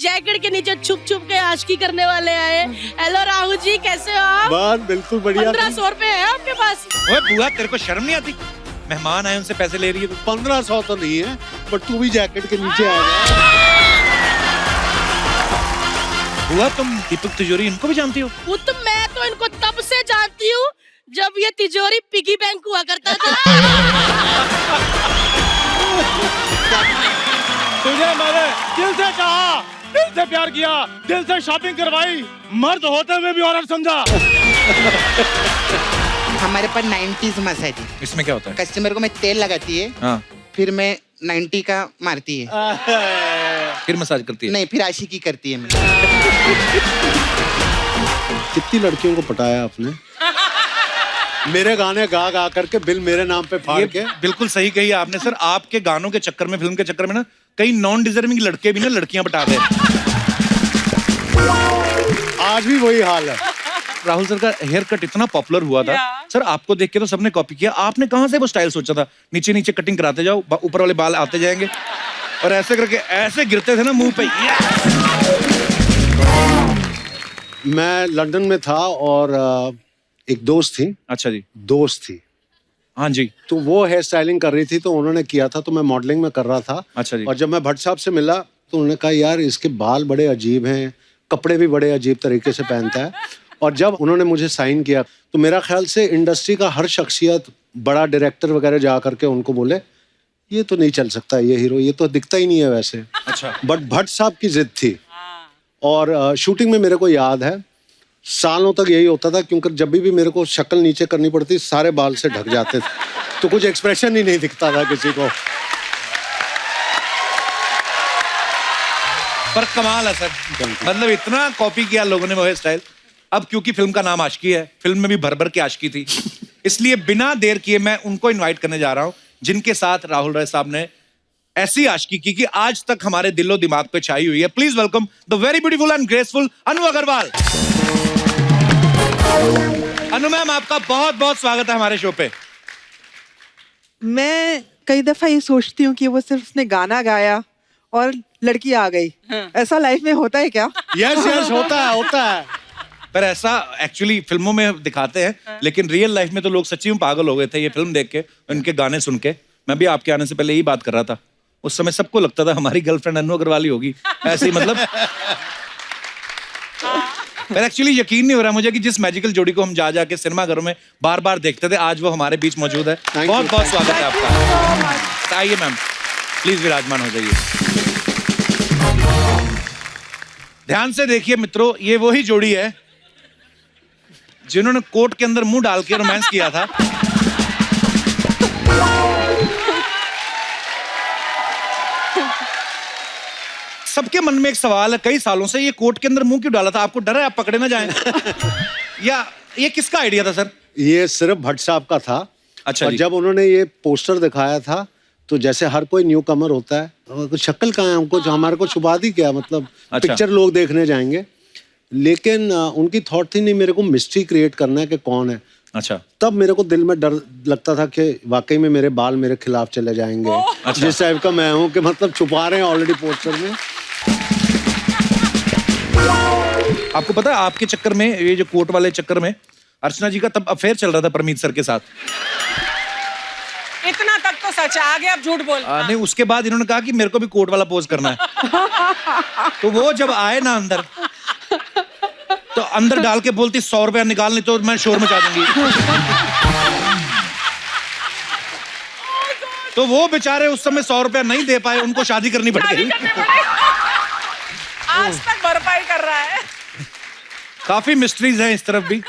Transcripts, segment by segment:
Jacket के नीचे छुप छुप के आशिकी करने वाले आए। हेलो राहुल जी, कैसे हो आप? बस बिल्कुल बढ़िया। 1500 रुपए है आपके पास? ओए बुआ, तेरे को शर्म नहीं आती? मेहमान आए, उनसे पैसे ले रही है तू। 1500 तो नहीं है, बट तू भी जैकेट के नीचे आएगा। बुआ, तुम दीपक तिजोरी इनको भी जानती हो? वो तो मैं तो इनको तब से जानती हूँ जब ये तिजोरी पिगी बैंक हुआ करता था। तुझे मैंने दिल से कहा, दिल से प्यार किया, दिल से शॉपिंग करवाई, मर्द होते हुए भी औरत समझा। हमारे पास 90s मसाज है। इसमें क्या होता है? कस्टमर को मैं तेल लगाती है, हाँ। फिर मैं 90 का मारती है, फिर मसाज करती है? नहीं फिर आशिकी करती है मैं। कितनी लड़कियों को पटाया आपने? मेरे गाने गा गा करके बिल मेरे नाम पे फाड़ के। बिल्कुल सही कही आपने सर। आपके गानों के चक्कर में, फिल्म के चक्कर में ना, कई नॉन डिजर्विंग लड़के भी ना लड़कियां पटा दे। आज भी वही हाल है। राहुल सर का हेयर कट इतना पॉपुलर हुआ था सर, आपको देख के तो सबने कॉपी किया। आपने कहाँ से वो स्टाइल सोचा था? नीचे नीचे कटिंग कराते जाओ, ऊपर वाले बाल आते जाएंगे और ऐसे करके ऐसे गिरते थे ना मुंह पे। मैं लंदन में था और एक दोस्त थी। अच्छा जी। दोस्त थी, हाँ जी। तो वो हेयर स्टाइलिंग कर रही थी, तो उन्होंने किया था, तो मैं मॉडलिंग में कर रहा था। अच्छा जी। और जब मैं भट्ट साहब से मिला तो उन्होंने कहा यार इसके बाल बड़े अजीब हैं, कपड़े भी बड़े अजीब तरीके से पहनता है। और जब उन्होंने मुझे साइन किया तो मेरा ख्याल से इंडस्ट्री का हर शख्सियत, बड़ा डायरेक्टर वगैरह जा करके उनको बोले ये तो नहीं चल सकता, ये हीरो ये तो दिखता ही नहीं है वैसे। अच्छा। बट भट्ट साहब की जिद थी। और शूटिंग में मेरे को याद है सालों तक यही होता था, क्योंकि जब भी मेरे को शक्ल नीचे करनी पड़ती सारे बाल से ढक जाते थे, तो कुछ एक्सप्रेशन ही नहीं दिखता था किसी को। पर कमाल है सर, मतलब इतना कॉपी किया लोगों ने वो हेयर स्टाइल। अब क्योंकि फिल्म का नाम आशिकी है, फिल्म में भी भर भर के आशिकी थी, इसलिए बिना देर किए मैं उनको इनवाइट करने जा रहा हूं जिनके साथ राहुल रॉय साहब ने ऐसी आशिकी की कि आज तक हमारे दिलो दिमाग पे छाई हुई है। Please welcome the very beautiful and graceful Anu Agarwal. Anu ma'am, आपका बहुत बहुत स्वागत है हमारे शो पे। मैं कई दफा ये सोचती हूँ कि वो सिर्फ उसने गाना गाया और लड़की आ गई। ऐसा लाइफ में होता है क्या? यस यस, होता है। पर ऐसा एक्चुअली फिल्मों में दिखाते हैं, लेकिन रियल लाइफ में तो लोग सच्ची में पागल हो गए थे ये फिल्म देख के, उनके गाने सुन के। मैं भी आपके आने से पहले यही बात कर रहा था। उस समय सबको लगता था हमारी गर्लफ्रेंड अनु अग्रवाल ही होगी, ऐसे ही मतलब। पर एक्चुअली यकीन नहीं हो रहा मुझे कि जिस मैजिकल जोड़ी को हम जा जाके सिनेमाघरों में बार बार देखते थे, आज वो हमारे बीच मौजूद है। बहुत बहुत स्वागत है आपका। आइए मैम, प्लीज विराजमान हो जाइए। ध्यान से देखिए मित्रों, ये वही जोड़ी है जिन्होंने कोर्ट के अंदर मुंह डाल के रोमांस किया था। सबके मन में एक सवाल है कई सालों से, ये कोर्ट के अंदर मुंह क्यों डाला था? आपको डर है आप पकड़े ना जाएं? या ये किसका आइडिया था सर? ये सिर्फ भट्ट साहब का था। अच्छा और जी। जब उन्होंने ये पोस्टर दिखाया था तो जैसे हर कोई न्यू कमर होता है, कुछ शक्ल कहाँ है हमको, जो हमारे को छुपा दी क्या, मतलब अच्छा। पिक्चर लोग देखने जाएंगे। लेकिन उनकी थॉट थी नहीं मेरे को मिस्ट्री क्रिएट करना है कि कौन है। अच्छा। तब मेरे को दिल में डर लगता था कि वाकई में मेरे बाल मेरे खिलाफ चले जाएंगे। अच्छा। जिस टाइप का मैं हूँ कि मतलब छुपा रहे हैं ऑलरेडी पोस्टर में। आपको पता है आपके चक्कर में, ये जो कोर्ट वाले चक्कर में, अर्चना जी का तब अफेयर चल रहा था परमीत सर के साथ। इतना तक तो सच है, आगे आप झूठ बोल। नहीं, उसके बाद इन्होंने कहा कि मेरे को भी कोर्ट वाला पोज करना है। तो वो जब आए ना अंदर, तो अंदर डाल के बोलती 100 रुपया निकाल, नहीं तो मैं शोर मचा दूंगी। तो वो बेचारे उस समय 100 रुपया नहीं दे पाए, उनको शादी करनी पड़ गई। आज तक भरपाई कर रहा है। काफी मिस्ट्रीज हैं इस तरफ भी।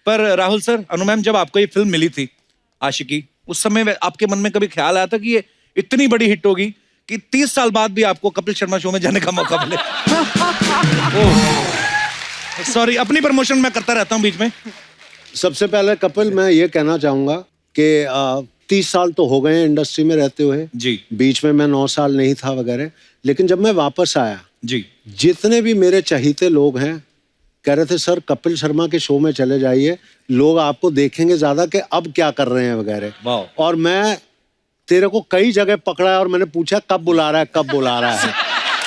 पर राहुल सर, अनु मैम, जब आपको ये फिल्म मिली थी आशिकी, उस समय आपके मन में कभी ख्याल आया था कि ये इतनी बड़ी हिट होगी कि 30 साल बाद भी आपको कपिल शर्मा शो में जाने का मौका मिले? सॉरी, अपनी प्रमोशन मैं करता रहता हूँ बीच में। सबसे पहले कपिल, मैं ये कहना चाहूंगा कि 30 साल तो हो गए इंडस्ट्री में रहते हुए जी। बीच में मैं 9 साल नहीं था वगैरह, लेकिन जब मैं वापस आया जी, जितने भी मेरे चहीते लोग हैं कह रहे थे सर कपिल शर्मा के शो में चले जाइए, लोग आपको देखेंगे ज्यादा कि अब क्या कर रहे हैं वगैरह। और मैं तेरे को कई जगह पकड़ा है और मैंने पूछा कब बुला रहा है, कब बुला रहा है।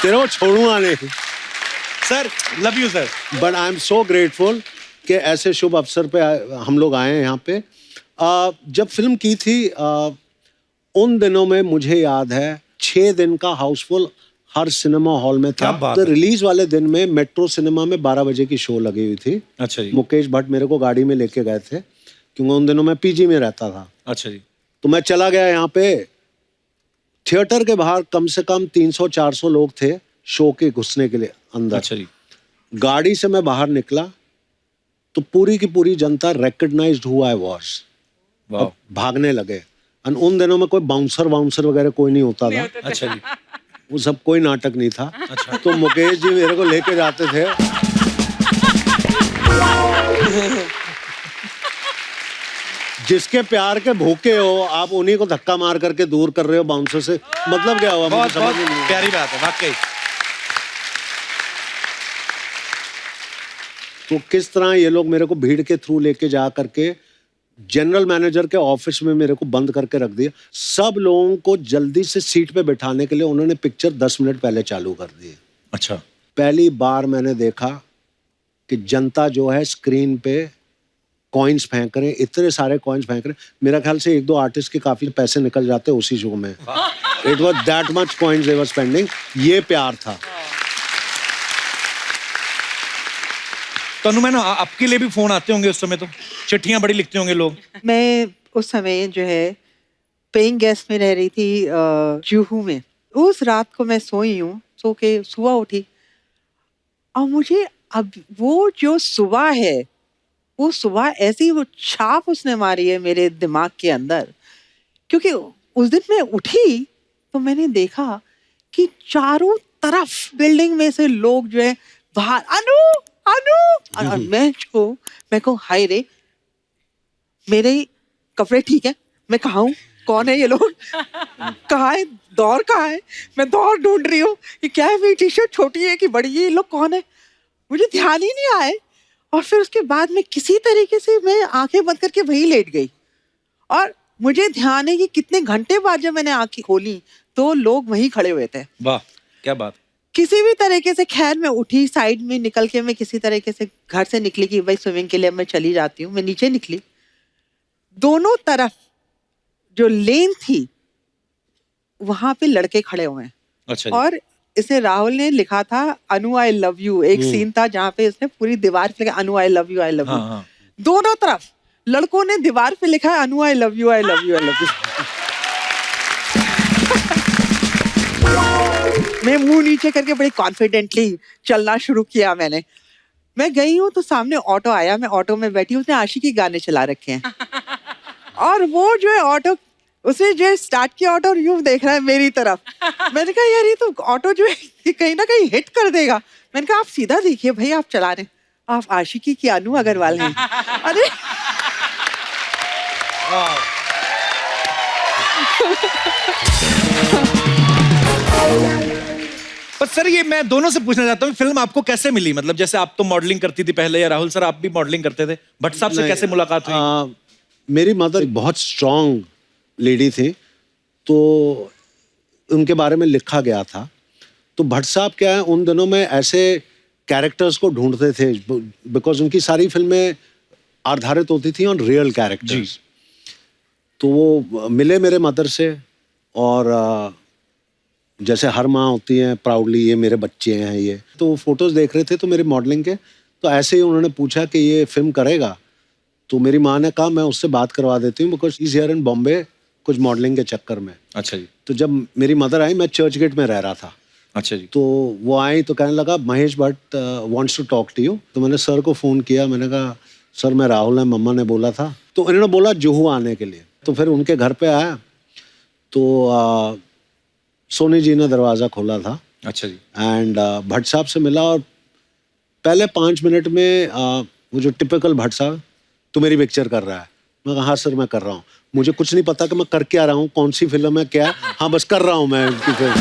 तेरे को छोड़ूंगा नहीं। Sir love you sir. But I am so grateful कि ऐसे शुभ अवसर पे हम लोग आए हैं यहाँ पे। जब फिल्म की थी उन दिनों में मुझे याद है 6 दिन का हाउसफुल हर सिनेमा हॉल में क्या था। बात तो है। रिलीज वाले दिन में मेट्रो सिनेमा में 12 बजे की शो लगी हुई थी। अच्छा जी। मुकेश भट्ट मेरे को गाड़ी में लेके गए थे क्योंकि उन दिनों मैं पीजी में रहता था। अच्छा जी। तो मैं चला गया यहाँ पे, थिएटर के बाहर कम से कम 300-400 लोग थे शो के घुसने के लिए अंदर। अच्छा जी। गाड़ी से मैं बाहर निकला तो पूरी की पूरी जनता रिकग्नाइज्ड हु आई वाज। वाह। भागने लगे। और उन दिनों में कोई बाउंसर वगैरह कोई नहीं होता था। अच्छा जी। वो सब कोई नाटक नहीं था। अच्छा। तो मुकेश जी मेरे को लेके जाते थे। जिसके प्यार के भूखे हो आप उन्हीं को धक्का मार करके दूर कर रहे हो बाउंसर से, मतलब क्या हुआ? मुझे बहुत समझ में नहीं बहुत आया। प्यारी बात है वाकई। तो किस तरह ये लोग मेरे को भीड़ के थ्रू लेके जा करके जनरल मैनेजर के ऑफिस में मेरे को बंद करके रख दिया। सब लोगों को जल्दी से सीट पे बिठाने के लिए उन्होंने पिक्चर 10 मिनट पहले चालू कर दी। अच्छा। पहली बार मैंने देखा कि जनता जो है स्क्रीन पे कॉइन्स फेंक रहे हैं, इतने सारे कॉइन्स फेंक रहे हैं। मेरा ख्याल से 1-2 आर्टिस्ट के काफी पैसे निकल जाते उसी शो में। It was that much coins they were spending. ये प्यार था। तो अनुमैन आपके लिए भी फोन आते होंगे उस समय, तो चिट्ठियां बड़ी लिखते होंगे लोग। मैं उस समय जो है पेइंग गेस्ट में रह रही थी जुहू में। उस रात को मैं सोई हूँ, सो के सुबह उठी और मुझे अब वो जो सुबह है वो सुबह ऐसी वो छाप उसने मारी है मेरे दिमाग के अंदर। क्योंकि उस दिन मैं उठी तो मैंने देखा कि चारों तरफ बिल्डिंग में से लोग जो है बाहर अनु अनु, और मैं कहूँ हाय रे मेरे कपड़े ठीक है, मैं कहाँ हूँ, कौन है ये लोग, कहाँ है दौर, कहाँ है, मैं दौर ढूंढ रही हूँ कि क्या है, मेरी टी शर्ट छोटी है कि बड़ी है, ये लोग कौन है, मुझे ध्यान ही नहीं आए। और फिर उसके बाद में किसी तरीके से मैं आंखें बंद करके वहीं लेट गई और मुझे ध्यान है कि कितने घंटे बाद जब मैंने आंखें खोली तो लोग वहीं खड़े हुए थे। वाह क्या बात। किसी भी तरीके से खैर मैं उठी, साइड में निकल के मैं किसी तरीके से घर से निकली कि भाई स्विमिंग के लिए मैं चली जाती हूँ। मैं नीचे निकली, दोनों तरफ जो लेन थी वहां पे लड़के खड़े हुए हैं। अच्छा जी। और इसे राहुल ने लिखा था अनु आई लव यू। एक सीन था जहाँ पे इसने पूरी दीवार पे लिखा Anu I love you I love you. हाँ, हाँ। दोनों तरफ लड़कों ने दीवार पे लिखा है Anu I love you I love you I love you. मैं मुंह नीचे करके बड़ी कॉन्फिडेंटली चलना शुरू किया। मैं गई हूँ तो सामने ऑटो आया, मैं ऑटो में बैठी, उसने आशिकी गाने चला रखे हैं और वो जो है ऑटो उसने जो है स्टार्ट किया ऑटो और यूं देख रहा है मेरी तरफ। मैंने कहा यार ये तो ऑटो जो है ये कहीं ना कहीं हिट कर देगा। मैंने कहा आप सीधा देखिए भाई, आप चला रहे, आप आशिकी की अनु अग्रवाल हैं। अरे पर सर ये मैं दोनों से पूछना चाहता हूँ, फिल्म आपको कैसे मिली? मतलब जैसे आप तो मॉडलिंग करती थी पहले, या राहुल सर आप भी मॉडलिंग करते थे, भट्ट साहब से कैसे मुलाकात हुई? मेरी मदर बहुत स्ट्रांग लेडी थी तो उनके बारे में लिखा गया था। तो भट्ट साहब क्या है उन दिनों में ऐसे कैरेक्टर्स को ढूंढते थे बिकॉज उनकी सारी फिल्में आधारित होती थी ऑन रियल कैरेक्टर्स। तो वो मिले मेरे मदर से और जैसे हर माँ होती है प्राउडली ये मेरे बच्चे हैं ये, तो वो फोटोज देख रहे थे तो मेरी मॉडलिंग के, तो ऐसे ही उन्होंने पूछा कि ये फिल्म करेगा। तो मेरी माँ ने कहा मैं उससे बात करवा देती हूँ because is here in Bombay कुछ मॉडलिंग के चक्कर में। अच्छा जी। तो जब मेरी मदर आई, मैं चर्च गेट में रह रहा था। अच्छा जी। तो वो आई तो कहने लगा Mahesh Bhatt wants to talk to you. तो मैंने सर को फ़ोन किया, मैंने कहा सर मैं राहुल है, मम्मा ने बोला था। तो इन्होंने बोला जुहू आने के लिए। तो फिर उनके घर पे आया तो सोनी जी ने दरवाज़ा खोला था। अच्छा जी। एंड भट्ट साहब से मिला और पहले 5 मिनट में वो जो टिपिकल भट्ट साहब तो मेरी पिक्चर कर रहा है। मैं कहा हाँ सर मैं कर रहा हूँ, मुझे कुछ नहीं पता कि मैं कर क्या रहा हूँ, कौन सी फिल्म है क्या, हाँ बस कर रहा हूँ मैं इनकी फिल्म।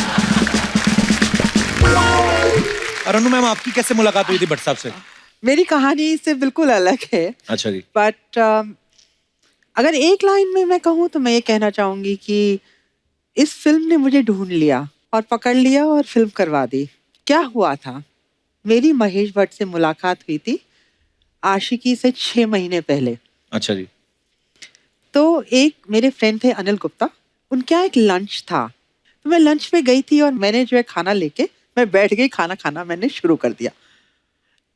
और अनु मैम आपकी कैसे मुलाकात हुई थी भट्ट साहब से? मेरी कहानी इससे बिल्कुल अलग है। अच्छा जी। बट अगर एक लाइन में मैं कहूँ तो मैं ये कहना चाहूंगी कि इस फिल्म ने मुझे ढूंढ लिया और पकड़ लिया और फिल्म करवा दी। क्या हुआ था मेरी महेश भट्ट से मुलाकात हुई थी आशिकी से 6 महीने पहले। अच्छा जी। तो एक मेरे फ्रेंड थे अनिल गुप्ता, उनके यहाँ एक लंच था, तो मैं लंच पे गई थी और मैंने जो है खाना लेके मैं बैठ गई, खाना खाना मैंने शुरू कर दिया।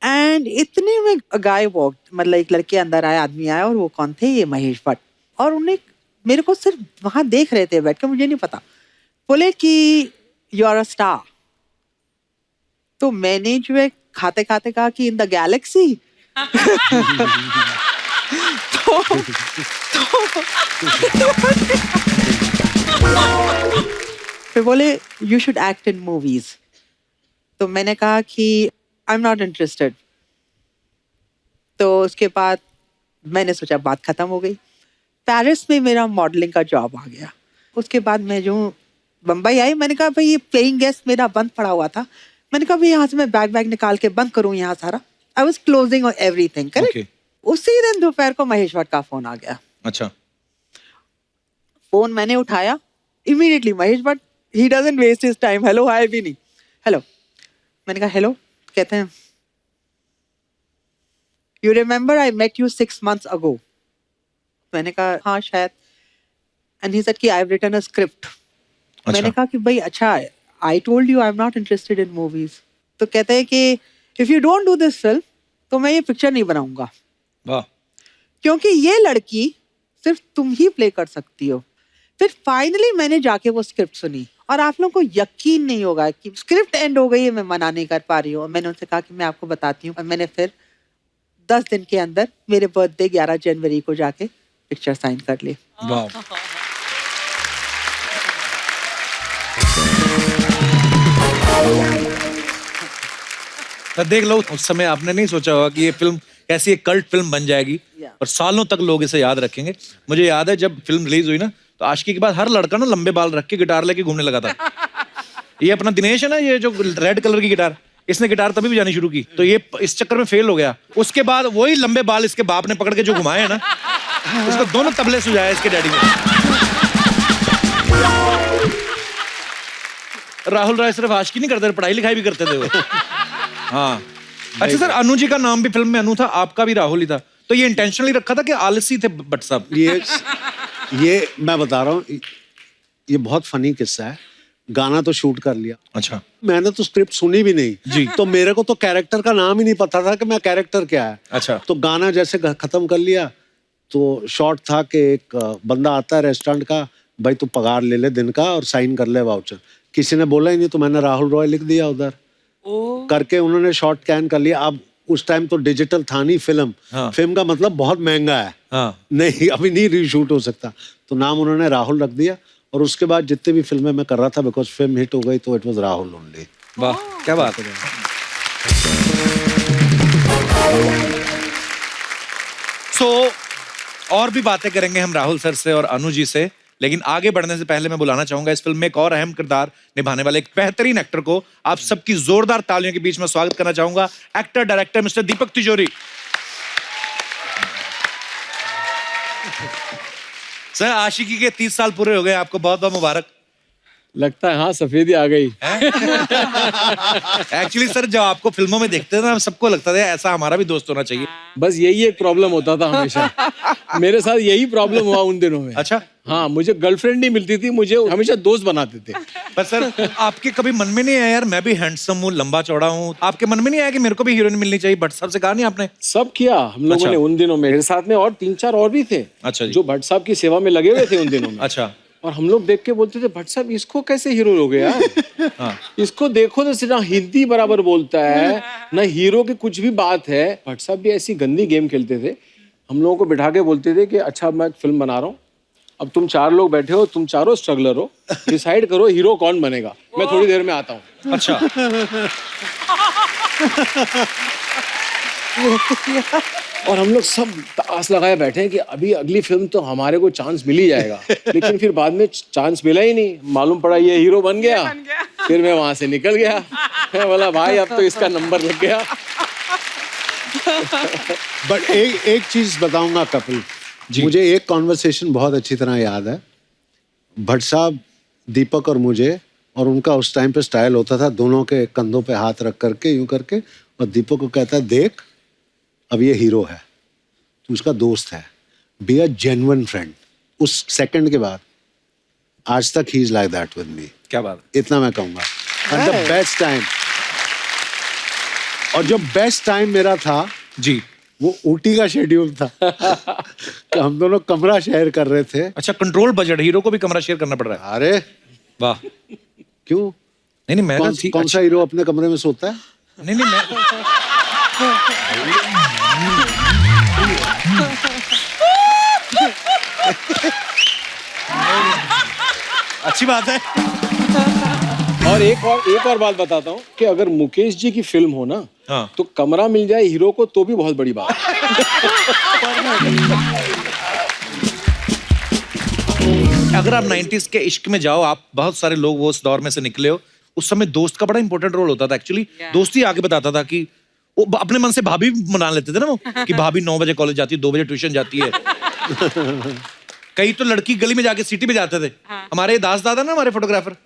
एंड इतने में गाय वॉक, मतलब एक लड़के अंदर आए, आदमी आया, और वो कौन थे? ये महेश भट्ट। और उन्हें मेरे को सिर्फ वहां देख रहे थे बैठ के, मुझे नहीं पता। बोले कि यू आर अ स्टार। तो मैंने जो है खाते खाते कहा कि इन द गैलेक्सी। फिर बोले you should act in movies. तो मैंने कहा कि आई एम नॉट इंटरेस्टेड। तो उसके बाद मैंने सोचा बात खत्म हो गई। पेरिस में मेरा मॉडलिंग का जॉब आ गया। उसके बाद मैं जो बम्बई आई, मैंने कहा भाई ये प्लेइंग गेस्ट मेरा बंद पड़ा हुआ था, मैंने कहा भाई यहाँ से मैं बैग निकाल के बंद करूँ यहाँ सारा। I was closing everything, correct. उसी दिन दोपहर को महेश भट्ट का फोन आ गया। अच्छा। फोन मैंने उठाया, immediately Mahesh Bhatt, he doesn't waste his time, hello hi भी नहीं, हेलो। मैंने कहा हेलो। कहते हैं you remember I met you 6 months ago। मैंने कहा हाँ शायद। एंड ही सेड कि I have written a script. मैंने कहा कि भाई अच्छा, I told you I am not interested in movies. तो कहते हैं कि if you don't do this film तो मैं ये पिक्चर नहीं बनाऊंगा, वाह। क्योंकि ये लड़की सिर्फ तुम ही प्ले कर सकती हो। फिर फाइनली मैंने जाके वो स्क्रिप्ट सुनी, और आप लोगों को यकीन नहीं होगा कि स्क्रिप्ट एंड हो गई है, मैं मना नहीं कर पा रही हूँ। मैंने उनसे कहा कि मैं आपको बताती हूँ, और मैंने फिर 10 दिन के अंदर मेरे बर्थडे 11 जनवरी को जाके पिक्चर साइन कर ली। वाह। तो देख लो, उस समय आपने नहीं सोचा होगा कि ये फिल्म कैसी एक कल्ट फिल्म बन जाएगी और सालों तक लोग इसे याद रखेंगे। मुझे याद है जब फिल्म रिलीज हुई ना, तो आशिकी के बाद हर लड़का ना लंबे बाल रख के गिटार लेके घूमने लगा था। ये अपना दिनेश है ना, ये जो रेड कलर की गिटार, इसने गिटार तभी बजानी शुरू की, तो ये इस चक्कर में फेल हो गया। उसके बाद वही लंबे बाल इसके बाप ने पकड़ के जो घुमाए हैं ना, उसको दोनों तबले सुझाए इसके डैडी ने। राहुल राय सिर्फ आशिकी नहीं करते, पढ़ाई लिखाई भी करते थे वो। हाँ। अच्छा सर, अनु जी का नाम भी फिल्म में अनु था, आपका भी राहुल ही था, तो ये इंटेंशनली रखा था कि आलसी थे भट्ट साहब? ये मैं बता रहा हूँ, ये बहुत फनी किस्सा है। गाना तो शूट कर लिया। अच्छा। मैंने तो स्क्रिप्ट सुनी भी नहीं जी। तो मेरे को तो कैरेक्टर का नाम ही नहीं पता था कि मैं कैरेक्टर क्या है। अच्छा। तो गाना जैसे खत्म कर लिया, तो शॉर्ट था कि एक बंदा आता है रेस्टोरेंट का, भाई तू पगार ले ले दिन का और साइन कर ले वाउचर। किसी ने बोला ही नहीं, तो मैंने राहुल रॉय लिख दिया उधर करके, उन्होंने शॉर्ट कैन कर लिया। अब उस टाइम तो डिजिटल था नहीं फिल्म। हाँ। फिल्म का मतलब बहुत महंगा है। हाँ। नहीं, अभी नहीं रीशूट हो सकता, तो नाम उन्होंने राहुल रख दिया। और उसके बाद जितने भी फिल्में मैं कर रहा था, बिकॉज फिल्म हिट हो गई, तो इट वाज राहुल ओनली। वाह, क्या बात है। सो और भी बातें करेंगे हम राहुल सर से और अनु जी से, लेकिन आगे बढ़ने से पहले मैं बुलाना चाहूंगा इस फिल्म में एक और अहम किरदार निभाने वाले एक बेहतरीन एक्टर को। आप सबकी जोरदार तालियों के बीच में स्वागत करना चाहूंगा, एक्टर डायरेक्टर मिस्टर दीपक तिजोरी। सर, आशिकी के 30 साल पूरे हो गए, आपको बहुत बहुत मुबारक। लगता है हाँ, सफेदी आ गई। एक्चुअली सर, जब आपको फिल्मों में देखते थे ना, सबको लगता था ऐसा हमारा भी दोस्त होना चाहिए। बस यही एक प्रॉब्लम होता था हमेशा। मेरे साथ यही प्रॉब्लम हुआ उन दिनों में। अच्छा। हाँ, मुझे गर्लफ्रेंड नहीं मिलती थी, मुझे हमेशा दोस्त बनाते थे। पर सर, आपके कभी मन में नहीं आया यार मैं भी हैंडसम हूँ, लंबा चौड़ा हूँ, आपके मन में नहीं आया कि मेरे को भी हीरोइन मिलनी चाहिए? भट्ट साहब से कहा नहीं आपने? सब किया हम लोगों अच्छा। ने उन दिनों में, मेरे साथ में और 3-4 और भी थे। अच्छा जी। जो भट्ट साहब की सेवा में लगे हुए थे उन दिनों में। अच्छा। और हम लोग देख के बोलते थे, भट्ट साहब इसको कैसे हीरो हो गया? हाँ। इसको देखो तो ना हिंदी बराबर बोलता है, ना हीरो की कुछ भी बात है। भट्ट साहब भी ऐसी गंदी गेम खेलते थे। हम लोगों को बिठा के बोलते थे कि अच्छा, मैं एक फिल्म बना रहा हूँ, अब तुम 4 लोग बैठे हो, तुम चारों स्ट्रगलर हो, डिसाइड करो हीरो कौन बनेगा, मैं थोड़ी देर में आता हूँ। अच्छा। और हम लोग सब आस लगाए बैठे हैं कि अभी अगली फिल्म तो हमारे को चांस मिल ही जाएगा। लेकिन फिर बाद में चांस मिला ही नहीं, मालूम पड़ा ये हीरो बन गया। फिर मैं वहां से निकल गया। मैं बोला भाई अब तो इसका नंबर लग गया। बट एक चीज बताऊंगा कपिल, मुझे एक कॉन्वर्सेशन बहुत अच्छी तरह याद है। भट्ट साहब, दीपक और मुझे और उनका उस टाइम पे स्टाइल होता था दोनों के कंधों पे हाथ रख करके यूं करके, और दीपक को कहता है देख अब ये हीरो है, तू उसका दोस्त है, बी अ जेन्युइन फ्रेंड। उस सेकंड के बाद आज तक he is like that with me. क्या बात इतना मैं कहूंगा। एंड द बेस्ट टाइम, और जो बेस्ट टाइम मेरा था जी। वो ऊटी का शेड्यूल था कि हम दोनों कमरा शेयर कर रहे थे। अच्छा, कंट्रोल बजट, हीरो को भी कमरा शेयर करना पड़ रहा है। अरे वाह। क्यों? नहीं मैं कौन सा हीरो अपने कमरे में सोता है? नहीं मैं अच्छी बात है। और एक और बात बताता हूँ कि अगर मुकेश जी की फिल्म हो ना, हाँ। तो कमरा मिल जाए हीरो को तो भी बहुत बड़ी बात है। अगर आप 90s के इश्क में जाओ, आप बहुत सारे लोग वो उस दौर में से निकले हो। उस समय दोस्त का बड़ा इंपॉर्टेंट रोल होता था एक्चुअली। दोस्त ही आगे बताता था कि वो अपने मन से भाभी मना लेते थे ना वो, कि भाभी 9 बजे कॉलेज जाती है, 2 बजे ट्यूशन जाती है। कई तो लड़की गली में जाके सिटी में जाते थे। हमारे दास दादा ना, हमारे फोटोग्राफर,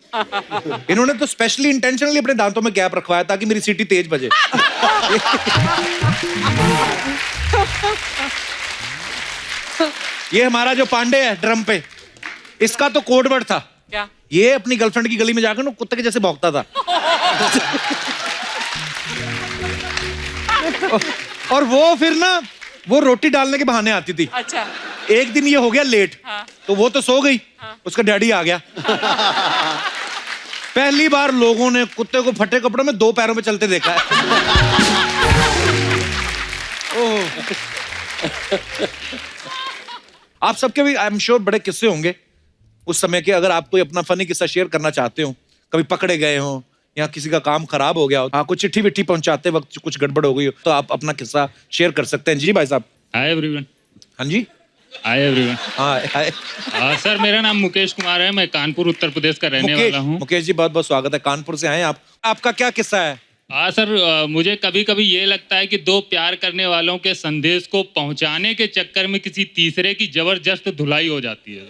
इन्होंने तो स्पेशली इंटेंशनली अपने दांतों में गैप रखवाया ताकि मेरी सिटी तेज बजे। ये हमारा जो पांडे है ड्रम पे, इसका तो कोड वर्ड था क्या? ये अपनी गर्लफ्रेंड की गली में जाकर ना कुत्ते के जैसे भौंकता था। और वो फिर ना वो रोटी डालने के बहाने आती थी। अच्छा। एक दिन ये हो गया लेट, तो वो तो सो गई, उसका डैडी आ गया। पहली बार लोगों ने कुत्ते को फटे कपड़ों में 2 पैरों पे चलते देखा है। ओह। आप सबके भी आई एम श्योर बड़े किस्से होंगे उस समय के। अगर आप कोई अपना फनी किस्सा शेयर करना चाहते हो, कभी पकड़े गए हो या किसी का काम खराब हो गया हो, आपको चिट्ठी विट्ठी पहुंचाते वक्त कुछ गड़बड़ हो गई हो, तो आप अपना किस्सा शेयर कर सकते हैं। जी भाई साहब। Hi everyone. हाँ जी। Hi everyone. हाय। सर मेरा नाम मुकेश कुमार है, मैं कानपुर उत्तर प्रदेश का रहने वाला हूँ। मुकेश जी बहुत बहुत स्वागत है, कानपुर से आए आप। आपका क्या किस्सा है? हाँ सर, मुझे कभी कभी ये लगता है कि 2 प्यार करने वालों के संदेश को पहुंचाने के चक्कर में किसी तीसरे की जबरदस्त धुलाई हो जाती है।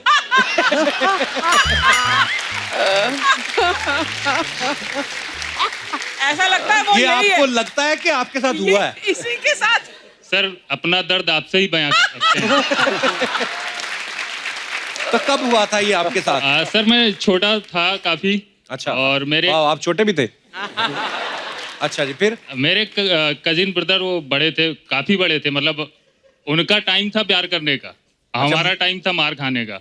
ऐसा लगता है वो ये यही आपको है। लगता है कि आपके साथ हुआ है? इसी के साथ। सर अपना दर्द आपसे ही बयां कर सकते हैं। तो कब हुआ था ये आपके साथ? सर मैं छोटा था काफी। अच्छा। और मेरे आप छोटे भी थे? अच्छा जी, फिर? मेरे कजिन ब्रदर वो बड़े थे, काफी बड़े थे, मतलब उनका टाइम था प्यार करने का, हमारा टाइम था मार खाने का।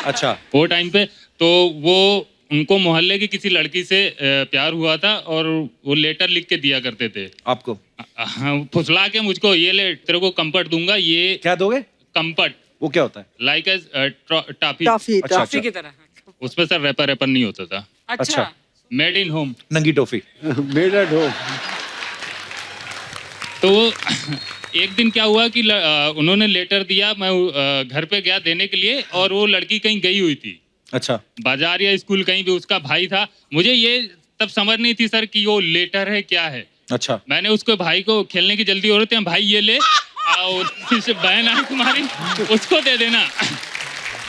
अच्छा। वो टाइम पे तो वो उनको मोहल्ले की किसी लड़की से प्यार हुआ था और वो लेटर लिख के दिया करते थे आपको। फुसला के मुझको, ये ले तेरे को कंफर्ट दूंगा। ये क्या दोगे? कंफर्ट। वो क्या होता है? Like as toffee. टॉफी की तरह। उसमें सर रैपर नहीं होता था। अच्छा। मेड इन होम, नंगी टॉफी। Made at home. तो एक दिन क्या हुआ कि उन्होंने लेटर दिया, मैं घर पे गया देने के लिए, और वो लड़की कहीं गई हुई थी। अच्छा। बाजार या स्कूल कहीं भी, उसका भाई था। मुझे ये तब समझ नहीं थी सर कि वो लेटर है क्या है। अच्छा। मैंने उसको भाई को खेलने की जल्दी हो रही थी, भाई ये ले, बहन आई तुम्हारी उसको दे देना,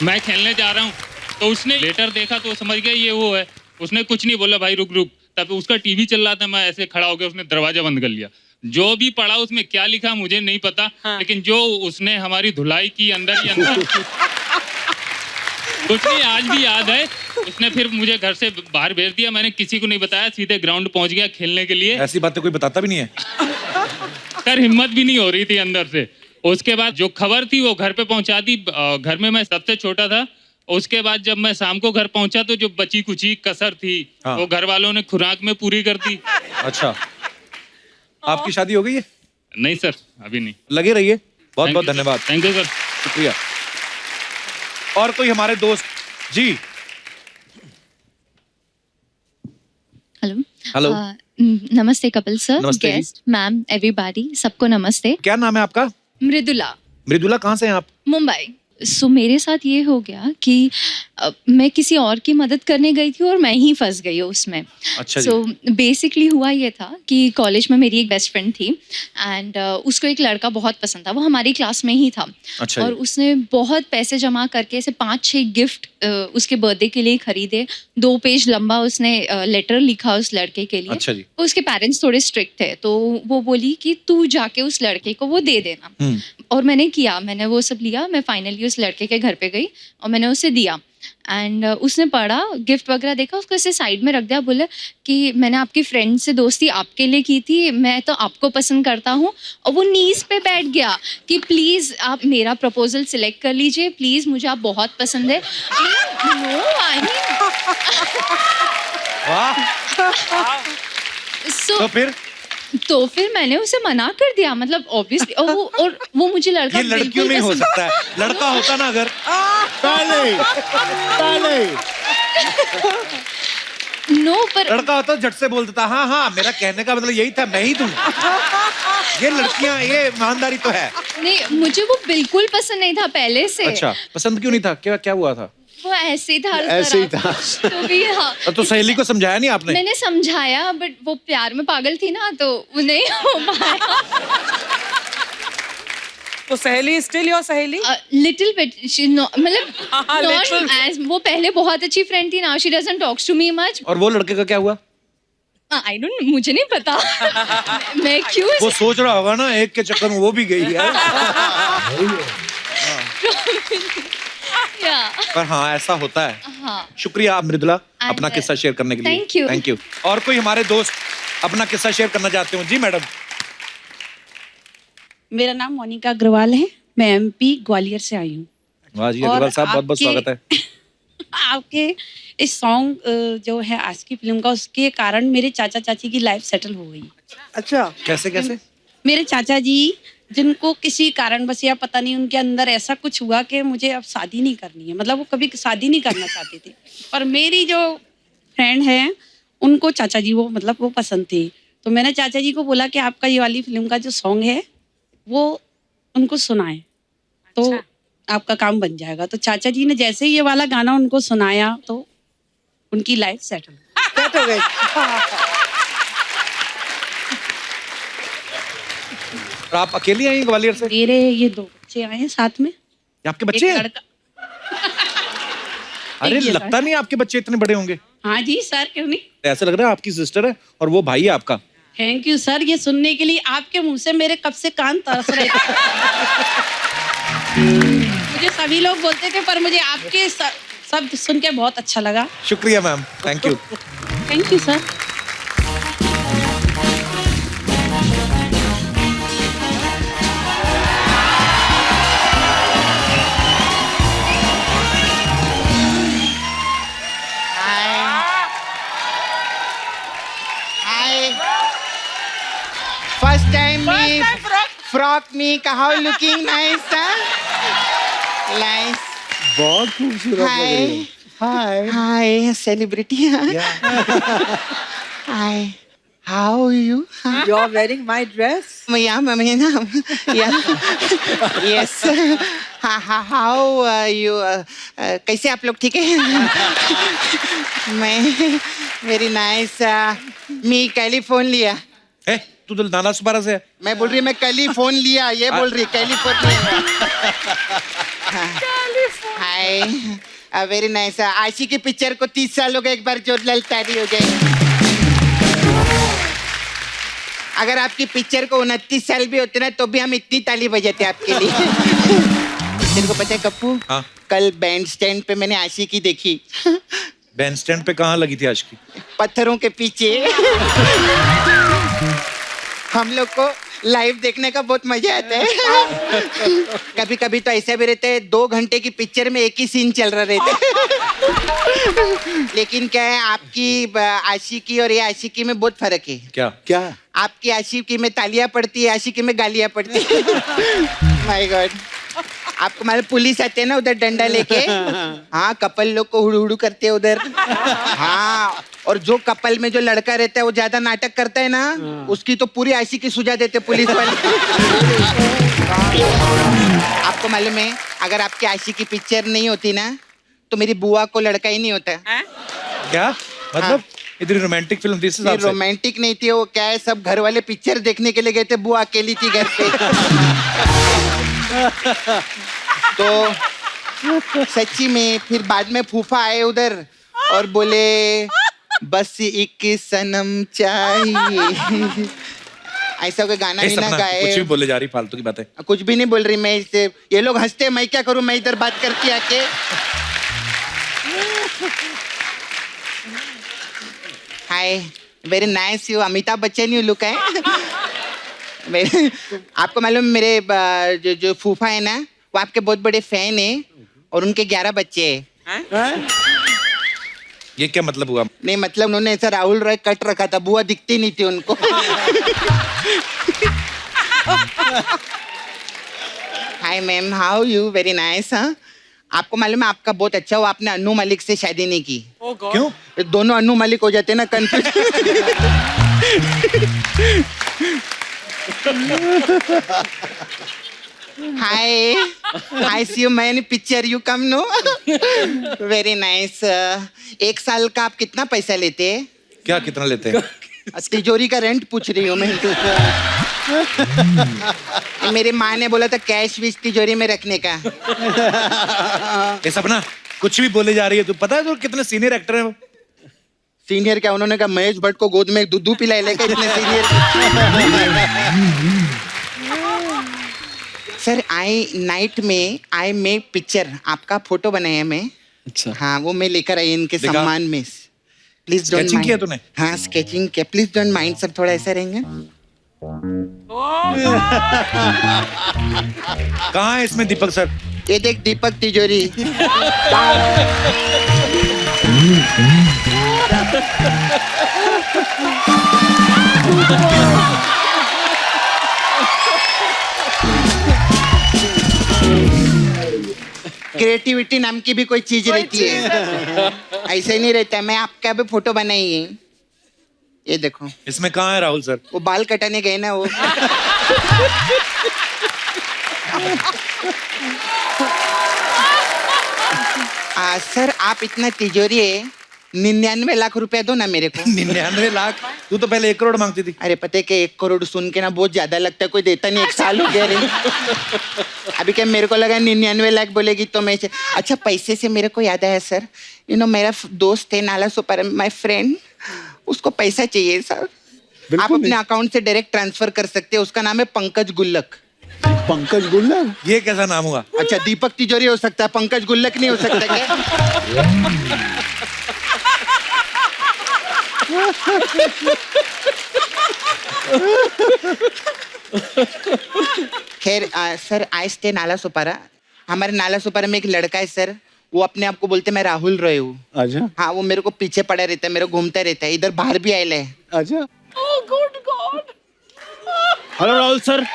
मैं खेलने जा रहा हूँ। तो उसने लेटर देखा तो समझ गया ये वो है। उसने कुछ नहीं बोला, भाई रुक। तब उसका टीवी चल रहा था, मैं ऐसे खड़ा हो गया, उसने दरवाजा बंद कर लिया। जो भी पढ़ा उसमें क्या लिखा मुझे नहीं पता, लेकिन जो उसने हमारी धुलाई की अंदर ही अंदर कुछ नहीं, आज भी याद है। उसने फिर मुझे घर से बाहर भेज दिया, मैंने किसी को नहीं बताया, सीधे ग्राउंड पहुंच गया खेलने के लिए। ऐसी बातें कोई बताता भी नहीं है। सर हिम्मत भी नहीं हो रही थी अंदर से। उसके बाद जो खबर थी वो घर पे पहुंचा दी। घर में मैं सबसे छोटा था। उसके बाद जब मैं शाम को घर पहुंचा तो जो बची कुची कसर थी वो घर वालों ने खुराक में पूरी कर दी। अच्छा। आपकी शादी हो गई है? नहीं सर, अभी नहीं। लगे रहिए। बहुत बहुत धन्यवाद। Thank you sir. शुक्रिया। और कोई हमारे दोस्त? जी हेलो। नमस्ते कपिल सर, नमस्ते जी। गेस्ट मैम, एवरीबॉडी, सबको नमस्ते। क्या नाम है आपका? मृदुला। मृदुला, कहाँ से हैं आप? मुंबई। सो मेरे साथ ये हो गया कि मैं किसी और की मदद करने गई थी और मैं ही फंस गई उसमें। अच्छा जी। सो बेसिकली हुआ ये था कि कॉलेज में मेरी एक बेस्ट फ्रेंड थी एंड उसको एक लड़का बहुत पसंद था, वो हमारी क्लास में ही था। अच्छा और जी। उसने बहुत पैसे जमा करके ऐसे 5-6 गिफ्ट उसके बर्थडे के लिए खरीदे। 2 पेज लंबा उसने लेटर लिखा उस लड़के के लिए। अच्छा जी। उसके पेरेंट्स थोड़े स्ट्रिक्ट थे, तो वो बोली कि तू जाके उस लड़के को वो दे देना। और मैंने किया, मैंने वो सब लिया, मैं फाइनली उस लड़के के घर पे गई और मैंने उसे दिया। एंड उसने पढ़ा, गिफ्ट वगैरह देखा, उसको ऐसे साइड में रख दिया, बोले कि मैंने आपकी फ्रेंड से दोस्ती आपके लिए की थी, मैं तो आपको पसंद करता हूँ। और वो नीज पे बैठ गया कि प्लीज़ आप मेरा प्रपोजल सिलेक्ट कर लीजिए, प्लीज़ मुझे आप बहुत पसंद है। नो आई मीन वाह। सो तो फिर मैंने उसे मना कर दिया, मतलब ऑब्वियसली। और वो मुझे लड़का ये लड़कियों बिल्कुल में हो पसंद- सकता है, लड़का होता ना अगर नो पर लड़का होता झट से बोल देता हाँ हाँ, मेरा कहने का मतलब यही था, मैं ही दूं। ये लड़कियां, ये ईमानदारी तो है। नहीं, मुझे वो बिल्कुल पसंद नहीं था पहले से। अच्छा, पसंद क्यों नहीं था? क्या क्या हुआ था? वो ऐसे ही था, ऐसे ही था। तो भी हाँ। तो सहेली को समझाया नहीं आपने? मैंने समझाया, बट वो प्यार में पागल थी ना, तो वो नहीं हो पाया। तो सहेली स्टिल योर सहेली? लिटिल बिट, मतलब little. नॉट एज, वो पहले बहुत अच्छी फ्रेंड थी, now she doesn't talks to me much. और वो लड़के का क्या हुआ? आई डोंट, मुझे नहीं पता। मैं क्यों वो सोच रहा होगा ना, एक के चक्कर में वो भी गई है। पर हाँ, ऐसा होता है। हाँ। शुक्रिया आप मृदुला, अपना And, किस्सा शेयर करने के लिए। thank you. Thank you. और कोई हमारे दोस्त अपना किस्सा शेयर करना चाहते हो? जी मैडम। मेरा नाम मोनिका अग्रवाल है, मैं एमपी ग्वालियर से आई हूँ। वाह जी अग्रवाल साहब, बहुत बहुत स्वागत है। आपके इस सॉन्ग जो है आशिकी फिल्म का, उसके कारण मेरे चाचा चाची की लाइफ सेटल हो गई। अच्छा, कैसे कैसे? मेरे चाचा जी, जिनको किसी कारण बस या पता नहीं उनके अंदर ऐसा कुछ हुआ कि मुझे अब शादी नहीं करनी है, मतलब वो कभी शादी नहीं करना चाहते थे। और मेरी जो फ्रेंड है, उनको चाचा जी वो मतलब वो पसंद थे। तो मैंने चाचा जी को बोला कि आपका ये वाली फिल्म का जो सॉन्ग है वो उनको सुनाए, तो आपका काम बन जाएगा। तो चाचा जी ने जैसे ही ये वाला गाना उनको सुनाया, तो उनकी लाइफ सेट हो गई। और आप अकेली आई हैं ग्वालियर से? मेरे ये 2 बच्चे आए हैं साथ में। ये आपके बच्चे एक हैं? लड़का। अरे एक ये लगता नहीं आपके बच्चे इतने बड़े होंगे। हाँ जी सर, क्यों नहीं। ऐसा लग रहा है आपकी सिस्टर है और वो भाई है आपका। थैंक यू सर, ये सुनने के लिए आपके मुंह से मेरे कब से कान तरस रहे थे। मुझे सभी लोग बोलते थे, पर मुझे आपके शब्द सुन के बहुत अच्छा लगा। शुक्रिया ma'am, thank you. Thank you sir. First time me frock me, how looking nice, huh? Nice. बहुत खूबसूरत लग रही है। Hi. Hi, celebrity. Hi. How are you? Huh? you're wearing my dress. Yeah, yeah. Yes. How are you? कैसे आप लोग ठीक है? मैं very nice. मैं कैलिफोर्निया। ए, तू तो नाना सुपारा से है। मैं बोल रही मैं कैलिफोर्निया, ये बोल रही कैलिफोर्निया। हाय, वेरी नाइस। आशी की पिक्चर को 30 साल हो गए, एक बार जोर ललतारी हो गई। अगर आपकी पिक्चर को 29 साल भी होते ना, तो भी हम इतनी ताली बजाते आपके लिए। तेरे को पता है कप्पू, हाँ? कल बैंड स्टैंड पे मैंने आशी की देखी। बैंड स्टैंड पे कहाँ लगी थी आशिकी? पत्थरों के पीछे। हम लोग को लाइव देखने का बहुत मजा आता है। कभी कभी तो ऐसा भी रहता है, 2 घंटे की पिक्चर में एक ही सीन चल रहा रहता है। लेकिन क्या है, आपकी आशिकी और ये आशिकी में बहुत फर्क है। क्या क्या? आपकी आशिकी में तालियां पड़ती है, आशिकी में गालियां पड़ती है। My God. आपको मालूम पुलिस आते हैं ना उधर डंडा लेके, हाँ कपल लोग को हुड़ू हुड़ू करते हैं उधर। हाँ और जो कपल में जो लड़का रहता है वो ज्यादा नाटक करता है ना, उसकी तो पूरी आशिकी सुझा देते पुलिस वाले। आपको मालूम है, अगर आपकी आशिकी पिक्चर नहीं होती ना तो मेरी बुआ को लड़का ही नहीं होता। क्या मतलब? इतनी रोमांटिक फिल्म थी इस हिसाब से? रोमांटिक नहीं थी वो, क्या है, सब घर वाले पिक्चर देखने के लिए गए थे, बुआ अकेली थी घर पे। तो सच्ची में फिर बाद में फूफा आए उधर और बोले बस एक सनम चाहिए, ऐसा कोई गाना भी ना गाए। कुछ भी बोले जा रही, फालतू की बातें। कुछ भी नहीं बोल रही मैं इससे, ये लोग हंसते, मैं क्या करूं, मैं इधर बात करती आके। Hi, very nice you, Amitabh Bachchan you look है। आपको मालूम मेरे जो फूफा है ना, वो आपके बहुत बड़े फैन है और उनके 11 बच्चे हैं। ये क्या मतलब हुआ? नहीं मतलब उन्होंने ऐसा राहुल रॉय कट रखा था, बुआ दिखती नहीं थी उनको। Hi ma'am, how you, very nice. हाँ, आपको मालूम है आपका बहुत अच्छा हुआ आपने अन्नू मलिक से शादी नहीं की। क्यों? दोनों अन्नू मलिक हो जाते ना, confuse. Hi, I see you man picture, you come no. Very nice. 1 साल का आप कितना पैसा लेते हैं? क्या कितना लेते हैं? तिजोरी का रेंट पूछ रही हूँ मैं। मेरी माँ ने बोला था कैश विश तिजोरी में रखने का। ये सपना कुछ भी बोले जा रही है, तू पता है तो कितने सीनियर एक्टर है वो? सीनियर क्या, उन्होंने कहा महेश भट्ट को गोद में दूध पिलाए लेकर इतने सीनियर। सर आई नाइट में आई मेक पिक्चर, आपका फोटो बनाया मैं। अच्छा। हाँ, वो मैं लेकर आई इनके दिखा। सम्मान में। प्लीज डोंट Sketching किया तूने? हाँ स्केचिंग किया, प्लीज डोंट माइंड सर, थोड़ा ऐसा रहेंगे। कहाँ है इसमें दीपक सर? ये देख दीपक तिजोरी। क्रिएटिविटी नाम की भी कोई चीज रहती है, ऐसे नहीं रहता है। मैं आपका भी फोटो बनाई है, ये देखो। इसमें कहाँ है राहुल सर? वो बाल कटाने गए ना वो। सर आप इतना तिजोरी है, 99 लाख रुपया दो ना मेरे को। 99 लाख? तू तो पहले 1 करोड़ मांगती थी। अरे पता है कि 1 करोड़ सुन के ना बहुत ज्यादा लगता है, कोई देता नहीं, 1 साल हो गया रे। अभी क्या मेरे को लगा 99 लाख बोलेगी तो मैं। अच्छा पैसे से मेरे को याद आया सर, यू नो मेरा दोस्त है नाला सुपर, माय फ्रेंड, उसको पैसा चाहिए सर। आप अपने अकाउंट से डायरेक्ट ट्रांसफर कर सकते हैं, उसका नाम है पंकज गुल्लक। पंकज गुल्लक? ये कैसा नाम हुआ? अच्छा दीपक तिजोरी हो सकता है, पंकज गुल्लक नहीं हो सकता क्या? खैर सर आई स्टे नाला सुपारा। हमारे नाला सुपारा में एक लड़का है सर, वो अपने आप को बोलते मैं राहुल रॉय हूँ। अच्छा। हाँ, वो मेरे को पीछे पड़ा रहता है, मेरे को घूमता रहता है, इधर बाहर भी आए है। अच्छा। Hello Rahul sir.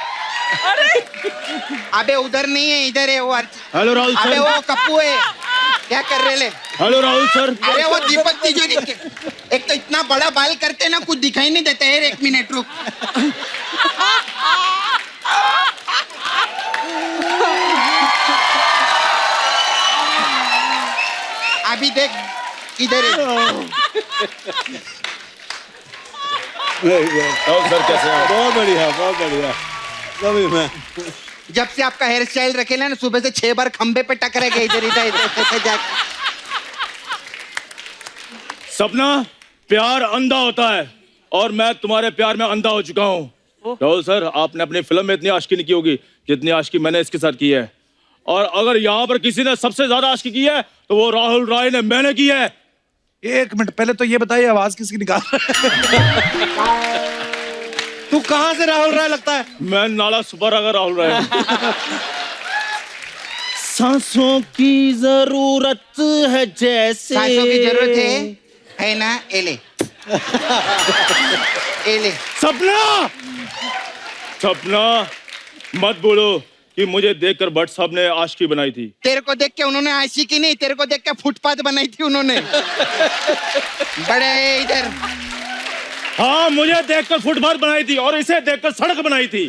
अबे उधर नहीं है, इधर है वो। Hello Rahul sir. अबे वो कप्पू है, क्या कर रहे ले? Hello Rahul sir. अरे वो दीपक तिजोरी, एक तो इतना बड़ा बाल करते ना, कुछ दिखाई नहीं देता है। 1 मिनट रुक। अभी देख इधर है। राहुल सर कैसे हैं? बहुत बढ़िया, बहुत बढ़िया। कभी मैं जब से आपका हेयर स्टाइल रखेला ना, सुबह से 6 बार खंबे पे टकरा गए इधर इधर इधर जाके। सपना, प्यार अंधा होता है और मैं तुम्हारे प्यार में अंधा हो चुका हूँ। राहुल सर, आपने अपनी फिल्म में इतनी आशिकी नहीं की होगी जितनी आशिकी मैंने इसके साथ की है। और अगर यहाँ पर किसी ने सबसे ज्यादा आशिकी की है तो वो राहुल रॉय ने, मैंने की है। 1 मिनट पहले तो ये बताइए, आवाज किसकी निकाल रहा है? तू कहाँ से राहुल रॉय लगता है? मैं नाला सुपारा का राहुल रॉय। सांसों की जरूरत है जैसे। सांसों की जरूरत है ना? एले एले। सपना, सपना मत बोलो, कि मुझे देखकर भट्ट साहब ने आशिकी बनाई थी। तेरे को देख के उन्होंने आशिकी नहीं, तेरे को देख के फुटपाथ बनाई थी उन्होंने। बड़े इधर। हाँ, मुझे देखकर फुटपाथ बनाई थी और इसे देखकर सड़क बनाई थी।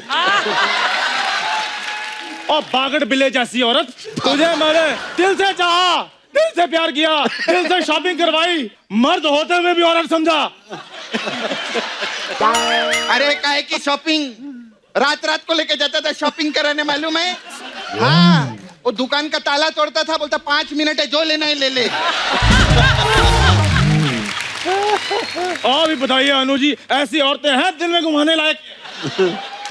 और बागड़ बिल्ले जैसी औरत, तुझे मैंने दिल से चाहा, दिल से प्यार किया, दिल से शॉपिंग करवाई, मर्द होते हुए भी औरत समझा। अरे काहे की शॉपिंग, रात रात को लेके जाता था शॉपिंग कराने, मालूम है? हाँ, वो दुकान का ताला तोड़ता था, बोलता 5 मिनट है, जो लेना है ले ले। अभी बताइए अनु जी, ऐसी औरतें हैं दिल में घुमाने लायक?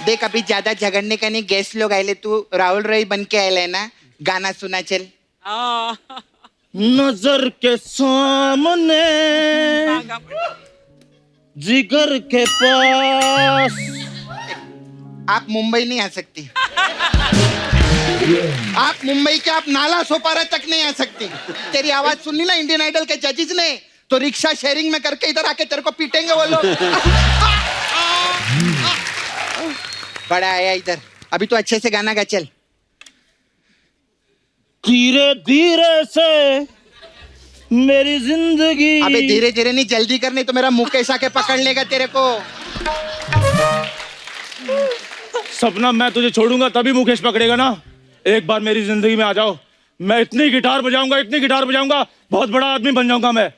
देख अभी ज्यादा झगड़ने का नहीं, गेस्ट लोग आए ले, तू राहुल रॉय बन के आए ना, गाना सुना चल। नजर के सामने जिगर के पास। आप मुंबई नहीं आ सकती, आप मुंबई के, आप नाला सोपारा तक नहीं आ सकती। तेरी आवाज सुननी ना इंडियन आइडल के जजेस ने, तो रिक्शा शेयरिंग में करके इधर आके तेरे को पीटेंगे वो लोग। बड़ा आया इधर, अभी तो अच्छे से गाना गा चल। धीरे धीरे से मेरी जिंदगी। अबे धीरे धीरे नहीं, जल्दी कर, नहीं तो मेरा मुकेश आके पकड़ लेगा तेरे को। सपना, मैं तुझे छोड़ूंगा तभी मुकेश पकड़ेगा ना। एक बार मेरी जिंदगी में आ जाओ, मैं इतनी गिटार बजाऊंगा, इतनी गिटार बजाऊंगा, बहुत बड़ा आदमी बन जाऊंगा मैं।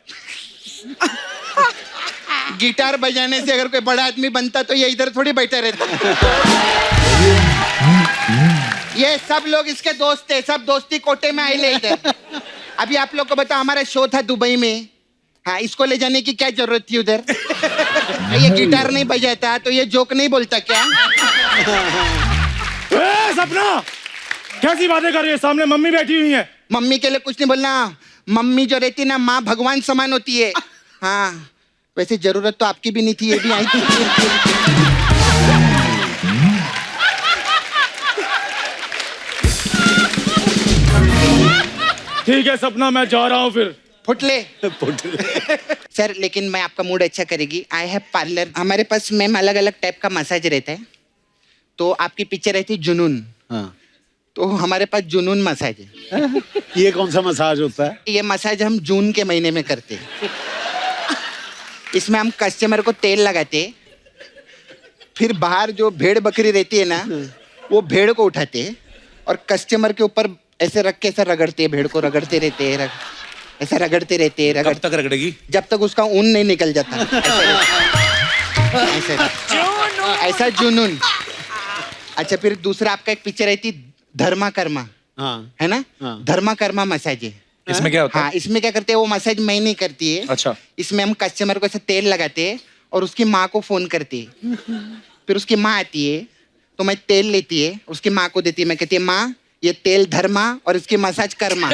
गिटार बजाने से अगर कोई बड़ा आदमी बनता तो ये इधर थोड़ी बैठा रहता। ये सब लोग इसके दोस्त थे, सब दोस्ती कोटे में आए ले इधर। अभी आप लोग को बताओ, हमारा शो था दुबई में, हाँ, इसको ले जाने की क्या जरूरत थी उधर? ये गिटार नहीं बजाता तो ये जोक नहीं बोलता क्या? सपना, कैसी बातें कर रही है? सामने मम्मी बैठी हुई है। मम्मी के लिए कुछ नहीं बोलना, मम्मी जो रहती ना, माँ भगवान समान होती है। हाँ, वैसे जरूरत तो आपकी भी नहीं थी, ये भी आई थी। ठीक है सपना, मैं जा रहा हूँ फिर। फुटले सर, लेकिन मैं आपका मूड अच्छा करेगी। आई हैव पार्लर, हमारे पास मैम अलग अलग टाइप का मसाज रहता है। तो आपकी पिक्चर रहती है जुनून, हाँ। तो हमारे पास जुनून मसाज है। ये कौन सा मसाज होता है? ये मसाज हम जून के महीने में करते हैं। इसमें हम कस्टमर को तेल लगाते, फिर बाहर जो भेड़ बकरी रहती है ना, वो भेड़ को उठाते और कस्टमर के ऊपर ऐसे रख के ऐसा रगड़ते, भेड़ को रगड़ते रहते हैं, ऐसा रगड़ते रहते हैं। कब तक रगड़ेगी? जब तक उसका ऊन नहीं निकल जाता। ऐसा जुनून। अच्छा, फिर दूसरा आपका एक पिक्चर रहती धर्मा कर्मा, हाँ। है ना? हाँ। धर्मा कर्मा मसाज है। इसमें क्या होता है? हाँ, इसमें क्या करते हैं, वो मसाज मैं नहीं करती है। अच्छा। इसमें हम कस्टमर को ऐसे तेल लगाते हैं और उसकी माँ को फोन करते हैं। फिर उसकी माँ आती है तो मैं तेल लेती है, उसकी माँ को देती है, मैं कहती है माँ ये तेल धर्मा और इसकी मसाज कर्मा।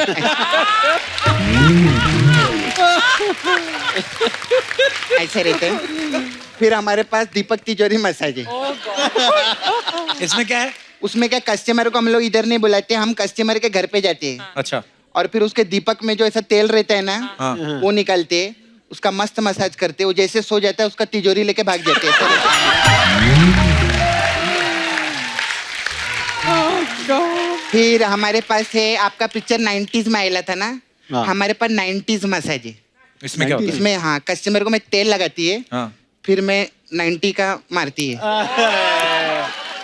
ऐसे रहते हैं। फिर हमारे पास दीपक तिजोरी मसाज है। इसमें क्या है? उसमें क्या, कस्टमर को हम लोग इधर नहीं बुलाते, हम कस्टमर के घर पे जाते हैं। अच्छा। और फिर उसके दीपक में जो ऐसा तेल रहता है ना, हाँ। वो निकालते, उसका मस्त मसाज करते, वो जैसे सो जाता है उसका तिजोरी लेके भाग जाते हैं। फिर हमारे पास है, आपका पिक्चर 90s में आया था ना, हाँ। हमारे पास 90s मसाज है। इसमें क्या होता है? इसमें हाँ, कस्टमर को मैं तेल लगाती है, हाँ। फिर मैं 90 का मारती है।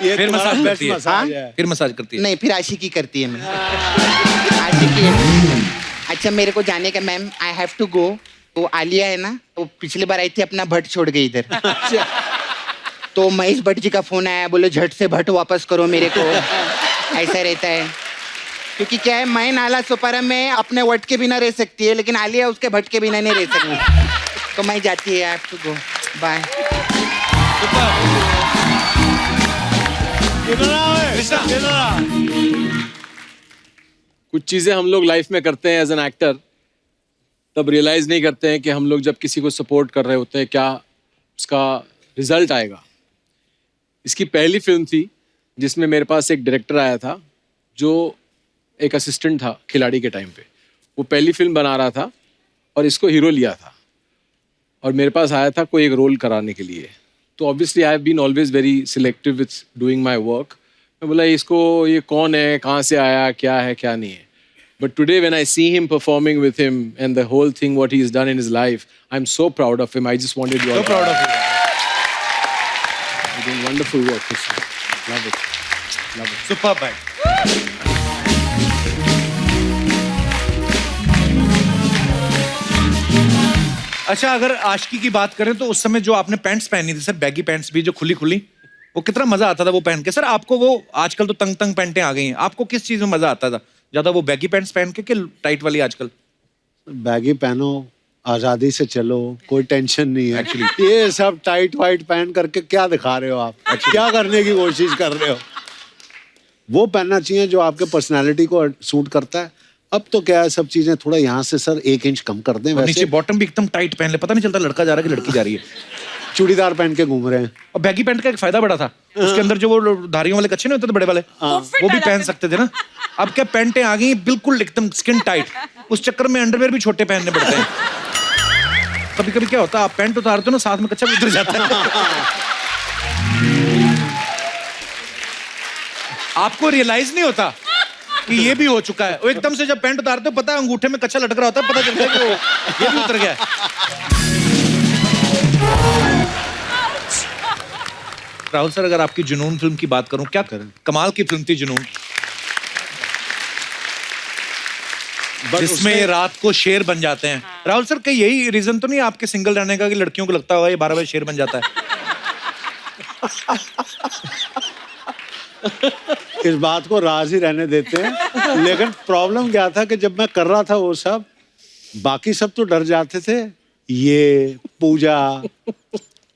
ये फिर तुम्हारा मसाज best करती है। मसाज है। फिर मसाज करती है। नहीं, फिर आशिकी करती है मैं। आशिकी है। अच्छा, मेरे को जाने का ma'am, I have to go. वो आलिया है ना, वो पिछली बार आई थी, अपना भट्ट छोड़ गई इधर। तो महेश भट्ट जी का फोन आया, बोले झट से भट्ट वापस करो मेरे को। ऐसा रहता है, क्योंकि क्या है, मैं नाला सुपारा में अपने वट के बिना रह सकती है, लेकिन आलिया उसके भट्ट के बिना नहीं रह सकती। तो मैं जाती है, I have to go, bye. कुछ चीज़ें हम लोग लाइफ में करते हैं एज एन एक्टर, तब रियलाइज़ नहीं करते हैं कि हम लोग जब किसी को सपोर्ट कर रहे होते हैं क्या उसका रिजल्ट आएगा। इसकी पहली फिल्म थी जिसमें मेरे पास एक डायरेक्टर आया था जो एक असिस्टेंट था खिलाड़ी के टाइम पे। वो पहली फिल्म बना रहा था और इसको हीरो लिया था और मेरे पास आया था कोई एक रोल कराने के लिए। तो obviously I have been always very selective with doing my work. मैं बोला इसको ये कौन है, कहाँ से आया, क्या है क्या नहीं है. But today when I see him performing with him and the whole thing what he's done in his life, I'm so proud of him. I just wanted you all. So proud of you. You're doing wonderful work, Krishna. Love it. Love it. Superb भाई. अच्छा, अगर आशिकी की बात करें तो उस समय जो आपने पैंट्स पहनी थी सर, बैगी पैंट्स भी जो खुली खुली, वो कितना मजा आता था वो पहन के. सर आपको वो, आजकल तो तंग तंग पैंटें आ गई हैं, आपको किस चीज में मजा आता था ज्यादा, वो बैगी पैंट्स पहन के कि टाइट वाली आजकल? बैगी पहनो, आजादी से चलो, कोई टेंशन नहीं है. एक्चुअली ये सब टाइट वाइट पहन करके क्या दिखा रहे हो आप, क्या करने की कोशिश कर रहे हो? वो पहनना चाहिए जो आपके पर्सनालिटी को सूट करता है. अब तो क्या है, सब चीजें थोड़ा यहाँ से सर 1 इंच कम कर दें. नीचे बॉटम भी एकदम टाइट पहन ले, पता नहीं चलता लड़का जा रहा है कि लड़की जा रही है. चूड़ीदार पहन के घूम रहे हैं. और बैगी पैंट का एक फायदा बड़ा था, उसके अंदर जो वो धारियों वाले कच्छे नहीं होते थे बड़े वाले, वो भी पहन सकते थे ना. अब क्या पैंटें आ गई बिल्कुल एकदम स्किन टाइट, उस चक्कर में अंडरवेयर भी छोटे पहनने पड़ते हैं. कभी कभी क्या होता है, आप पैंट उतारते हो ना, साथ में कच्चा भी उतर जाता है. आपको रियलाइज नहीं होता कि ये भी हो चुका है. वो एकदम से जब पैंट उतारते हो, पता है अंगूठे में कच्चा लटक रहा होता है, पता चलता है कि वो ये भी उतर गया है. राहुल सर, अगर आपकी जुनून फिल्म की बात करूं, क्या करें, कमाल की फिल्म थी जुनून, जिसमें ये रात को शेर बन जाते हैं. राहुल सर, कहीं यही रीजन तो नहीं है आपके सिंगल रहने का कि लड़कियों को लगता होगा ये 12 बजे शेर बन जाता है? इस बात को राज ही रहने देते हैं. लेकिन प्रॉब्लम क्या था कि जब मैं कर रहा था वो सब, बाकी सब तो डर जाते थे. ये पूजा,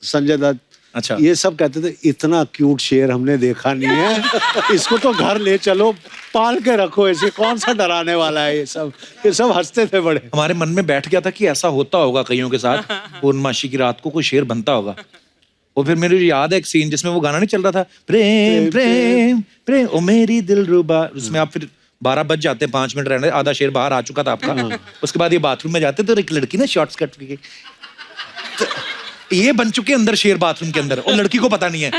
संजय दत्त, अच्छा, ये सब कहते थे इतना क्यूट शेर हमने देखा नहीं है, इसको तो घर ले चलो, पाल के रखो, ऐसे कौन सा डराने वाला है. ये सब हंसते थे बड़े. हमारे मन में बैठ गया था कि ऐसा होता होगा कईयों के साथ, पूर्णमासी की रात को कोई शेर बनता होगा. और फिर मेरे याद है एक सीन जिसमें वो गाना नहीं चल रहा था, प्रेम प्रेम प्रेम ओ मेरी दिलरुबा, उसमें आप फिर 12 बज जाते, 5 मिनट रहने, आधा शेर बाहर आ चुका था आपका. उसके बाद ये बाथरूम में जाते तो एक लड़की ना शॉर्ट स्कर्ट की, ये बन चुके अंदर शेर बाथरूम के अंदर, और लड़की को पता नहीं है.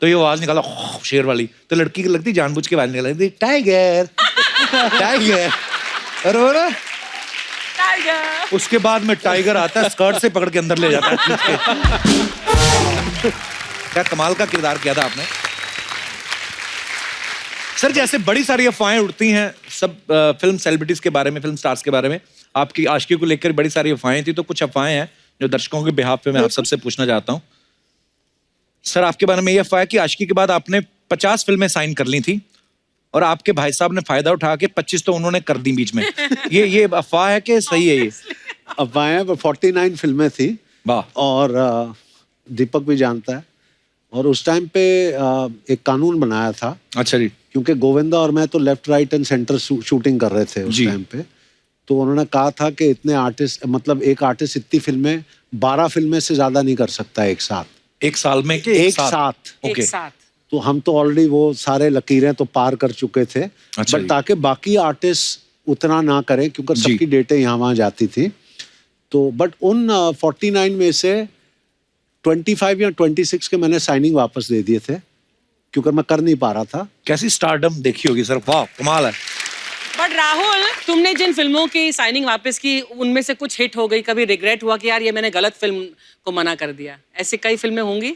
तो ये आवाज निकाला शेर वाली, तो लड़की की लगती जानबूझ के आवाज निकालती टाइगर टाइगर, और वो ना टाइगर. उसके बाद में टाइगर आता है, स्कर्ट से पकड़ के अंदर ले जाता है. क्या कमाल का किरदार किया था आपने सर. जैसे बड़ी सारी अफवाहें उड़ती हैं सब फिल्म सेलिब्रिटीज के बारे में, फिल्म स्टार्स के बारे में, आपकी आशिकी को लेकर बड़ी सारी अफवाहें थी, तो कुछ अफवाहें हैं जो दर्शकों के बिहाफ पे मैं आप सबसे पूछना चाहता हूं. सर, आपके बारे में ये अफवाह है कि आशिकी के बाद आपने 50 फिल्में साइन कर ली थी, और आपके भाई साहब ने फायदा उठा के 25 तो उन्होंने कर दी बीच में. ये अफवाह है कि सही है? ये अफवाहें. 49 फिल्में थी. वाह. और दीपक भी जानता है. और उस टाइम पे एक कानून बनाया था. अच्छा जी. क्योंकि गोविंदा और मैं तो left right and centre shooting कर रहे थे उस टाइम पे. तो उन्होंने कहा था कि इतने आर्टिस्ट, मतलब एक आर्टिस्ट इतनी फिल्में, 12 फिल्में से ज्यादा नहीं कर सकता एक साथ. एक साल में के एक साथ. ओके. तो हम तो ऑलरेडी वो सारे लकीरें तो पार कर चुके थे. अच्छा. बट ताकि बाकी आर्टिस्ट उतना ना करें, क्योंकि सबकी डेटें यहाँ वहाँ जाती थी. तो बट उन 49 में से 25 या 26 के मैंने साइनिंग वापस दे दिए थे, क्योंकि मैं कर नहीं पा रहा था. कैसी स्टारडम देखी होगी सर, वाह कमाल है. बट राहुल, तुमने जिन फिल्मों की साइनिंग वापस की, उनमें से कुछ हिट हो गई, कभी रिग्रेट हुआ कि यार ये मैंने गलत फिल्म को मना कर दिया? ऐसी कई फिल्में होंगी.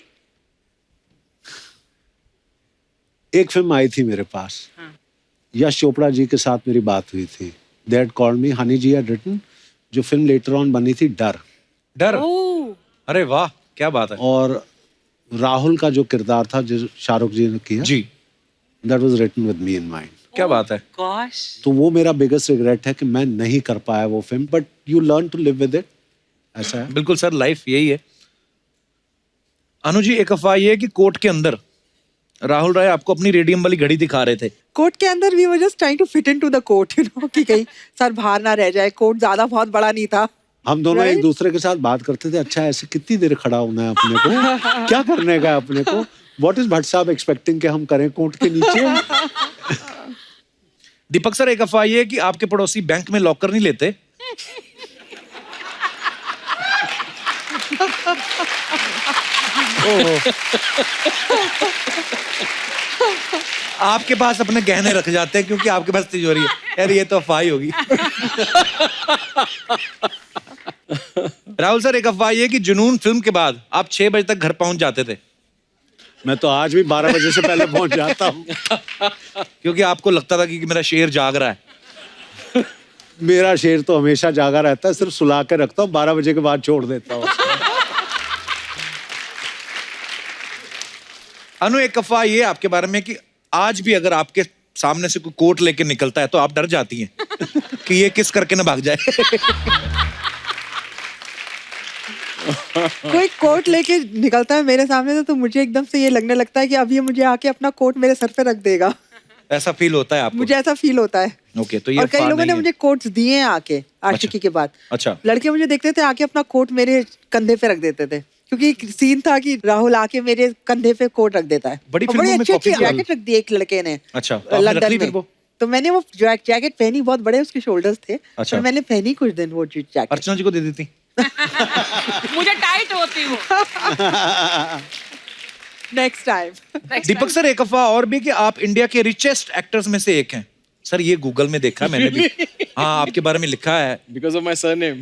एक फिल्म आई थी मेरे पास, यश चोपड़ा जी के साथ मेरी बात हुई थी. They had called me, Honey ji had written, जो फिल्म लेटर ऑन बनी थी डर. अरे वाह, क्या बात है. और राहुल का जो किरदार था जो शाहरुख जी ने किया जी, that was written with me in mind. क्या बात है. गॉश. तो वो मेरा बिगेस्ट रिग्रेट है कि मैं नहीं कर पाया वो film. But you learn to live with it. ऐसा है. बिल्कुल सर, लाइफ यही है. अनु जी, एक अफवाह ये है कि कोर्ट के अंदर राहुल राय आपको अपनी रेडियम वाली घड़ी दिखा रहे थे. कोर्ट के अंदर we were just trying to fit into the court, you know, कि कहीं सर बाहर ना रह जाए. कोर्ट ज्यादा बहुत बड़ा नहीं था. हम दोनों एक दूसरे के साथ बात करते थे, अच्छा ऐसे कितनी देर खड़ा होना है अपने को, क्या करने का है अपने को, व्हाट इज भट्ट साहब एक्सपेक्टिंग कि हम करें कोर्ट के नीचे. दीपक सर, एक अफवाह ये है कि आपके पड़ोसी बैंक में लॉकर नहीं लेते. आपके पास अपने गहने रख जाते हैं क्योंकि आपके पास तिजोरी है। यार ये तो अफवाह ही होगी। राहुल सर, एक अफवाह ये कि जुनून फिल्म के बाद आप 6 बजे तक घर पहुंच जाते थे। मैं तो आज भी 12 बजे से पहले पहुंच जाता हूँ। क्योंकि आपको लगता था कि मेरा शेर जाग रहा है। मेरा शेर तो हमेशा जागा रहता है, सिर्फ सुला के रखता हूँ, 12 बजे के बाद छोड़ देता हूँ। अनु, एक अफवाह ये आपके बारे में कि आज भी अगर आपके सामने से कोई कोट लेके निकलता है तो आप डर जाती हैं कि ये किस करके ना भाग जाए। कोई कोट लेके निकलता है मेरे सामने से तो मुझे एकदम से ये लगने लगता है कि अब ये मुझे आके अपना कोट मेरे सर पे रख देगा। ऐसा फील होता है आपको? मुझे ऐसा फील होता है। ओके, तो ये और कई अफवाह लोगों ने नहीं है। मुझे कोट्स दिए हैं आके आशिकी के बाद। अच्छा। लड़के मुझे देखते थे आके अपना कोट मेरे कंधे पे रख देते थे, क्योंकि एक सीन था कि राहुल आके मेरे कंधे पे कोट रख देता है। बड़ी और फिल्मों में अच्छी कॉपी कर- जैकेट रख दी एक लड़के ने अच्छा, तो आपने रख लंदन ली फिर में। वो? तो मैंने वो जैकेट पहनी, बहुत बड़े उसके शोल्डर्स थे। अच्छा। और मैंने पहनी कुछ दिन वो जैकेट। अर्चना जी को दे देती। मुझे टाइट होती हूँ। Next time. दीपक सर, एक अफवाह और भी कि आप इंडिया के रिचेस्ट एक्टर्स में से एक हैं। सर ये गूगल में देखा मैंने भी। हाँ, आपके बारे में लिखा है। Because of my surname.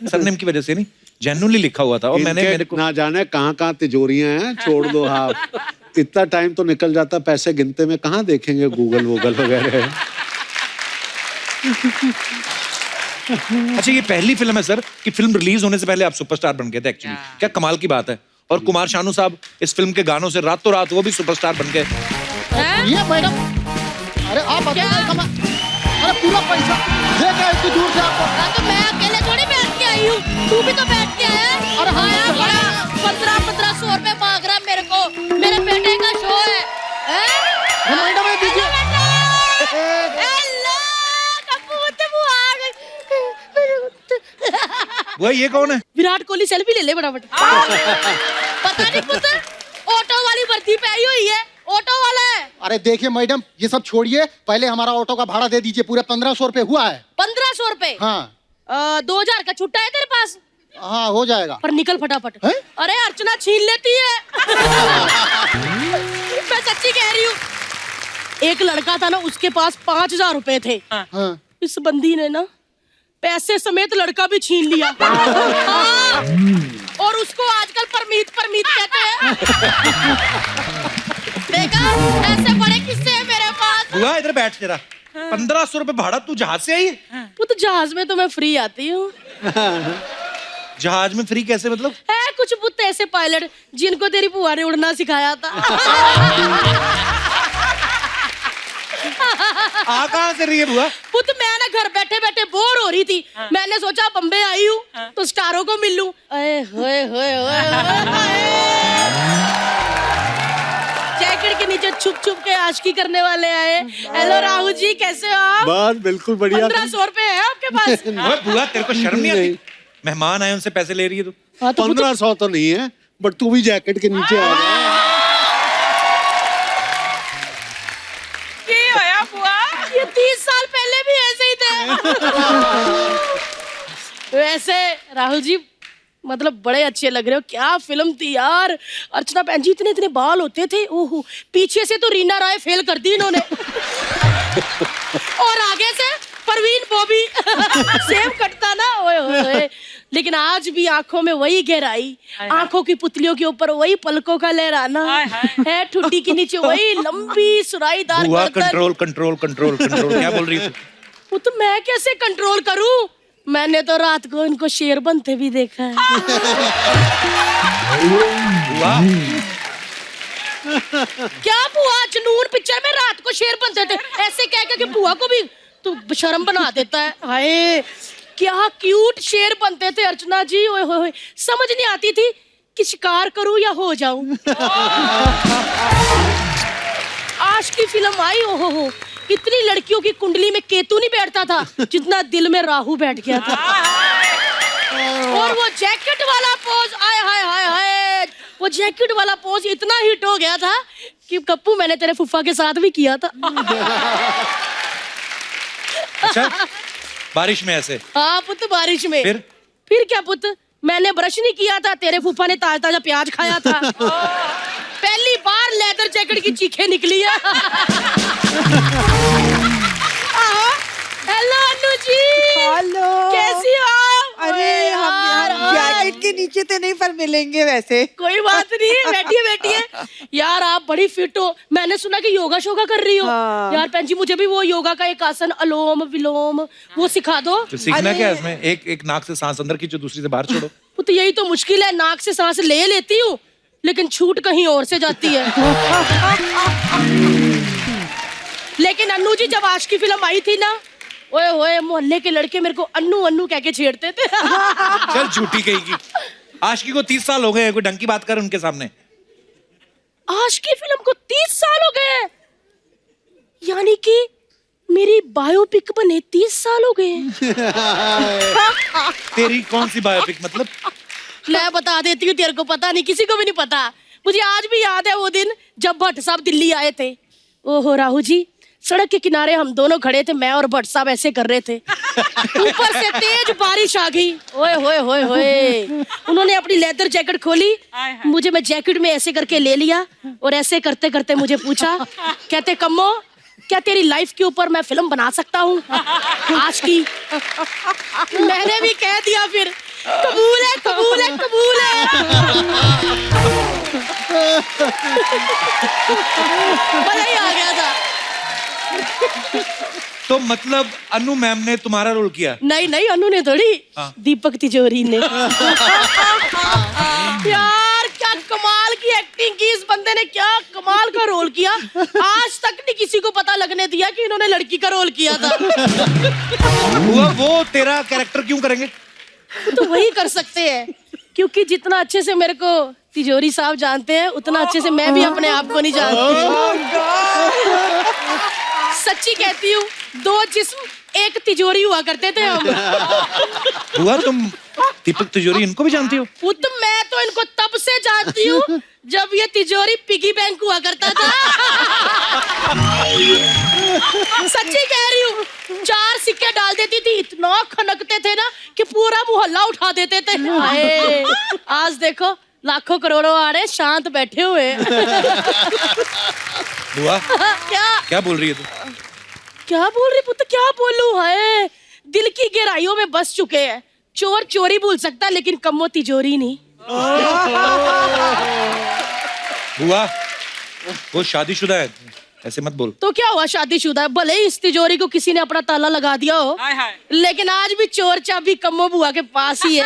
Surname की वजह से नहीं, जेन्युइनली लिखा हुआ था। और मैंने इनके मेरे को ना जाने कहाँ तिजोरियां हैं, छोड़ दो। हाँ, इतना टाइम तो निकल जाता पैसे गिनते में, कहाँ देखेंगे गूगल वूगल वगैरह। अच्छा, ये पहली फिल्म है सर कि फिल्म रिलीज होने से पहले आप सुपरस्टार बन गए थे एक्चुअली। क्या कमाल की बात है। और कुमार शानू साहब इस फिल्म के गानों से रातों रात वो भी सुपरस्टार बन गए। ये मैडम, अरे आप बताइए अरे पूरा पैसा दे क्या इतनी दूर से आपको? तो मैं अकेले थोड़ी बैठ के आई हूँ, तू भी तो बैठ के आया। और हाँ यार, बड़ा 1500 रुपए मांग रहा मेरे को, मेरे बेटे का शो है। मैडम ये दीजिए। वो ये कौन है? विराट कोहली सेल्फी ले ले फटाफट। पता नहीं पुत्र, ऑटो वाली वर्दी पे आई हुई है, ऑटो वाला है। अरे देखिए मैडम, ये सब छोड़िए, पहले हमारा ऑटो का भाड़ा दे दीजिए। पूरे 1500 रुपए हुआ है। 1500 रुपए? हाँ 2000 का छुट्टा है तेरे पास? हाँ हो जाएगा। पर निकल फटाफट। है? अरे अर्चना छीन लेती है। मैं सच्ची कह रही हूँ। एक लड़का था ना, उसके पास 5000 रुपए थे। हाँ। इस बंदी ने ना पैसे समेत लड़का भी छीन लिया। हाँ। और उसको आजकल परमीत कहते हैं। देखा, ऐसे बड़े किस्से हैं मेरे पास। बुआ इधर बैठ जरा। 1500 रुपए भाड़ा, तू जहाज से आई है? वो तो जहाज में तो मैं फ्री आती हूँ। जहाज में फ्री कैसे मतलब? है कुछ बुत ऐसे पायलट जिनको तेरी बुआ ने उड़ना सिखाया था। आ कहाँ से रही है बुआ? पुत मैं ना घर बैठे बैठे बोर हो रही थी। मैंने सोचा बम्बे आई हूँ तो स्टारों को मिल लूं। जैकेट के नीचे छुप छुप के आशिकी करने वाले आए। हेलो राहुल जी, कैसे हो आप? बस बिल्कुल बढ़िया। 1500 रुपए है आपके पास? ओए बुआ, तेरे को शर्म नहीं आती? मेहमान आए, उनसे पैसे ले रही है तू। 1500 तो नहीं है, बट तू भी जैकेट के नीचे आ जा। ये 30 साल पहले भी ऐसे ही थे। वैसे राहुल जी, मतलब बड़े अच्छे लग रहे हो। क्या फिल्म थी यार। अर्चना बहन जी, इतने इतने बाल होते थे। ओहो, पीछे से तो रीना राय फेल कर दी इन्होंने। और आगे से परवीन बॉबी सेम कटता ना। ओए ओए। लेकिन आज भी आंखों में वही गहराई, आंखों की पुतलियों के ऊपर वही पलकों का लहराना है, ठुड्डी के नीचे वही लंबी सुराईदार बुआ, गर्दन। Control control control control. क्या बोल रही है तू? वो तो मैं कैसे कंट्रोल करूं? मैंने तो रात को इनको शेर बनते भी देखा है। बुआ, क्या बुआ, जनून पिक्चर में रात को शेर बनते थे? ऐसे कह के कि बुआ को भी तू शर्म बना देता है। हाय, क्या क्यूट शेर बनते थे अर्चना जी। ओए होए होए, समझ नहीं आती थी कि शिकार करूं या हो जाऊं। आज की फिल्म आई, ओहो हो, इतनी लड़कियों की कुंडली में केतु नहीं बैठता था जितना दिल में राहु बैठ गया था। और वो जैकेट वाला पोज, आय हाय हाय हाय, वो जैकेट वाला पोज इतना हिट हो गया था कि कप्पू मैंने तेरे फुफ्फा के साथ भी किया था। अच्छा, बारिश में ऐसे? हाँ पुत, बारिश में। फिर क्या पुत, मैंने ब्रश नहीं किया था, तेरे फूफा ने ताजा ताजा प्याज खाया था। पहली बार लेदर लेदर जैकेट की चीखें निकली है। हेलो अन्नू जी, हेलो, कैसी हो आप? अरे हम जैकेट के नीचे तो नहीं पर मिलेंगे वैसे। कोई बात नहीं, बैठिए बैठिए। यार आप बड़ी फिट हो, मैंने सुना कि योगा शोगा कर रही हो। हाँ। यार बहन जी मुझे भी वो योगा का एक आसन अलोम विलोम वो सिखा दो। तो सीखना क्या है इसमें? एक नाक से सांस अंदर खींचो, दूसरी से बाहर छोड़ो। वो तो यही तो मुश्किल है, नाक से सांस ले लेती हूँ लेकिन छूट कहीं और से जाती है। लेकिन अन्नू जी जब आज की फिल्म आई थी ना, ओए होए मोहल्ले के लड़के मेरे को अन्नू अन्नू कह के छेड़ते थे। चल झूठी कहीं की। आशिकी को 30 साल हो गए, कोई ढंग की बात कर उनके सामने। आज की फिल्म को 30 साल हो गए हैं, यानी कि मेरी बायोपिक बने 30 साल हो गए हैं। तेरी कौन सी बायोपिक मतलब? मैं बता देती हूँ, तेरे को पता नहीं, किसी को भी नहीं पता। मुझे आज भी याद है वो दिन जब भट्ट साहब दिल्ली आए थे। ओहो राहु जी, सड़क के किनारे हम दोनों खड़े थे, मैं और भट्ट साहब ऐसे कर रहे थे, ऊपर से तेज बारिश आ गई। ओए होए होए होए, उन्होंने अपनी लेदर जैकेट खोली, मुझे मैं जैकेट में ऐसे करके ले लिया और ऐसे करते करते मुझे पूछा, कहते कम्मो क्या तेरी लाइफ के ऊपर मैं फिल्म बना सकता हूँ आज की? मैंने भी कह दिया फिर, कबूल है कबूल है कबूल है। मजा ही आ गया था। तो मतलब अनु मैम ने तुम्हारा रोल किया? नहीं नहीं, अनु ने थोड़ी, दीपक तिजोरी ने। यार क्या कमाल की एक्टिंग की इस बंदे ने, क्या कमाल का रोल किया। आज तक नहीं किसी को पता लगने दिया कि इन्होंने लड़की का रोल किया था। वो तेरा कैरेक्टर क्यों करेंगे? तो वही कर सकते हैं, क्योंकि जितना अच्छे से मेरे को तिजोरी साहब जानते हैं उतना अच्छे से मैं भी अपने आप को नहीं जानती। सच्ची कहती हूँ, 2 जिस्म एक तिजोरी हुआ करते थे हम। हुआ तुम दीपक तिजोरी इनको भी जानती हो? वो तो मैं तो इनको तब से जानती हूँ जब ये तिजोरी पिगी बैंक हुआ करता था। सच्ची कह रही हूँ, 4 सिक्के डाल देती थी, इतना खनकते थे ना कि पूरा मोहल्ला उठा देते थे। हाय, आज देखो लाखों करोड़ों आ रहे, शांत बैठे हुए। हुआ क्या क्या बोल रही है तू? क्या बोल रही पुत्र, क्या बोलूं? हाय, दिल की गहराइयों में बस चुके हैं। चोर चोरी भूल सकता लेकिन कम्मो तिजोरी नहीं। हुआ वो शादीशुदा है, ऐसे मत बोल। तो क्या हुआ, शादीशुदा है, भले ही इस तिजोरी को किसी ने अपना ताला लगा दिया हो, लेकिन आज भी चोर चाबी कम्मो बुआ के पास ही है।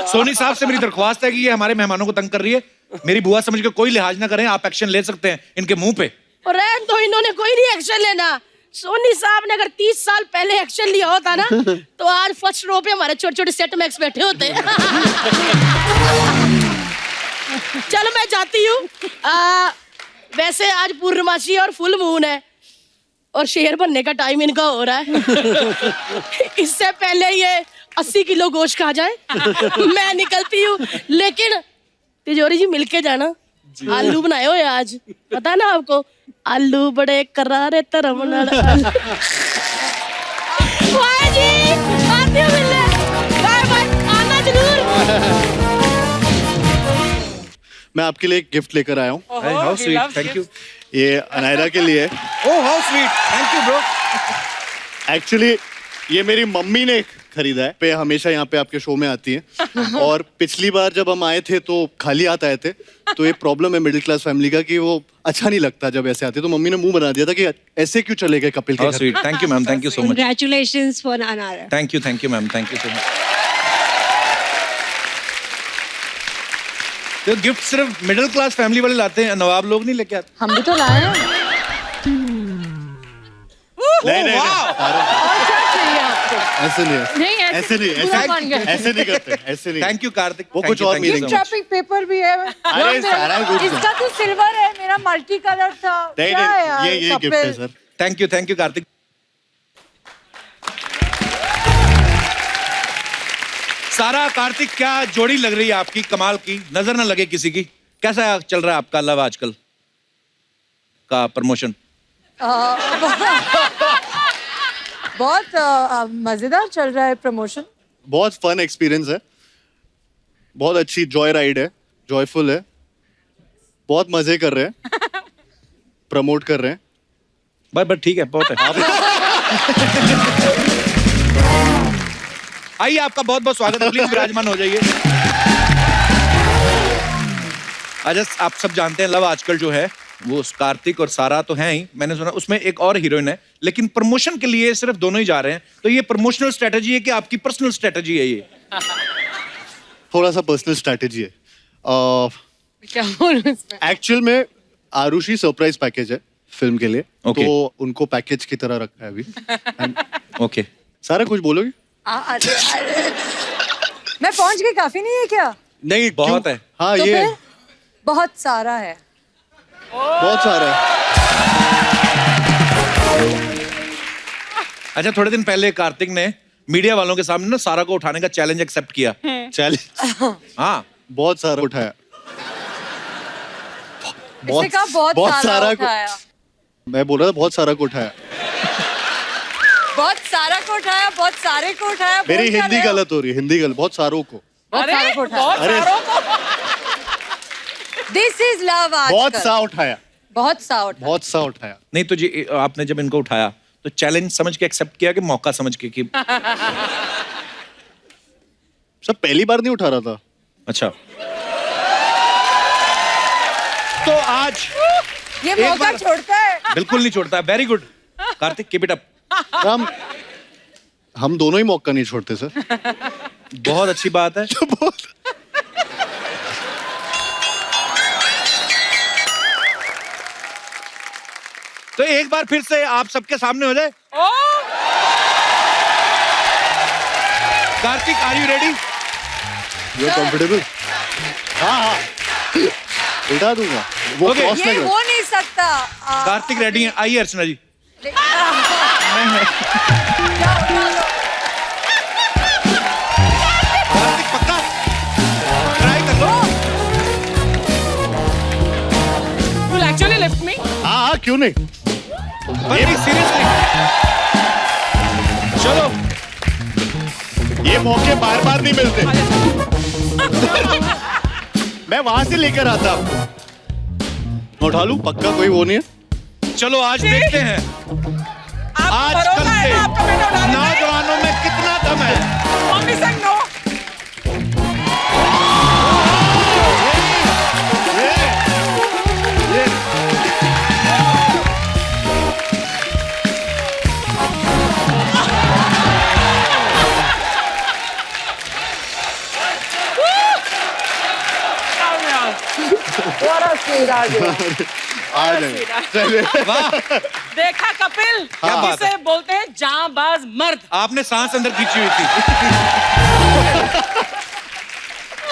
सोनी साहब से मेरी दरख्वास्त है कि ये हमारे मेहमानों को तंग कर रही है, मेरी बुआ समझ के कोई लिहाज ना करें, आप एक्शन ले सकते हैं इनके मुंह पे। और रहन दो, इन्होंने कोई नहीं एक्शन लेना। सोनी साहब ने अगर 30 साल पहले एक्शन लिया होता ना तो आज फर्स्ट रो पे हमारे छोटे छोटे सेट मैक्स बैठे होते। चलो मैं जाती हूँ। वैसे आज पूर्णमासी और फुल मून है और शेर बनने का टाइम इनका हो रहा है। इससे पहले ये 80 किलो गोश्त खा जाए मैं निकलती हूँ। लेकिन तिजोरी जी मिलके जाना, आलू बनाए हुए आज, पता है ना आपको, आलू बड़े करारे तरम नाल। वाह जी, आते हो मिलने, बाय बाय, आना जरूर। मैं आपके लिए एक गिफ्ट लेकर आया हूँ। How sweet, thank you. ये अनायरा के लिए। Oh how sweet, thank you bro. Actually ये मेरी मम्मी ने खरीदा है, पे हमेशा यहाँ पे आपके शो में आती है। और पिछली बार जब हम आए थे तो खाली हाथ आए थे, तो ये प्रॉब्लम है मिडिल क्लास फैमिली का कि वो अच्छा नहीं लगता जब ऐसे आते, तो मम्मी ने मुंह बना दिया था कि ऐसे क्यों चले गए कपिल के घर। Sweet, thank you ma'am, thank you so much. Congratulations for Anara. Thank you ma'am, thank you so much. तो गिफ्ट सिर्फ मिडिल क्लास फैमिली वाले लाते हैं, नवाब लोग नहीं लेके आते। हम भी तो लाए हैं। नहीं, ऐसे नहीं, नहीं, ऐसे नहीं, ऐसे नहीं करते, ऐसे नहीं। थैंक यू कार्तिक, वो कुछ और मीनिंग। ट्रैफिक पेपर भी है। अरे सारा कुछ। इसका तो सिल्वर है, मेरा मल्टी कलर था। नहीं, ये गिफ्ट है सर। Thank you Kartik. सारा कार्तिक, क्या जोड़ी लग रही है आपकी, कमाल की, नजर ना लगे किसी की। कैसा चल रहा है आपका लव आजकल का प्रमोशन? बहुत मजेदार चल रहा है प्रमोशन। बहुत फन एक्सपीरियंस है। बहुत अच्छी जॉय राइड है, जॉयफुल है, बहुत मजे कर रहे हैं, प्रमोट कर रहे हैं। बस ठीक है, बहुत है। आइए, आपका बहुत बहुत स्वागत है, प्लीज विराजमान हो जाइए। अच्छा, आप सब जानते हैं लव आजकल जो है वो कार्तिक और सारा तो हैं ही, मैंने सुना उसमें एक और हीरोइन है, लेकिन प्रमोशन के लिए सिर्फ दोनों ही जा रहे हैं। तो ये प्रमोशनल स्ट्रेटजी है कि आपकी पर्सनल स्ट्रेटजी है? ये थोड़ा सा पर्सनल स्ट्रेटजी है। क्या बोलूं इसमें? एक्चुअल में आरुषि सरप्राइज पैकेज है फिल्म के लिए, Okay. तो उनको पैकेज की तरह रखा है अभी। ओके, सारा कुछ बोलोगे? मैं पहुंच गई, काफी नहीं है क्या? नहीं, बहुत क्यों? है। हाँ, तो ये फिर बहुत सारा है। बहुत सारा है। अच्छा, थोड़े दिन पहले कार्तिक ने मीडिया वालों के सामने ना सारा को उठाने का चैलेंज एक्सेप्ट किया। चैलेंज? हाँ, बहुत सारा उठाया। इसने कहा बहुत सारा उठाया। मैं बोल रहा था बहुत सारा को उठाया। बहुत सारा को उठाया, बहुत सारे को उठाया। मेरी हिंदी गलत हो रही है, हिंदी गलत। बहुत सारों को। बहुत सारा को उठाया। दिस इज लव बहुत सा उठाया। बहुत सा उठाया। बहुत सा उठाया। नहीं तो जी, आपने जब इनको उठाया तो चैलेंज समझ के एक्सेप्ट किया कि मौका समझ के? कि सब पहली बार नहीं उठा रहा था। अच्छा, तो आज ये एक मौका बार- छोड़ता है। बिल्कुल नहीं छोड़ता। Very good Kartik, keep it up. हम दोनों ही मौका नहीं छोड़ते सर। बहुत अच्छी बात है। तो एक बार फिर से आप सबके सामने हो जाए। Kartik, are you ready? You are comfortable? हाँ हाँ, उठा दूंगा। वो Okay. क्रॉस ये नहीं हो नहीं सकता। कार्तिक रेडी है? आइए अर्चना जी। कार्तिक पक्का ट्राई कर लो। You'll actually lift me? हाँ हाँ, क्यों नहीं? ये भी सीरियसली। चलो, ये मौके बार बार नहीं मिलते। मैं वहां से लेकर आता आपको। मैं उठा लूं? पक्का कोई वो नहीं है? चलो आज देखते हैं आजकल के नौजवानों में कितना दम है। Mommy said no. आ जाएंगे। चलिए। वाह, देखा कपिल, क्या बात इसे बोलते हैं जांबाज मर्द। आपने सांस अंदर खींची हुई थी।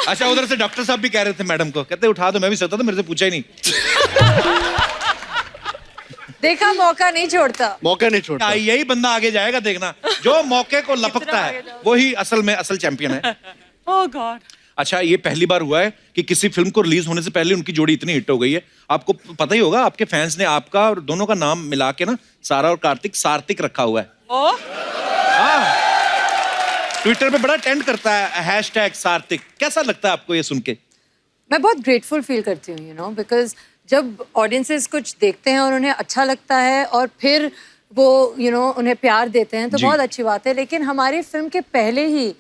अच्छा, उधर से डॉक्टर साहब भी कह रहे थे मैडम को, कहते उठा दो। मैं भी सकता था, मेरे से पूछा ही नहीं। देखा, मौका नहीं छोड़ता। मौका नहीं छोड़ता। यही बंदा आगे जाएगा, देखना। जो मौके को लपकता है वही असल में असल चैंपियन है। Oh God. अच्छा, ये पहली बार हुआ है कि किसी फिल्म को रिलीज होने से पहले उनकी जोड़ी इतनी हिट हो गई है। आपको पता ही होगा, आपके फैंस ने आपका और दोनों का नाम मिला के ना, सारा और कार्तिक, सार्तिक रखा हुआ है। Oh. हाँ, ट्विटर पे बड़ा ट्रेंड करता है हैशटैग सार्तिक। कैसा लगता है आपको ये सुन के? मैं बहुत ग्रेटफुल फील करती हूँ, यू नो, बिकॉज जब ऑडियंसेस कुछ देखते हैं और उन्हें अच्छा लगता है और फिर वो उन्हें प्यार देते हैं तो बहुत अच्छी बात है। लेकिन हमारी फिल्म के पहले ही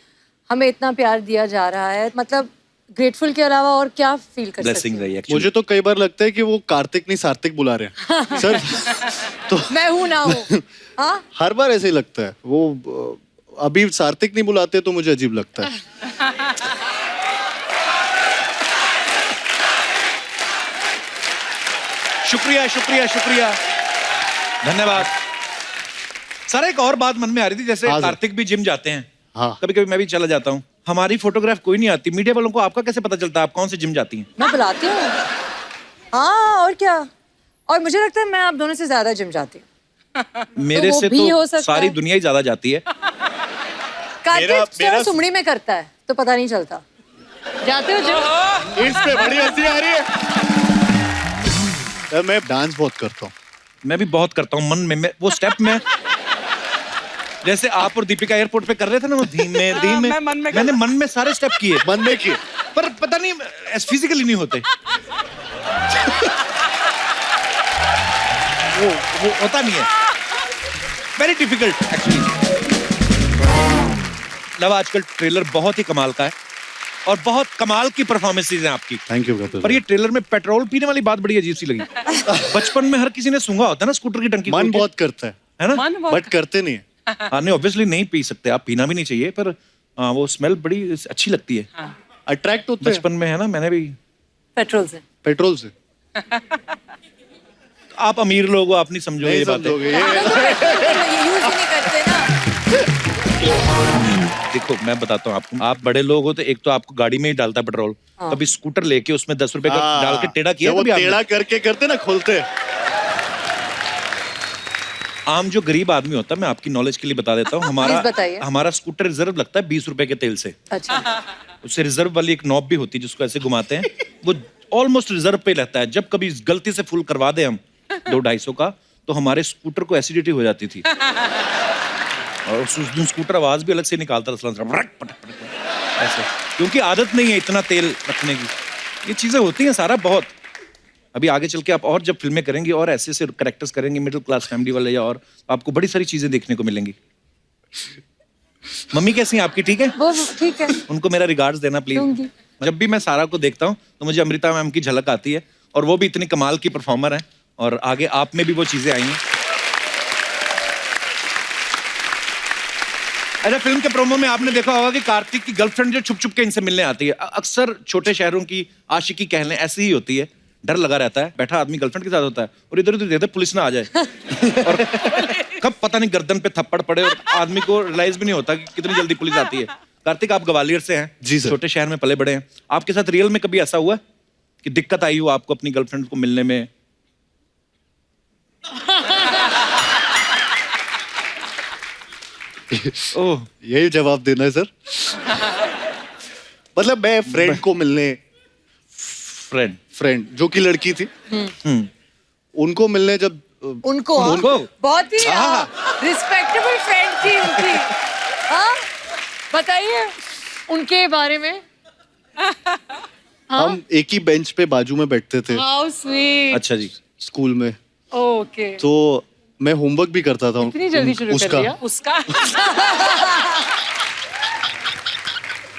हमें इतना प्यार दिया जा रहा है, मतलब ग्रेटफुल के अलावा और क्या फील कर सकते ब्लेसिंग रही है। मुझे तो कई बार लगता है कि वो कार्तिक नहीं सार्तिक बुला रहे हैं सर। तो मैं हूँ ना हूँ। हाँ, हर बार ऐसे ही लगता है। वो अभी सार्तिक नहीं बुलाते तो मुझे अजीब लगता है। शुक्रिया शुक्रिया शुक्रिया, धन्यवाद। सर, एक और बात मन में आ रही थी, जैसे हाँ, कार्तिक भी जिम जाते हैं, हाँ। कभी कभी मैं भी चला जाता हूँ। हमारी फोटोग्राफ कोई नहीं आती, मीडिया वालों को आपका कैसे पता चलता है आप कौन से जिम जाती हैं? मैं बुलाती हूँ। हाँ, और क्या। और मुझे लगता है मैं आप दोनों से ज्यादा जिम जाती हूँ। मेरे वो से भी हो तो सकता सारी है। दुनिया ही ज्यादा जाती है। कार्तिक थोड़ा सुमड़ी में करता है तो पता नहीं चलता। जाते हो जिम? इस पे बड़ी हंसी आ रही है। मैं डांस बहुत करता हूँ। मैं भी बहुत करता हूँ मन में। मैं वो स्टेप में, जैसे आप और दीपिका एयरपोर्ट पे कर रहे थे ना, वो धीमे धीमे, मैं मन में मैंने मन में सारे स्टेप किए। मन में किए। पर पता नहीं फिजिकली नहीं होते। वो होता नहीं है, वेरी डिफिकल्ट एक्चुअली। लव आजकल ट्रेलर बहुत ही कमाल का है और बहुत कमाल की परफॉर्मेंसेज हैं आपकी। Thank you brother. पर ये ट्रेलर में पेट्रोल पीने वाली बात बड़ी अजीब सी लगी। बचपन में हर किसी ने सूंघा होता है ना स्कूटर की टंकी मन खोल के। बहुत करता है ना, बट करते नहीं है। हाँ नहीं, ऑब्वियसली नहीं पी सकते आप, पीना भी नहीं चाहिए, पर वो स्मेल बड़ी अच्छी लगती है। अट्रैक्ट होते हैं बचपन में है ना, मैंने भी पेट्रोल से। पेट्रोल से। आप अमीर लोग हो, आप नहीं समझोगे नहीं ये बातें। समझोगे यूज ही नहीं करते ना। देखो मैं बताता हूँ आपको, आप बड़े लोग हो तो एक तो आपको गाड़ी में ही डालता है पेट्रोल, कभी स्कूटर लेके उसमें 10 रुपए का डाल के टेढ़ा किया जब वो कभी आपने? टेढ़ा करके करते ना, खोलते। आम जो गरीब आदमी होता है, मैं आपकी नॉलेज के लिए बता देता हूँ, Please बताइए। हमारा स्कूटर रिजर्व लगता है 20 रुपए के तेल से। अच्छा। उससे रिजर्व वाली एक नॉब भी होती है जिसको ऐसे घुमाते हैं, वो ऑलमोस्ट रिजर्व पे रहता है। जब कभी गलती से फुल करवा दे हम 200-250 का, तो हमारे स्कूटर को एसिडिटी हो जाती थी। और उस दिन स्कूटर आवाज भी अलग से निकालता था, ऐसे, क्योंकि आदत नहीं है इतना तेल रखने की। ये चीजें होती हैं सारा बहुत। अभी आगे चल के आप और जब फिल्में करेंगे और ऐसे ऐसे कैरेक्टर्स करेंगे मिडिल क्लास फैमिली वाले, या और आपको बड़ी सारी चीजें देखने को मिलेंगी। मम्मी कैसी हैं आपकी? ठीक है, वो ठीक है। उनको मेरा रिगार्ड्स देना प्लीज। जब भी मैं सारा को देखता हूँ तो मुझे अमृता मैम की झलक आती है, और वो भी इतनी कमाल की परफॉर्मर है, और आगे आप में भी वो चीजें आई हैं। अच्छा, फिल्म के प्रोमो में आपने देखा होगा कि कार्तिक की गर्लफ्रेंड जो छुप छुप के इनसे मिलने आती है। अक्सर छोटे शहरों की आशिकी कह लें ऐसी ही होती है, डर लगा रहता है, बैठा आदमी गर्लफ्रेंड के साथ होता है और इधर उधर देखते पुलिस ना आ जाए और कब पता नहीं गर्दन पे थप्पड़ पड़े और आदमी को रियलाइज भी नहीं होता कि कितनी जल्दी पुलिस आती है। कार्तिक, आप ग्वालियर से हैं जी सर। छोटे शहर में पले बड़े हैं, आपके साथ रियल में कभी ऐसा हुआ कि दिक्कत आई हो आपको अपनी गर्लफ्रेंड को मिलने में? ओह, यही जवाब देना है सर। मतलब मैं फ्रेंड को मिलने, फ्रेंड जो कि लड़की थी, उनको मिलने जब उनको बहुत ही रिस्पेक्टेबल फ्रेंड थी उनकी। हाँ, बताइए उनके बारे में। हम एक ही बेंच पे बाजू में बैठते थे। How sweet. अच्छा जी। स्कूल में। ओके। तो मैं होमवर्क भी करता था। इतनी जल्दी शुरू कर दिया उसका।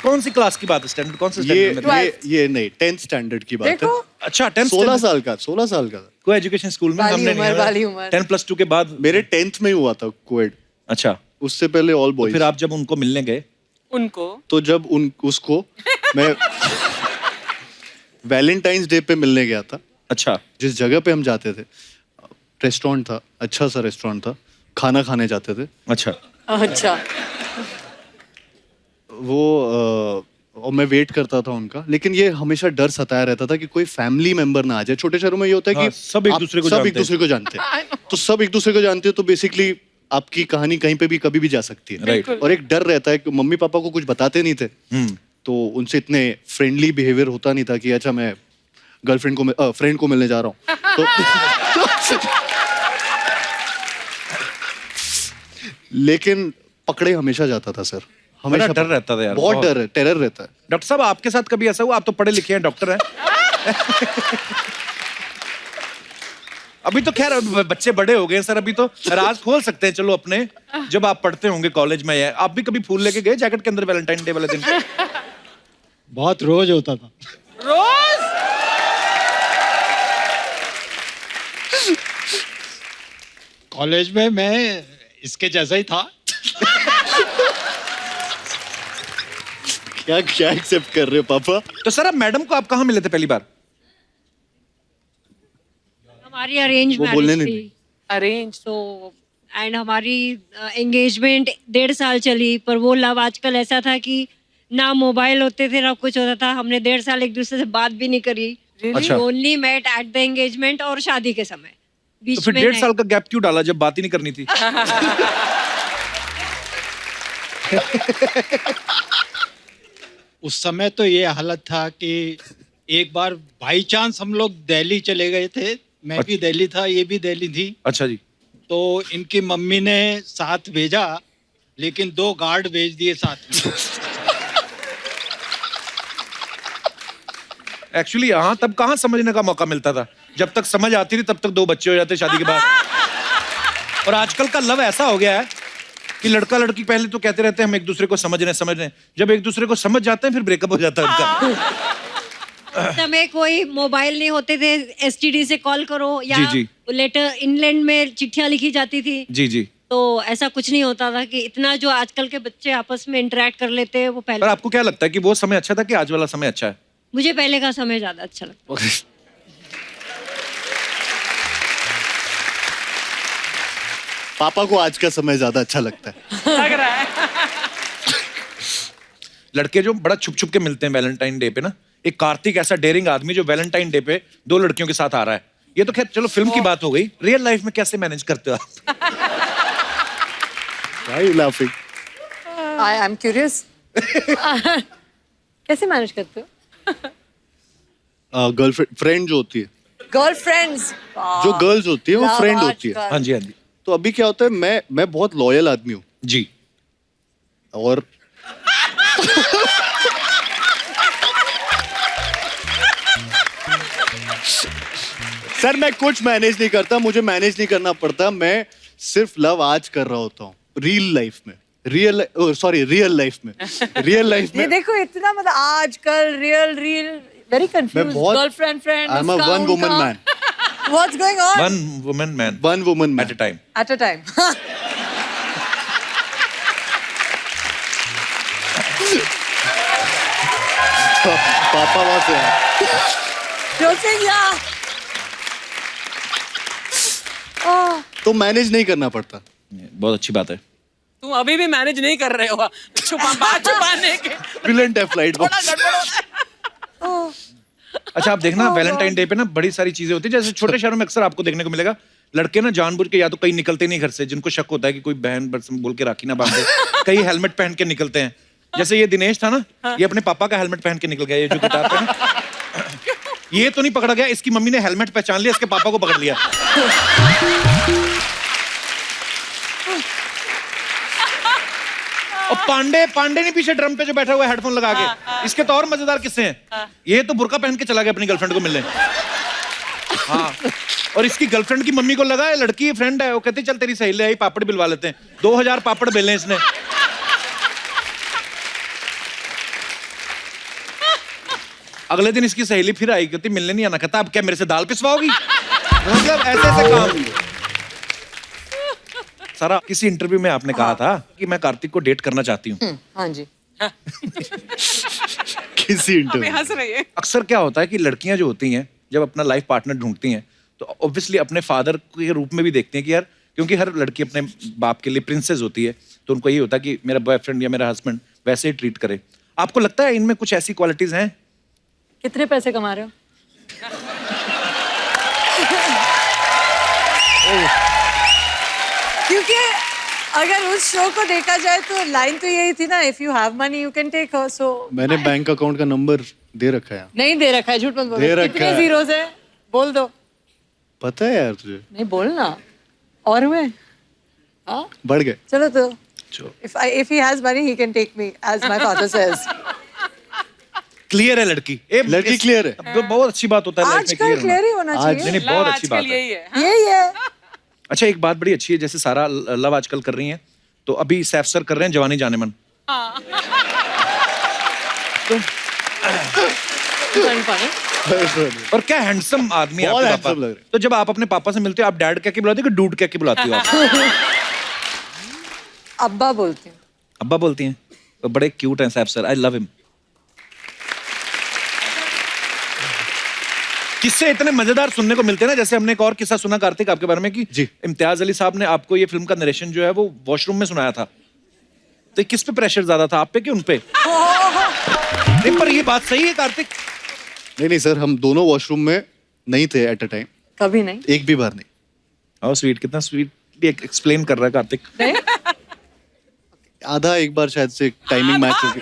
कौन सी क्लास की बात है? स्टैंडर्ड कौन से स्टैंडर्ड में? ये नहीं, 10th स्टैंडर्ड की बात है। अच्छा, 10th 16 साल का 16 साल का कोई एजुकेशन स्कूल में हमने नहीं 10+2 के बाद मेरे 10th में ही हुआ था कोएड। अच्छा, उससे पहले ऑल बॉयज। फिर आप जब उनको मिलने गए उनको, तो जब उसको मैं वैलेंटाइंस डे पे मिलने गया था। अच्छा। जिस जगह पे हम जाते थे, रेस्टोरेंट था, अच्छा सा रेस्टोरेंट था, खाना खाने जाते थे। अच्छा अच्छा। वो और मैं वेट करता था उनका, लेकिन ये हमेशा डर सताया रहता था कि कोई फैमिली मेंबर ना आ जाए। छोटे शहरों में ये होता है कि सब एक दूसरे को जानते हैं। तो सब एक दूसरे को जानते हैं, तो बेसिकली आपकी कहानी कहीं पे भी कभी भी जा सकती है। राइट। और एक डर रहता है कि मम्मी पापा को कुछ बताते नहीं थे, तो उनसे इतने फ्रेंडली बिहेवियर होता नहीं था कि अच्छा मैं गर्लफ्रेंड को फ्रेंड को मिलने जा रहा हूँ। तो लेकिन पकड़े हमेशा जाता था सर, हमेशा डर रहता था यार, बहुत डर है, टेरर रहता है। डॉक्टर साहब, आपके साथ कभी ऐसा हुआ? आप तो पढ़े लिखे हैं, डॉक्टर हैं। अभी तो खैर बच्चे बड़े हो गए सर, अभी तो राज खोल सकते हैं चलो अपने। जब आप पढ़ते होंगे कॉलेज में, आप भी कभी फूल लेके गए जैकेट के अंदर वैलेंटाइन डे वाले दिन? बहुत रोज होता था। रोज? कॉलेज में मैं इसके जैसा ही था। क्या क्या एक्सेप्ट कर रहे हो पापा? तो सर अब मैडम को आप कहाँ मिले थे पहली बार? हमारी अरेंज मैरिज थी। अरेंज तो एंड हमारी एंगेजमेंट 1.5 साल चली, पर वो लव आजकल ऐसा था कि ना मोबाइल होते थे ना कुछ होता था। हमने 1.5 साल एक दूसरे से बात भी नहीं करी। अच्छा। Only met at the engagement और शादी के समय। तो फिर 1.5 साल का गैप क्यों डाला जब बात ही नहीं करनी थी? उस समय तो ये हालत था कि एक बार बाई चांस हम लोग दिल्ली चले गए थे। मैं भी दिल्ली था, ये भी दिल्ली थी। अच्छा जी। तो इनकी मम्मी ने साथ भेजा, लेकिन 2 गार्ड भेज दिए साथ में। एक्चुअली हाँ, तब कहाँ समझने का मौका मिलता था। जब तक समझ आती थी तब तक 2 बच्चे हो जाते शादी के बाद। और आजकल का लव ऐसा हो गया है कि लड़का लड़की पहले तो कहते रहते हैं हम एक दूसरे को समझ रहे हैं, जब एक दूसरे को समझ जाते हैं फिर ब्रेकअप हो जाता है उनका। समय कोई मोबाइल नहीं होते थे, एसटीडी से कॉल करो या जी। लेटर इंग्लैंड में चिट्ठियां लिखी जाती थी। जी। तो ऐसा कुछ नहीं होता था कि इतना जो आजकल के बच्चे आपस में इंटरेक्ट कर लेते हैं वो पर पहले। आपको क्या लगता है कि वो समय अच्छा था कि आज वाला समय अच्छा है? मुझे पहले का समय ज्यादा अच्छा लगता है। पापा को आज का समय ज्यादा अच्छा लगता है। लग रहा है। लड़के जो बड़ा छुप छुप के मिलते हैं वैलेंटाइन डे पे ना, एक कार्तिक ऐसा डेयरिंग आदमी जो वैलेंटाइन डे पे 2 लड़कियों के साथ आ रहा है। ये तो खैर चलो फिल्म की बात हो गई, रियल लाइफ में कैसे मैनेज करते हो आप? Why are you laughing? I am curious. कैसे मैनेज करते हो? गर्लफ्रेंड फ्रेंड जो होती है, गर्लफ्रेंड्स जो गर्ल्स होती है वो फ्रेंड होती है। हाँ जी। तो अभी क्या होता है, मैं बहुत लॉयल आदमी हूँ जी। और सर मैं कुछ मैनेज नहीं करता, मुझे मैनेज नहीं करना पड़ता, मैं सिर्फ लव आज कर रहा होता हूँ रियल लाइफ में। रियल लाइफ में ये देखो इतना मतलब आजकल रियल वेरी कंफ्यूज। बहुत- girlfriend friend I am a one woman man. What's going on? One woman man at a time. At a time. पापा वहां से आए। जोकिंग या तो मैनेज नहीं करना पड़ता। बहुत अच्छी बात है। तुम अभी भी मैनेज नहीं कर रहे हो छुपाने के। ब्रिलियंट है फ्लाइट थोड़ा गड़बड़ हो रहा है। अच्छा आप देखना वैलेंटाइन डे पे ना बड़ी सारी चीजें होती है, जैसे छोटे शहरों में अक्सर आपको देखने को मिलेगा लड़के ना जानबूझ के या तो कहीं निकलते नहीं घर से, जिनको शक होता है कि कोई बहन बोल के राखी ना बांधे, कई हेलमेट पहन के निकलते हैं। जैसे ये दिनेश था ना, ये अपने पापा का हेलमेट पहन के निकल गया, ये जो गिटार पे ना। ये तो नहीं पकड़ा गया, इसकी मम्मी ने हेलमेट पहचान लिया, इसके पापा को पकड़ लिया। और पांडे नहीं पीछे ड्रम पे जो बैठा हुआ है हेडफोन लगा के, इसके तो और मजेदार किस्से हैं। ये तो बुर्का पहन के चला गया अपनी गर्लफ्रेंड को मिलने। हाँ, और इसकी गर्लफ्रेंड की मम्मी को लगा लड़की फ्रेंड है, वो कहती चल तेरी सहेली आई पापड़ बिलवा लेते हैं। 2000 पापड़ बेले इसने। अगले दिन इसकी सहेली फिर आई, कहती मिलने नहीं आना, कहता अब क्या मेरे से दाल पिसवाओगी? मतलब ऐसे काम। सारा किसी इंटरव्यू में आपने कहा था कि मैं कार्तिक को डेट करना चाहती हूँ। हाँ जी। किसी इंटरव्यू हंस रही है। अक्सर क्या होता है कि लड़कियां जो होती हैं जब अपना लाइफ पार्टनर ढूंढती हैं तो ऑब्वियसली अपने फादर के रूप में भी देखती हैं कि यार, क्योंकि हर लड़की अपने बाप के लिए प्रिंसेस होती है, तो उनको ये होता है कि मेरा बॉयफ्रेंड या मेरा हस्बैंड वैसे ही ट्रीट करे। आपको लगता है इनमें कुछ ऐसी क्वालिटीज हैं? कितने पैसे कमा रहे हो? क्योंकि अगर उस शो को देखा जाए तो लाइन तो यही थी ना, if you have money you can take her. So मैंने बैंक अकाउंट का नंबर दे रखा है। नहीं दे रखा है, झूठ मत बोलो। दे रखा कितने है। जीरोस है बोल दो। पता है यार तुझे? नहीं बोलना। और हुए? हाँ बढ़ गए। चलो तो if he has money he can take me as my father says। Clear है लड़की। लड़की क्लियर है। बहुत अच्छी बात होता है लाइफ में आजकल क्लियर ही होना चाहिए। नहीं, बहुत अच्छी बात है। यही है। अच्छा एक बात बड़ी अच्छी है, जैसे सारा लव आजकल कर रही हैं, तो अभी सैफ सर कर रहे हैं जवानी जाने मन। और क्या हैंडसम आदमी है बहुत आपके handsome लग पापा। तो जब आप अपने पापा से मिलते हो आप डैड कह के बुलाते हो कि डूड कह के बुलाती हो आप? अब्बा बोलती हूँ। अब्बा बोलती हैं। तो बड़े क्यूट हैं Saif sir, I love him. किस्से इतने मजेदार सुनने को मिलते हैं ना, जैसे हमने एक और किस्सा सुना कार्तिक आपके बारे में कि इम्तियाज अली साहब ने आपको ये फिल्म का नरेशन जो है वो वॉशरूम में सुनाया था। तो किस पे प्रेशर ज्यादा था, आप पे कि उन पे? नहीं पर ये बात सही है कार्तिक। नहीं सर, हम दोनों वॉशरूम में नहीं थे एट अ टाइम। कभी नहीं? एक भी बार नहीं। हाउ स्वीट, कितना स्वीट एक्सप्लेन कर रहा है कार्तिक। आधा एक बार शायद से टाइमिंग मैच हो गई।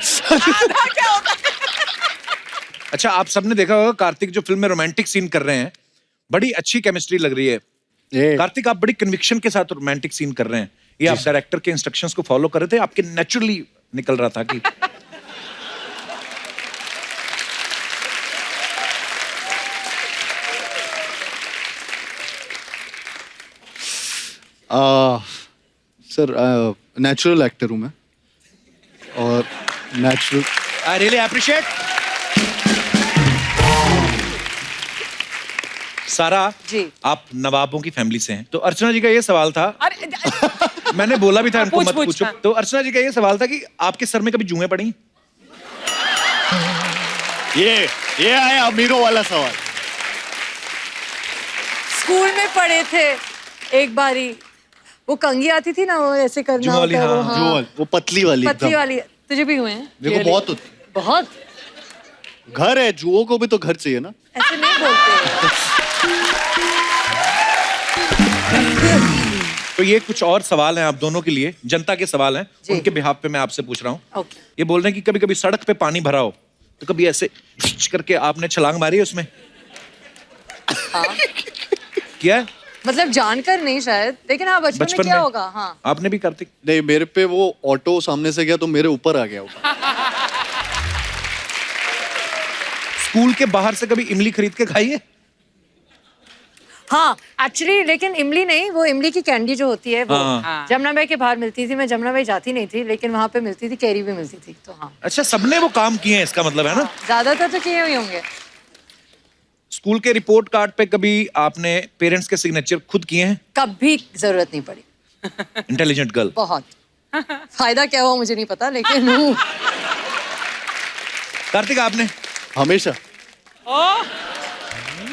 अच्छा आप सबने देखा होगा कार्तिक जो फिल्म में रोमांटिक सीन कर रहे हैं, बड़ी अच्छी केमिस्ट्री लग रही है। कार्तिक आप बड़ी कन्विक्शन के साथ रोमांटिक सीन कर रहे हैं। ये आप डायरेक्टर के इंस्ट्रक्शंस को फॉलो कर रहे थे, आपके नेचुरली निकल रहा था कि सर नेचुरल एक्टर हूँ मैं और नेचुरल आई रियली अप्रिशिएट। सारा जी, आप नवाबों की फैमिली से हैं, तो अर्चना जी का ये सवाल था, मैंने बोला भी था इनको मत पूछो, तो अर्चना जी का ये सवाल था कि आपके सर में कभी जुएं पड़ी? ये आया अमीरों वाला सवाल। स्कूल में पढ़े थे एक बारी, वो कंघी आती थी ना, वो ऐसे करना होता है, वो हाँ, वो पतली वाली पतली वाली। तुझे भी हुए हैं? मेरे को बहुत होती। बहुत। घर है, जुओं को भी तो घर चाहिए ना। ऐसे नहीं बोलते। तो ये कुछ और सवाल हैं आप दोनों के लिए, जनता के सवाल हैं, उनके बिहाफ पे मैं आपसे पूछ रहा हूँ। ये बोल रहे हैं कि कभी कभी सड़क पे पानी भरा हो तो कभी ऐसे करके आपने छलांग मारी है उसमें? हाँ। किया है? मतलब जानकर नहीं शायद, लेकिन हाँ बचपन में क्या होगा। हाँ, आपने भी कार्तिक? नहीं, मेरे पे वो ऑटो सामने से गया तो मेरे ऊपर आ गया। स्कूल के बाहर से कभी इमली खरीद के खाई है? हाँ एक्चुअली, लेकिन इमली नहीं, वो इमली की कैंडी जो होती है वो जमुना बाई के बाहर मिलती थी। मैं जमुना बाई जाती नहीं थी, लेकिन वहाँ पे मिलती थी, कैरी भी मिलती थी, तो हाँ। अच्छा, सबने वो काम किए हैं इसका मतलब है ना? ज्यादातर तो किए हुए होंगे। स्कूल के रिपोर्ट कार्ड पे कभी आपने पेरेंट्स के सिग्नेचर खुद किए हैं? कभी जरूरत नहीं पड़ी। Intelligent girl. बहुत। फायदा क्या हुआ मुझे नहीं पता, लेकिन हूँ। कार्तिक आपने? हमेशा।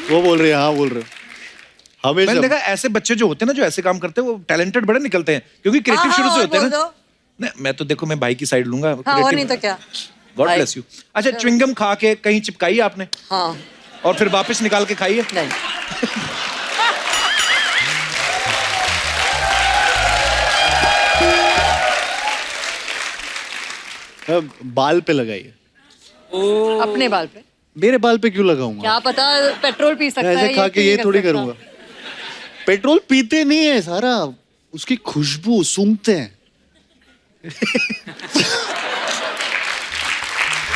वो बोल रहे हैं, हाँ बोल रहे हैं। हमेशा। मैंने देखा ऐसे बच्चे जो होते हैं ना, जो ऐसे काम करते हैं, वो टैलेंटेड बड़े निकलते हैं, क्योंकि क्रिएटिव शुरू से होते हैं ना। नहीं, मैं तो देखो, मैं भाई की साइड लूंगा। हाँ, और नहीं तो क्या। God bless you. अच्छा, च्युइंगम खा के कहीं चिपकाई आपने? हाँ। और फिर वापस निकाल के खाई है? नहीं। बाल पे लगाइए। अपने बाल पे? मेरे बाल पे क्यों लगाऊंगा? क्या पता, पेट्रोल पी सकता है। ऐसे खा के ये थोड़ी करूंगा। पेट्रोल पीते नहीं है सारा, उसकी खुशबू सूंघते हैं।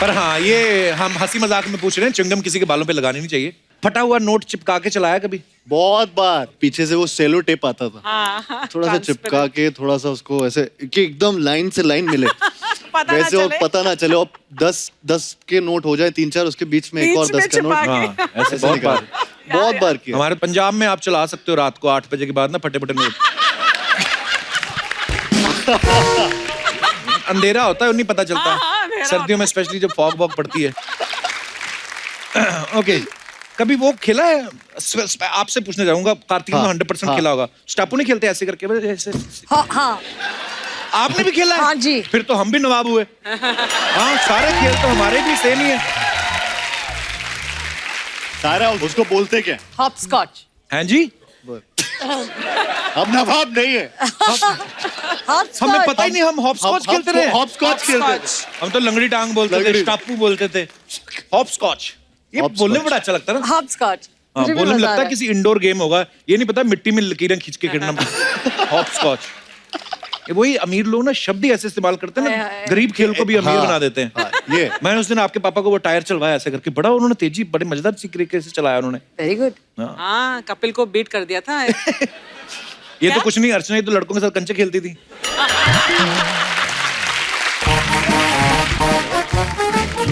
पर हाँ, ये हम हंसी मजाक में पूछ रहे हैं, च्युइंगम किसी के बालों पे लगानी नहीं चाहिए। फटा हुआ नोट चिपका के चलाया कभी? बहुत बार। पीछे से वो सेलो टेप आता था, थोड़ा सा चिपका के, थोड़ा सा उसको ऐसे कि एकदम लाइन से लाइन मिले, वैसे और पता ना चले। और 10 के नोट हो जाए 3-4, उसके बीच में एक और 10 का नोट। हाँ, ऐसे बहुत बार किया। हमारे पंजाब में आप चला सकते हो रात को 8 बजे के बाद ना, फटे फटे नोट। अंधेरा होता है और नहीं पता चलता, सर्दियों में स्पेशली जब फॉग वॉग पड़ती है। ओके, कभी वो खेला है? आपसे पूछने जाऊंगा, कार्तिक में 100% खेला होगा। स्टापू नहीं खेलते ऐसे करके? ऐसे। हाँ। आपने भी खेला है? हाँ जी। फिर तो हम भी नवाब हुए। हाँ, सारे खेल तो हमारे भी सेम ही है। सारा उसको बोलते क्या? हॉपस्कॉच। हैं जी? हम नवाब नहीं है। हमें पता ही नहीं, हम हॉपस्कॉच खेलते रहे। हॉपस्कॉच खेलते थे। हम तो लंगड़ी टांग बोलते थे, स्टापू बोलते थे। हॉपस्कॉच, ये बोलने में बड़ा अच्छा लगता है ना? हॉपस्कॉच। हाँ, बोलने में लगता है किसी इंडोर गेम होगा। ये नहीं पता मिट्टी में लकीरें खींच के खेलना। हॉपस्कॉच, ये वही अमीर लोग ना शब्द ही ऐसे इस्तेमाल करते हैं ना, गरीब खेल को भी अमीर बना देते हैं। ये मैंने उस दिन आपके पापा को वो टायर चलवाया ऐसे करके, बड़ा उन्होंने तेजी, बड़े मजेदार तरीके से चलाया उन्होंने। Very good. हाँ, कपिल को बीट कर दिया था। ये तो कुछ नहीं, अर्चना तो लड़कों के साथ कंचे खेलती थी।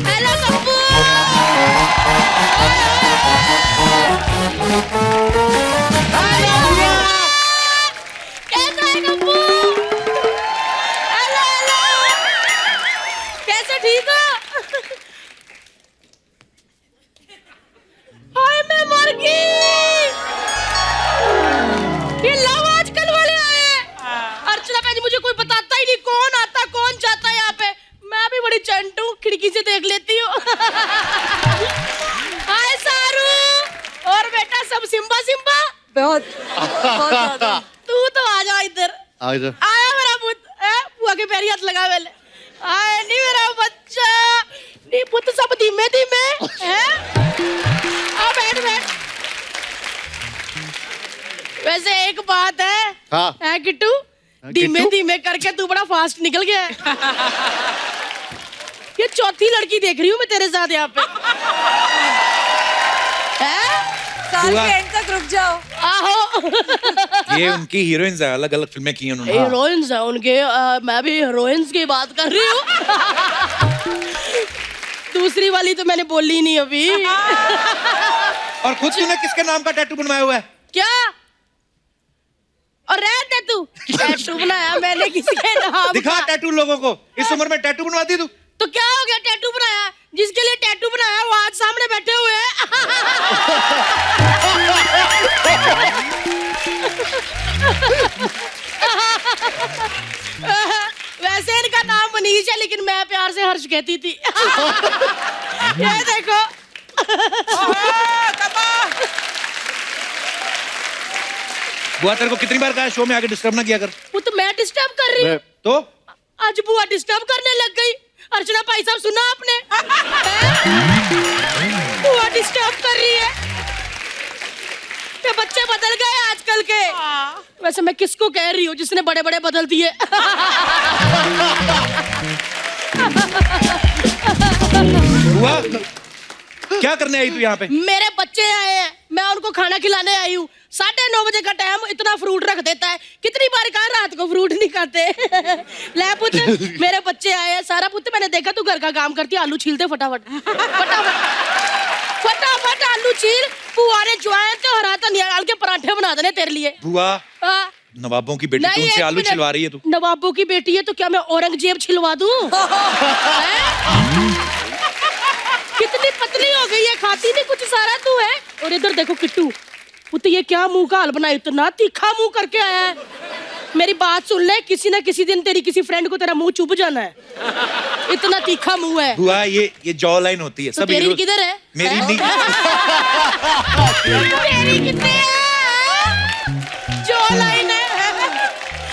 हेलो कप्पू। कैसा है कप्पू? हेलो हेलो, कैसे ठीक हो? हाय मैं मर गई। ये लव आजकल वाले आए हैं। अर्चना भाई, मुझे कोई बताता ही नहीं कौन आता कौन जाता है यहाँ पे। मैं भी बड़ी चंटू, खिड़की से देख लेती हूँ। हाय सारू, और बेटा सब सिम्बा सिम्बा। बहुत ज्यादा। तू तो आ जा इधर। आ जा। आया मेरा पुत, बुआ के पैरी हाथ लगा पहले। आया नहीं मेरा बच्चा, नहीं पुत, सब धीमे धीमे हैं। आ बैठ बैठ। वैसे एक बात है, हाँ। है किट्टू, धीमे धीमे करके तू बड़ा फास्ट निकल गया है। ये चौथी लड़की देख रही हूँ मैं तेरे साथ यहाँ पे। साल के एंड तक रुक जाओ। आहो। ये उनकी हीरोइंस है, अलग अलग फिल्में की हैं उन्होंने। हीरोइंस है उनके, मैं भी हीरोइंस की बात कर रही हूँ। दूसरी वाली तो मैंने बोली नहीं अभी। और खुद तूने किसके नाम का टैटू बनवाया हुआ है? क्या? और रह दे तू, टैटू बनाया मैंने किसी के नाम दिखा का। टैटू लोगों को, इस उम्र में टैटू बनवाती तू? तो क्या हो गया, टैटू बनाया, जिसके लिए टैटू बनाया वो आज सामने बैठे हुए हैं। वैसे इनका नाम मनीष है, लेकिन मैं प्यार से हर्ष कहती थी। ये देखो। बुआ तेरे को कितनी बार कहा शो में आके डिस्टर्ब ना किया कर? वो तो मैं डिस्टर्ब कर रही हूँ। तो आज बुआ डिस्टर्ब करने लग गई। अर्चना भाई साहब सुना आपने? बुआ डिस्टर्ब कर रही है। ये बच्चे बदल गए आजकल के। वैसे मैं किसको कह रही हूँ जिसने बड़े बड़े बदल दिए? बुआ क्या करने आई तू यहाँ पे? मेरे बच्चे आए हैं, मैं उनको खाना खिलाने आई हूँ। 9:30 बजे का टाइम, इतना फ्रूट रख देता है। कितनी बार कहा रात को फ्रूट नहीं खाते। ले पुत्र, मेरे बच्चे आए हैं। सारा पुत्र मैंने देखा तू घर का काम करती है, आलू छीलते फटाफट फटाफट फटाफट आलू छील। बुआ ने ज्वाइन तो हरा धनिया डाल के पराठे बना देने तेरे लिए। बुआ हाँ। नवाबों की बेटी, नहीं, तू उनसे एक आलू मिनट। छिलवा रही है तू? नवाबों की बेटी है तो क्या मैं औरंगजेब छिलवा दूं? कितनी पतली हो गई है, खाती नहीं कुछ, सारा तू है। और इधर देखो किट्टू, पुत्र ये क्या मुंह का हाल बनाया, इतना तीखा मुंह करके आया है। मेरी बात सुन ले, किसी ना किसी दिन तेरी किसी फ्रेंड को तेरा मुंह चुभ जाना है। इतना तीखा मुंह है। बुआ ये जॉ लाइन होती है। तो सब तेरी हीरो- किधर है? मेरी नहीं। तेरी कितने है? जो लाइन है।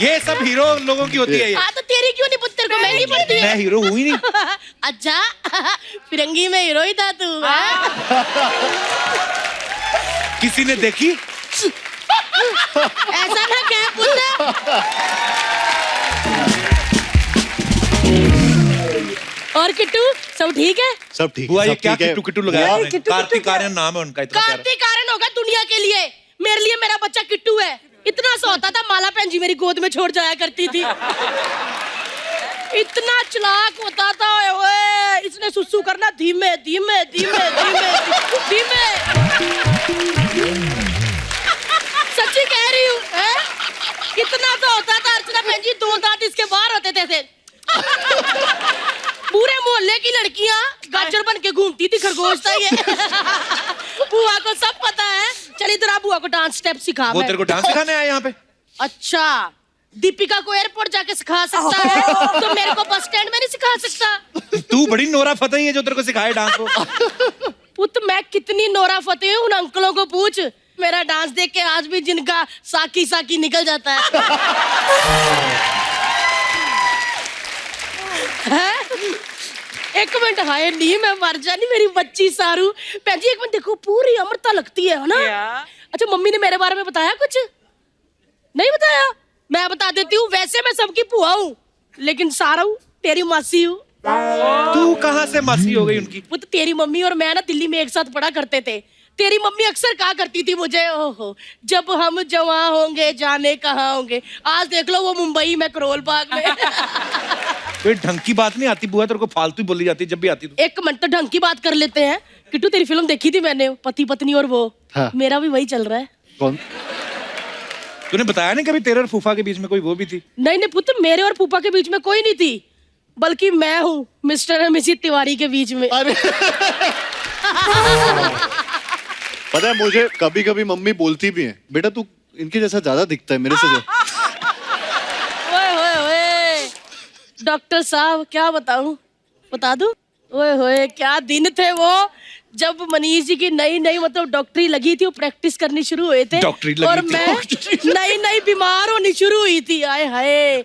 ये सब हीरो लोगों की होती है ये। हाँ तो तेरी क्यों नहीं पुत्र को? मैं नहीं पढ़ती है। मैं हीरो हूँ ही नहीं। अच्छा, फिरंगी में हीरो ही था तू। किसी ने देखी? ऐसा ना कह पुत्र। और किट्टू सब ठीक है? सब ठीक बुआ है, ये सब क्या ठीक है। किट्टू किट्टू लगाया बुआ, आपने? कार्तिक आर्यन नाम है उनका, इतना प्यारा। कार्तिक आर्यन होगा दुनिया के लिए, मेरे लिए मेरा बच्चा किट्टू है। इतना सा होता था, माला बहन जी मेरी गोद में छोड़ जाया करती थी। इतना चालाक होता था। ओए इसने सुसु करना धीमे धीमे धीमे धीमे धीमे। सच्ची कह रही हूँ। कितना तो होता था अर्चना बहन जी, 2 दांत इसके बाहर होते थे। पूरे मोहल्ले की लड़कियां गाजर बन के घूमती थी, खरगोश था ये। बुआ को सब पता है। चल इधर आ, बुआ को डांस स्टेप सिखा। वो तेरे को डांस सिखाने आया यहाँ पे? अच्छा, दीपिका को एयरपोर्ट जाके सिखा सकता है तो मेरे को बस स्टैंड में नहीं सिखा सकता? तू बड़ी नोरा फतेही है जो तेरे को सिखाए डांस को। पुत मैं कितनी नोरा फतेही हूँ, उन अंकलों को पूछ। मेरा डांस देख के आज भी जिनका साकी साकी निकल जाता है। एक मिनट, हाय नहीं मैं मर जानी, मेरी बच्ची सारू। भैन जी एक मिनट देखो, पूरी अमृता लगती है ना? अच्छा मम्मी ने मेरे बारे में बताया कुछ? नहीं बताया? मैं बता देती हूँ। वैसे मैं सबकी बुआ हूँ, लेकिन सारू तेरी मासी हूँ। तू कहाँ से मासी हो गई उनकी? वो तो तेरी मम्मी और मैं ना दिल्ली में एक साथ पढ़ा करते थे। तेरी मम्मी अक्सर कहा करती थी मुझे, ओहो जब हम जवां होंगे जाने कहाँ होंगे। आज देख लो वो मुंबई में करोल बाग में। कोई ढंग की बात नहीं आती बुआ, तेरे को फालतू ही बोली जाती है जब भी आती तू। एक मिनट तो ढंग की बात कर लेते हैं। किट्टू तेरी फिल्म देखी थी मैंने, पति पत्नी, और वो हाँ। मेरा भी वही चल रहा है। कौन? तूने बताया नहीं कभी तेरे और फूफा के बीच में कोई वो भी थी? नहीं नहीं पुत्र, मेरे और फूफा के बीच में कोई नहीं थी, बल्कि मैं हूँ मिस्टर और मिसेस तिवारी के बीच में। पता है मुझे कभी कभी मम्मी बोलती भी है, बेटा तू इनके जैसा ज्यादा दिखता है मेरे से। ओए होए होए, डॉक्टर साहब क्या बताऊं, बता दूं? ओए होए क्या दिन थे वो, जब मनीष जी की नई नई मतलब डॉक्टरी लगी थी, वो प्रैक्टिस करनी शुरू हुए थे डॉक्टरी लगी और थी। मैं नई नई बीमार होनी शुरू हुई थी। आए हाय,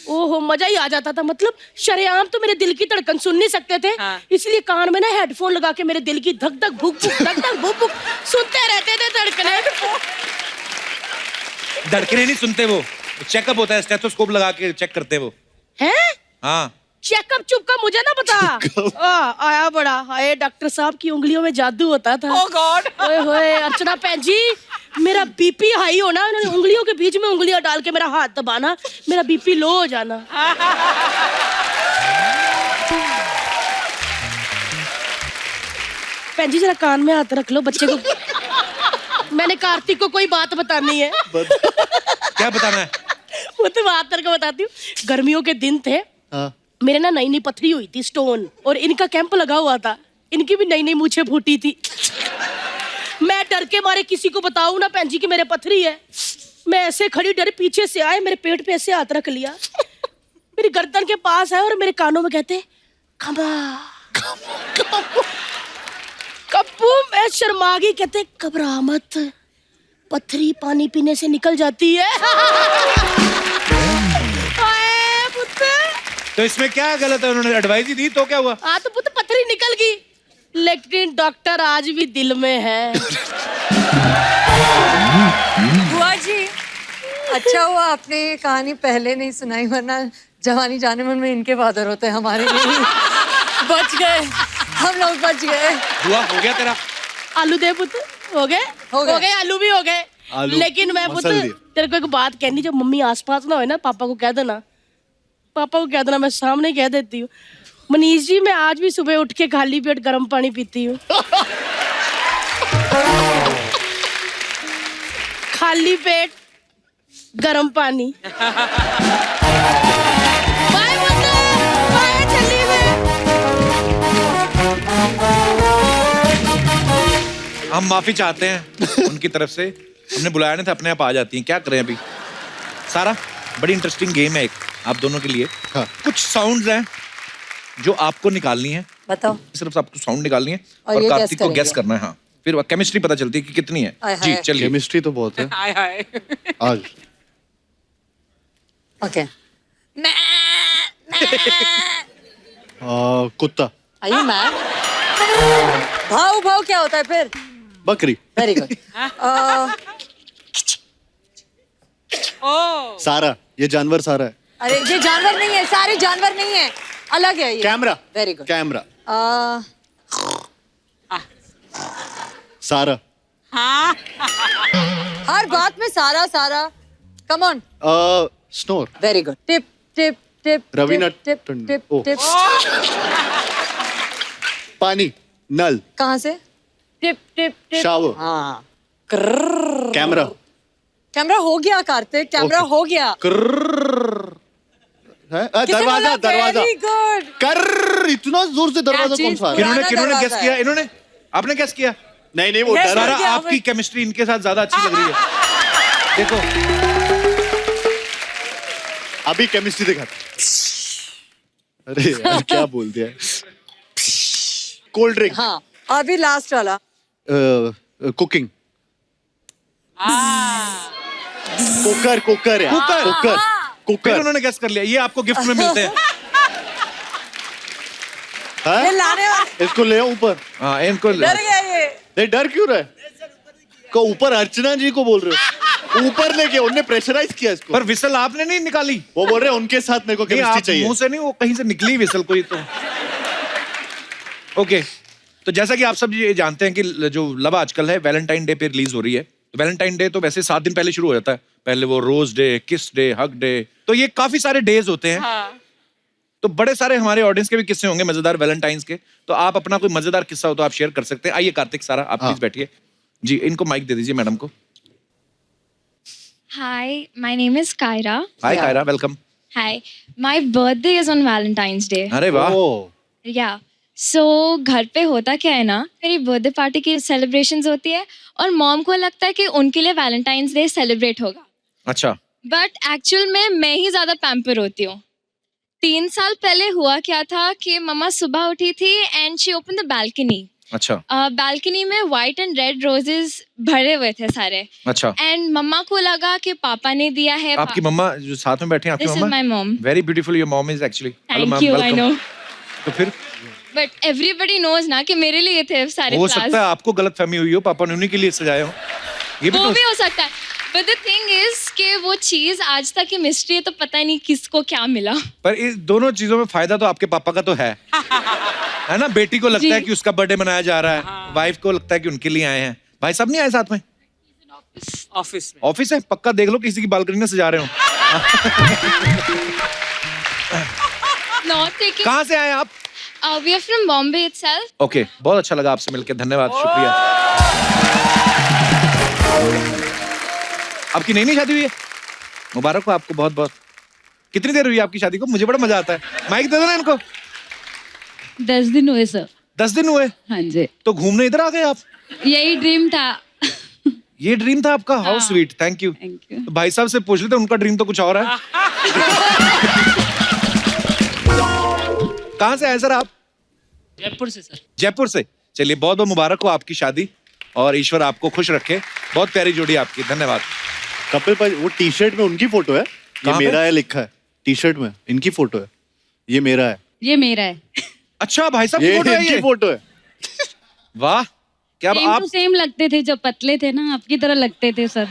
ओहो मजा ही आ जाता था। मतलब शरेआम तो मेरे दिल की धड़कन सुन नहीं सकते थे, इसलिए कान में ना हेडफोन लगा के मेरे दिल की धक धक भुक भुक धक धक भुक भुक सुनते रहते थे धड़कने। धड़कने नहीं सुनते, वो चेकअप होता है, स्टेथोस्कोप लगा के चेक करते वो। हैं? हाँ चेकअप चुप का मुझे ना बता। आया बड़ा, हाय डॉक्टर साहब की उंगलियों में जादू होता था। Oh God! ओए होए अर्चना भैन जी, मेरा बीपी हाई होना, उन्होंने उंगलियों के बीच में उंगलियां डाल के मेरा हाथ दबाना, मेरा बीपी लो हो जाना। भैन जी जरा कान में हाथ रख लो, बच्चे को मैंने कार्तिक को कोई बात बतानी है। क्या बताना है? वो तो बात करके बताती हूँ। गर्मियों के दिन थे, मेरे ना नई नई पथरी हुई थी, स्टोन, और इनका कैंप लगा हुआ था, इनकी भी नई नई मूछें फूटी थी। मैं डर के मारे किसी को बताऊं ना भैन जी कि मेरे पथरी है, मैं ऐसे खड़ी डर, पीछे से आए, मेरे पेट पे ऐसे हाथ रख लिया, मेरी गर्दन के पास आए और मेरे कानों में कहते कब्बू। मैं शर्मा गई, कहते घबरा मत, पथरी पानी पीने से निकल जाती है। तो इसमें क्या गलत है? उन्होंने एडवाइस ही दी तो क्या हुआ? हाँ तो पुत्र पथरी निकल गई, लेकिन डॉक्टर आज भी दिल में है। बुआ जी अच्छा हुआ आपने ये कहानी पहले नहीं सुनाई, वरना जवानी जाने मन में इनके फादर होते हमारे नहीं। बच गए हम लोग, बच गए। हुआ हो गया तेरा? आलू दे पुत्र, हो गए आलू भी हो गए। लेकिन मैं पुत्र तेरे को एक बात कहनी, जब मम्मी आसपास ना हो ना, पापा को कह देना, मैं सामने कह देती हूँ, मनीष जी मैं आज भी सुबह उठ के खाली पेट गर्म पानी पीती हूँ। खाली पेट गर्म पानी। बाय पुत्र, बाय, चली मैं। हम माफी चाहते हैं उनकी तरफ से, हमने बुलाया नहीं था, अपने आप आ जाती हैं, क्या करें अभी। सारा बड़ी इंटरेस्टिंग गेम है एक आप दोनों के लिए। हाँ। कुछ साउंड्स हैं जो आपको निकालनी है, बताओ। सिर्फ आपको साउंड निकालनी है और और ये कार्तिक को guess गेस करना है। हाँ, फिर केमिस्ट्री पता चलती है कि कितनी है। जी चलिए। केमिस्ट्री तो बहुत है आज। ओके। कुत्ता। आयु मैम, भाव भाव क्या होता है फिर? बकरी। Very good. सारा, ये जानवर सारा है। अरे ये जानवर नहीं है, सारे जानवर नहीं है, अलग है ये। कैमरा। Very good. कैमरा। सारा। हर बात में सारा सारा, come on. Snore. Very good. Tip tip tip Raveena tip Tandon. Tip oh. Tip. पानी। नल। कहाँ से? Tip tip tip. शावर। हाँ। कैमरा। कैमरा हो गया कार्तिक, कैमरा हो गया। दरवाजा। दरवाजा। Very good. कर, इतना जोर से दरवाजा कौन सा? किन्होंने गेस किया? इन्होंने? आपने गेस किया? नहीं वो सारा आपकी केमिस्ट्री इनके साथ ज्यादा अच्छी लग रही है। देखो अभी केमिस्ट्री दिखाते। अरे यार क्या बोल दिया। Cold drink. हाँ अभी लास्ट वाला। कुकिंग। कुकर यार। कुकर। उन्होंने गेस कर लिया, ये आपको गिफ्ट में मिलते हैं। ये लाने वाला। इसको ले आओ ऊपर। हाँ इनको डर गया ये। नहीं डर क्यों रहा है? को ऊपर अर्चना जी को बोल रहे हो, ऊपर लेके उन्होंने प्रेशराइज किया इसको। पर विसल आपने नहीं निकाली। वो बोल रहे हैं उनके साथ मेरे को केमिस्ट्री चाहिए। मुंह से नहीं, वो कहीं से निकली विसल कोई तो। ओके, तो जैसा कि आप सब ये जानते हैं कि जो लव आजकल है वैलेंटाइन डे पे रिलीज हो रही है। तो वैलेंटाइन डे तो वैसे 7 दिन पहले शुरू हो जाता है। पहले वो रोज डे, किस डे, हग डे, तो ये काफी सारे डेज होते हैं। हाँ। तो बड़े सारे हमारे ऑडियंस के भी किस्से होंगे मजेदार वैलेंटाइंस के। तो आप अपना कोई मजेदार किस्सा हो तो आप शेयर कर सकते हैं। आइए कार्तिक, सारा आप प्लीज बैठिए जी, इनको माइक दे दीजिए मैडम को। Hi, my name is Kyra. Hi Kyra, welcome. Hi, my birthday is on Valentine's Day. अरे वाह। Yeah. So घर पे होता क्या है ना, मेरी बर्थडे पार्टी की सेलिब्रेशंस होती है और मॉम को लगता है कि उनके लिए वैलेंटाइंस डे सेलिब्रेट होगा। अच्छा। बट एक्चुअल में मैं ही ज्यादा पैम्पर होती हूँ। 3 साल पहले हुआ क्या था कि मम्मा सुबह उठी थी and she open the balcony. अच्छा। बालकनी में व्हाइट एंड रेड रोजेस भरे हुए थे सारे। अच्छा। एंड मम्मा को लगा कि पापा ने दिया है। आपकी मम्मा जो साथ में बैठी हैं, आपकी This is mamma? my mom. Very beautiful your mom is actually. Thank you, I know. तो फिर? But everybody knows ना कि मेरे लिए थे सारे हो flowers. सकता है आपको गलतफहमी हुई हो, पापा ने उन्हीं के लिए सजाए हो। ये भी वो तो भी हो सकता है। But the thing is कि वो चीज आज तक की मिस्ट्री है, तो पता नहीं किसको क्या मिला। पर इस दोनों चीजों में फायदा तो आपके पापा का तो है ना? बेटी को लगता है कि उसका बर्थडे मनाया जा रहा है, वाइफ को लगता है कि उनके लिए आए हैं। भाई साहब नहीं आए साथ में? ऑफिस में। ऑफिस है? पक्का देख लो किसी की बालकनी में सजा रहे हो। कहाँ से आए आप? We are from Bombay itself. Okay, बहुत अच्छा लगा आपसे मिलकर, धन्यवाद, शुक्रिया। आपकी नई शादी हुई है? मुबारक हो आपको बहुत बहुत। कितनी देर हुई आपकी शादी को? मुझे बड़ा मजा आता है। माइक दे दो ना इनको। 10 दिन हुए सर। 10 दिन हुए? हाँ जी। तो घूमने इधर आ गए आप? यही ड्रीम था। ये ड्रीम था आपका? How sweet, thank you. तो भाई साहब से पूछ लेते, उनका ड्रीम तो कुछ और है। कहाँ से आए सर आप? जयपुर से सर। जयपुर से। चलिए, बहुत बहुत मुबारक हो आपकी शादी और ईश्वर आपको खुश रखे। बहुत प्यारी जोड़ी आपकी, धन्यवाद। कपिल भाई, वो टी शर्ट में उनकी फोटो है, ये मेरा है लिखा है। टी शर्ट में इनकी फोटो है, ये मेरा है। ये मेरा है। अच्छा, भाई साहब ये की फोटो है? इनकी फोटो है। वाह, क्या सेम आप टू सेम लगते थे, जब पतले थे ना आपकी तरह लगते थे सर।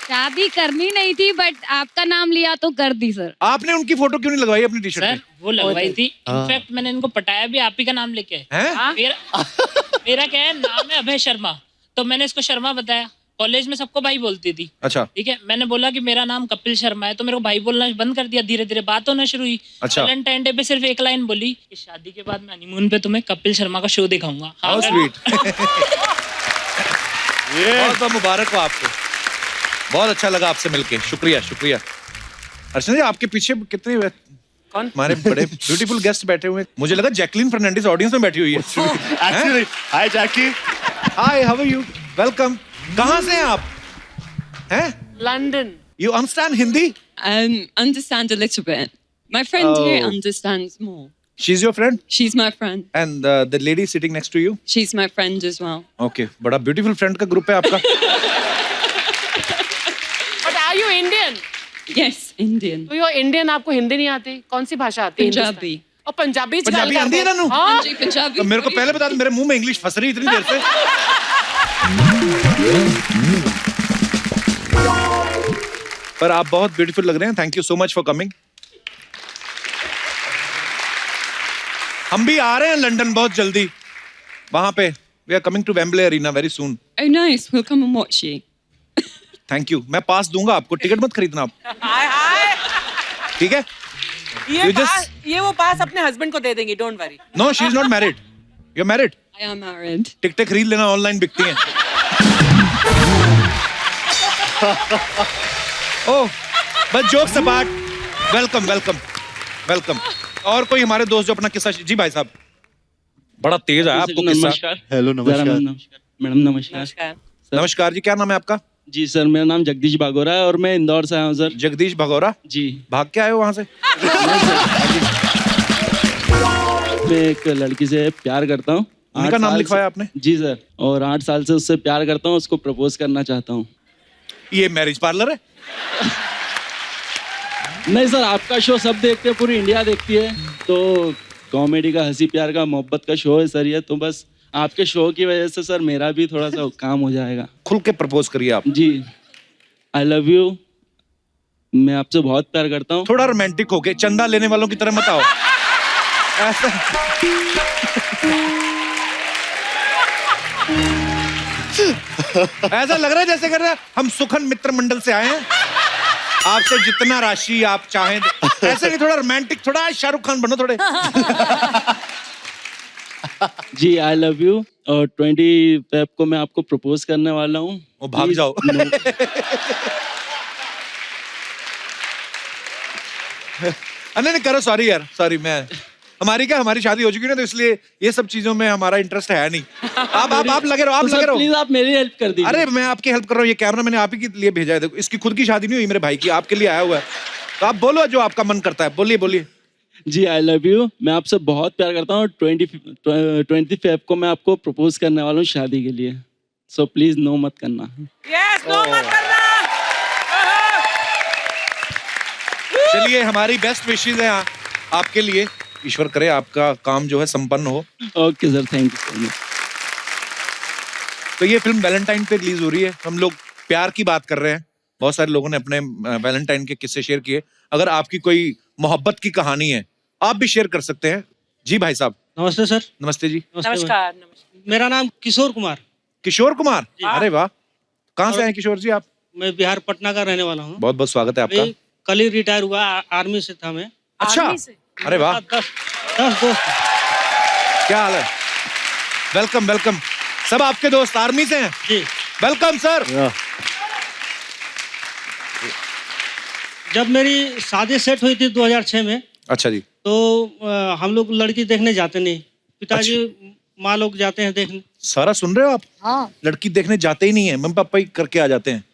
शादी करनी नहीं थी बट आपका नाम लिया तो कर दी सर। आपने उनकी फोटो क्यों नहीं लगवाई अपनी टी शर्ट सर पे? वो लगवाई थी, इनफैक्ट मैंने इनको पटाया भी आप ही का नाम लेके। मेरा क्या है, नाम है अभय शर्मा, तो मैंने इसको शर्मा बताया। कॉलेज में सबको भाई बोलती थी। अच्छा। ठीक है, मैंने बोला कि मेरा नाम कपिल शर्मा है, तो मेरे को भाई बोलना बंद कर दिया। धीरे धीरे बात होना शुरू हुई। अच्छा। वैलेंटाइन डे पे सिर्फ एक लाइन बोली कि शादी के बाद मैं हनीमून पे तुम्हें कपिल शर्मा का शो दिखाऊंगा। How sweet. बहुत बहुत मुबारक हो आपको, बहुत अच्छा लगा आपसे मिलके, शुक्रिया शुक्रिया। अर्चना जी, आपके पीछे कितने कौन? हमारे बड़े ब्यूटीफुल गेस्ट बैठे हुए हैं। मुझे लगा जैकलीन फर्नांडिस ऑडियंस में बैठी हुई है। Actually, hi Jackie. Hi, how are you? Welcome. कहाँ से हैं आप? हैं? London. You understand Hindi? Understand a little bit. My friend here Oh. understands more. She's your friend? She's my friend. And the lady sitting next to you? She's my friend as well. Okay, बड़ा beautiful friend का group है आपका। But are you Indian? Yes, Indian. तो you're Indian, आपको हिंदी नहीं आती? कौन सी भाषा आती है? पंजाबी। और पंजाबी पंजाबी आती है ना नू? हाँ? पंजाबी। तो मेरे को पहले बता दो, मेरे मुंह में इंग्लिश फंस रही इतनी देर से। पर आप बहुत ब्यूटीफुल लग रहे हैं। Thank you so much for coming. हम भी आ रहे हैं लंदन बहुत जल्दी, वहां पे we are coming to Wembley Arena very soon. Oh, nice. We'll come and watch you. Thank you. मैं पास दूंगा आपको, टिकट मत खरीदना आप, ठीक है? ये वो पास अपने हस्बैंड को दे देंगी, don't worry. No, she is not married. You are married? I am married. टिकटें खरीद लेना, ऑनलाइन बिकती हैं। ओह, बस jokes apart. Welcome welcome welcome. और कोई हमारे दोस्त जो अपना किस्सा? जी भाई साहब, बड़ा तेज है आपको किस्सा। नमस्कार। हेलो, नमस्कार। मैडम नमस्कार। नमस्कार जी, क्या नाम है आपका? जी सर, मेरा नाम जगदीश भागोरा है और मैं इंदौर से आया हूँ सर। जगदीश भगोरा जी। भाग के आए हो वहां से? मैं एक लड़की से प्यार करता हूँ। उनका 8 नाम साल लिखवाया से- आपने? जी सर, और 8 साल से उससे प्यार करता हूँ, उसको प्रपोज करना चाहता हूँ। ये मैरिज पार्लर है? नहीं सर, आपका शो सब देखते हैं, पूरी इंडिया देखती है, तो कॉमेडी का, हंसी प्यार का, मोहब्बत का शो है सर ये। तो बस आपके शो की वजह से सर मेरा भी थोड़ा सा काम हो जाएगा। खुल के प्रपोज करिए आप। जी, आई लव यू, मैं आपसे बहुत प्यार करता हूँ। थोड़ा रोमांटिक होके, चंदा लेने वालों की तरह मत आओ ऐसा। ऐसा लग रहा है जैसे कर रहे हैं हम सुखन मित्र मंडल से आए हैं, आपसे जितना राशि आप चाहें। ऐसे नहीं, थोड़ा रोमांटिक, थोड़ा शाहरुख खान बनो थोड़े। जी, आई लव यू, और 20 फेब को मैं आपको प्रपोज करने वाला हूँ। वो भाग जाओ। नहीं करो, सॉरी यार, सॉरी। मैं हमारी शादी हो चुकी है ना, तो इसलिए ये सब चीजों में हमारा इंटरेस्ट है नहीं। आप लगे रहो, आप तो लगे रहो। प्लीज आप मेरी हेल्प कर दीजिए। अरे मैं आपकी हेल्प कर रहा हूँ, ये कैमरा मैंने आप ही के लिए भेजा है। देखो, इसकी खुद की शादी नहीं हुई मेरे भाई की, आपके लिए आया हुआ है। तो आप बोलो जो आपका मन करता है, बोलिए बोलिए। जी, आई लव यू, मैं आपसे बहुत प्यार करता हूँ। 20 फेब को मैं आपको प्रपोज करने वाला हूँ शादी के लिए, सो प्लीज नो मत करना। यस, नो मत करना। चलिए, हमारी बेस्ट विशेस हैं आपके लिए। ईश्वर करे आपका काम जो है संपन्न हो। Okay sir, thank you so much. तो ये फिल्म वैलेंटाइन पे रिलीज हो रही है। हम लोग प्यार की बात कर रहे हैं, बहुत सारे लोगों ने अपने वैलेंटाइन के किस्से शेयर किए। अगर आपकी कोई मोहब्बत की कहानी है, आप भी शेयर कर सकते हैं। जी भाई साहब, नमस्ते सर। नमस्ते जी। नमस्कार। मेरा नाम किशोर कुमार। किशोर कुमार, अरे वाह, कहाँ से हैं किशोर जी आप? मैं बिहार पटना का रहने वाला हूँ। बहुत बहुत स्वागत है आपका। अभी कल ही रिटायर हुआ, आर्मी से था मैं। अच्छा, अरे वाह, 10 दोस्त। क्या हाल है? Welcome welcome. सब आपके दोस्त आर्मी से हैं? जी। Welcome sir. जब मेरी शादी सेट हुई थी 2006 में, अच्छा जी। तो हम लोग लड़की देखने जाते नहीं, पिताजी माँ लोग जाते हैं देखने। सारा सुन रहे हो आप? हाँ। लड़की देखने जाते ही नहीं है, मम्मी पापा ही करके आ जाते हैं।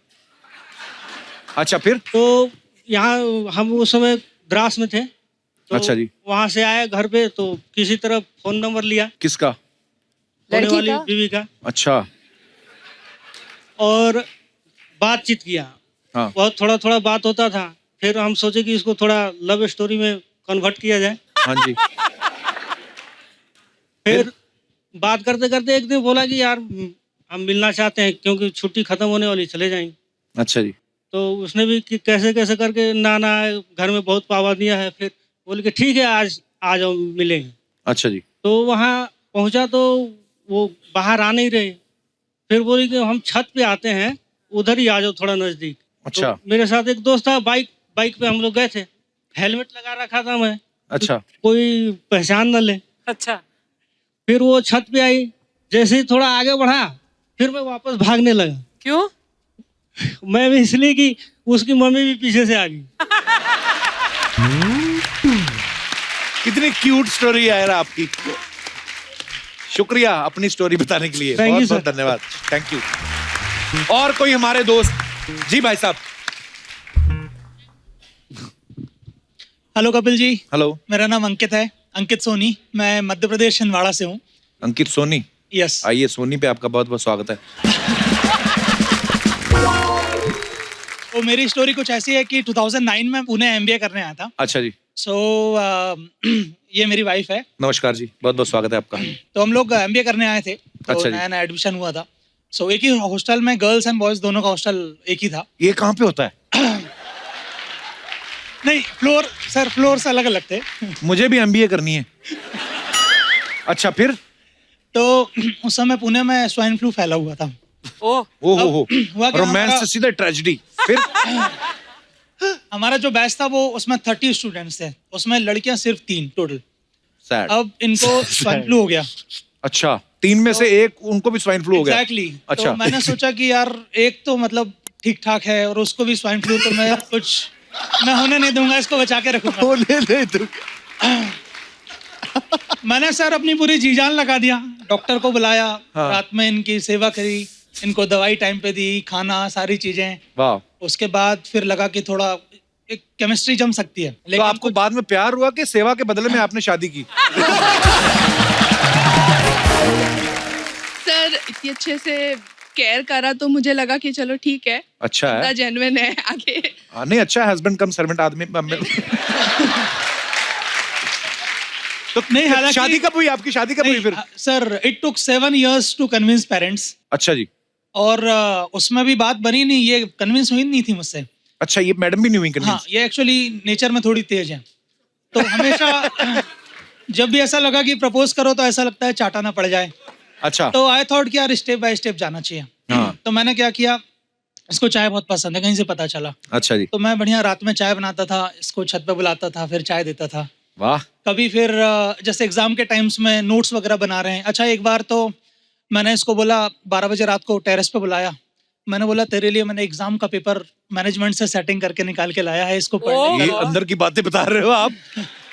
अच्छा, फिर? तो यहाँ हम उस समय द्रास में थे। तो अच्छा जी। वहां से आए घर पे, तो किसी तरह फोन नंबर लिया किसका? होने वाली बीवी का, अच्छा। और बातचीत किया। हाँ। बहुत थोड़ा थोड़ा बात होता था। फिर हम सोचे कि इसको थोड़ा लव स्टोरी में कन्वर्ट किया जाए। हाँ जी। फिर बात करते करते एक दिन बोला कि यार हम मिलना चाहते हैं, क्योंकि छुट्टी खत्म होने वाली, चले जाएंगे। अच्छा जी। तो उसने भी कि कैसे कैसे करके ना घर में बहुत पाबंदियां है। फिर बोले कि ठीक है, आज आ जाओ, मिलेंगे। अच्छा जी। तो वहाँ पहुंचा तो वो बाहर आ नहीं रहे। फिर बोली कि हम छत पे आते हैं, उधर ही आ जाओ, थोड़ा नजदीक। अच्छा। तो मेरे साथ एक दोस्त था, बाइक पे हम लोग गए थे। हेलमेट लगा रखा था मैं। अच्छा। कोई पहचान न ले। अच्छा। फिर वो छत पे आई, जैसे ही थोड़ा आगे बढ़ा, फिर मैं वापस भागने लगा। क्यों? मैं भी इसलिए कि उसकी मम्मी भी पीछे से आ गई। कितनी क्यूट स्टोरी है यार आपकी। शुक्रिया अपनी स्टोरी बताने के लिए। Thank you, बहुत बहुत sir. धन्यवाद। Thank you. और कोई हमारे दोस्त? जी भाई साहब। हेलो कपिल जी। हेलो। मेरा नाम अंकित है, अंकित सोनी। मैं मध्य प्रदेश छिंदवाड़ा से हूँ। अंकित सोनी? यस। आइए, सोनी पे आपका बहुत बहुत स्वागत है। तो मेरी स्टोरी कुछ ऐसी है कि 2009 में पुणे एमबीए करने आया था। अच्छा जी। सो ये मेरी वाइफ है। नमस्कार जी, बहुत बहुत स्वागत है आपका। तो हम लोग एमबीए करने आए थे। तो अच्छा जी। नया नया एडमिशन हुआ था। सो एक ही हॉस्टल में गर्ल्स एंड बॉयज दोनों का हॉस्टल एक ही था। ये कहाँ पे होता है? नहीं, फ्लोर्स अलग अलग थे। मुझे भी एमबीए करनी है। अच्छा, फिर? तो उस समय पुणे में स्वाइन फ्लू फैला हुआ था। ओहो, हुआ क्या, रोमांस हमारा- से सीधा ट्रेजेडी। फिर? हमारा जो बैच था वो उसमें 30 स्टूडेंट्स थे, उसमें लड़कियां सिर्फ 3 टोटल। सैड। अब इनको स्वाइन फ्लू हो गया। अच्छा, 3 में से एक उनको भी स्वाइन फ्लू हो गया? एग्जैक्टली। अच्छा। तो मैंने सोचा कि यार एक तो मतलब ठीक ठाक है और उसको भी स्वाइन फ्लू, तो मैं होने नहीं दूंगा, इसको बचा के रखूंगा। होने नहीं दूंगा। मैंने सर अपनी पूरी जी जान लगा दिया, डॉक्टर को बुलाया। हाँ। रात में इनकी सेवा करी, इनको दवाई टाइम पे दी, खाना, सारी चीजें। वाह। उसके बाद फिर लगा कि थोड़ा एक केमिस्ट्री जम सकती है। तो आपको बाद में प्यार हुआ कि सेवा के बदले में आपने शादी की? सर इतनी अच्छे से केयर करा तो मुझे लगा कि चलो ठीक है, अच्छा है। जेन्युइन है आगे। नहीं, अच्छा, हस्बैंड कम सर्वेंट आदमी। तो नहीं, हालांकि शादी कब हुई आपकी? शादी कब हुई फिर? Sir it took 7 years to convince parents. अच्छा जी। और उसमें भी बात बनी नहीं, ये कन्विंस हुई नहीं थी मुझसे। अच्छा, ये मैडम भी नहीं हुई हाँ, कन्विंस? ये एक्चुअली नेचर में थोड़ी तेज है। तो हमेशा जब भी ऐसा लगा कि प्रपोज करो तो ऐसा लगता है चाटा ना पड़ जाए। अच्छा। तो आई थॉट कि यार स्टेप बाय स्टेप जाना चाहिए। हाँ। तो मैंने क्या किया, इसको चाय बहुत पसंद है, कहीं से पता चला। अच्छा जी। तो मैं बढ़िया रात में चाय बनाता था, इसको छत पे बुलाता था, फिर चाय देता था। वाह। कभी फिर जैसे एग्जाम के टाइम्स में नोट्स वगैरह बना रहे हैं। अच्छा, एक बार तो मैंने इसको बोला, 12 बजे रात को टेरेस पे बुलाया। मैंने बोला तेरे लिए मैंने एग्जाम का पेपर मैनेजमेंट से सेटिंग करके निकाल के लाया है, इसको पढ़ ये अंदर की बातें बता रहे हो आप?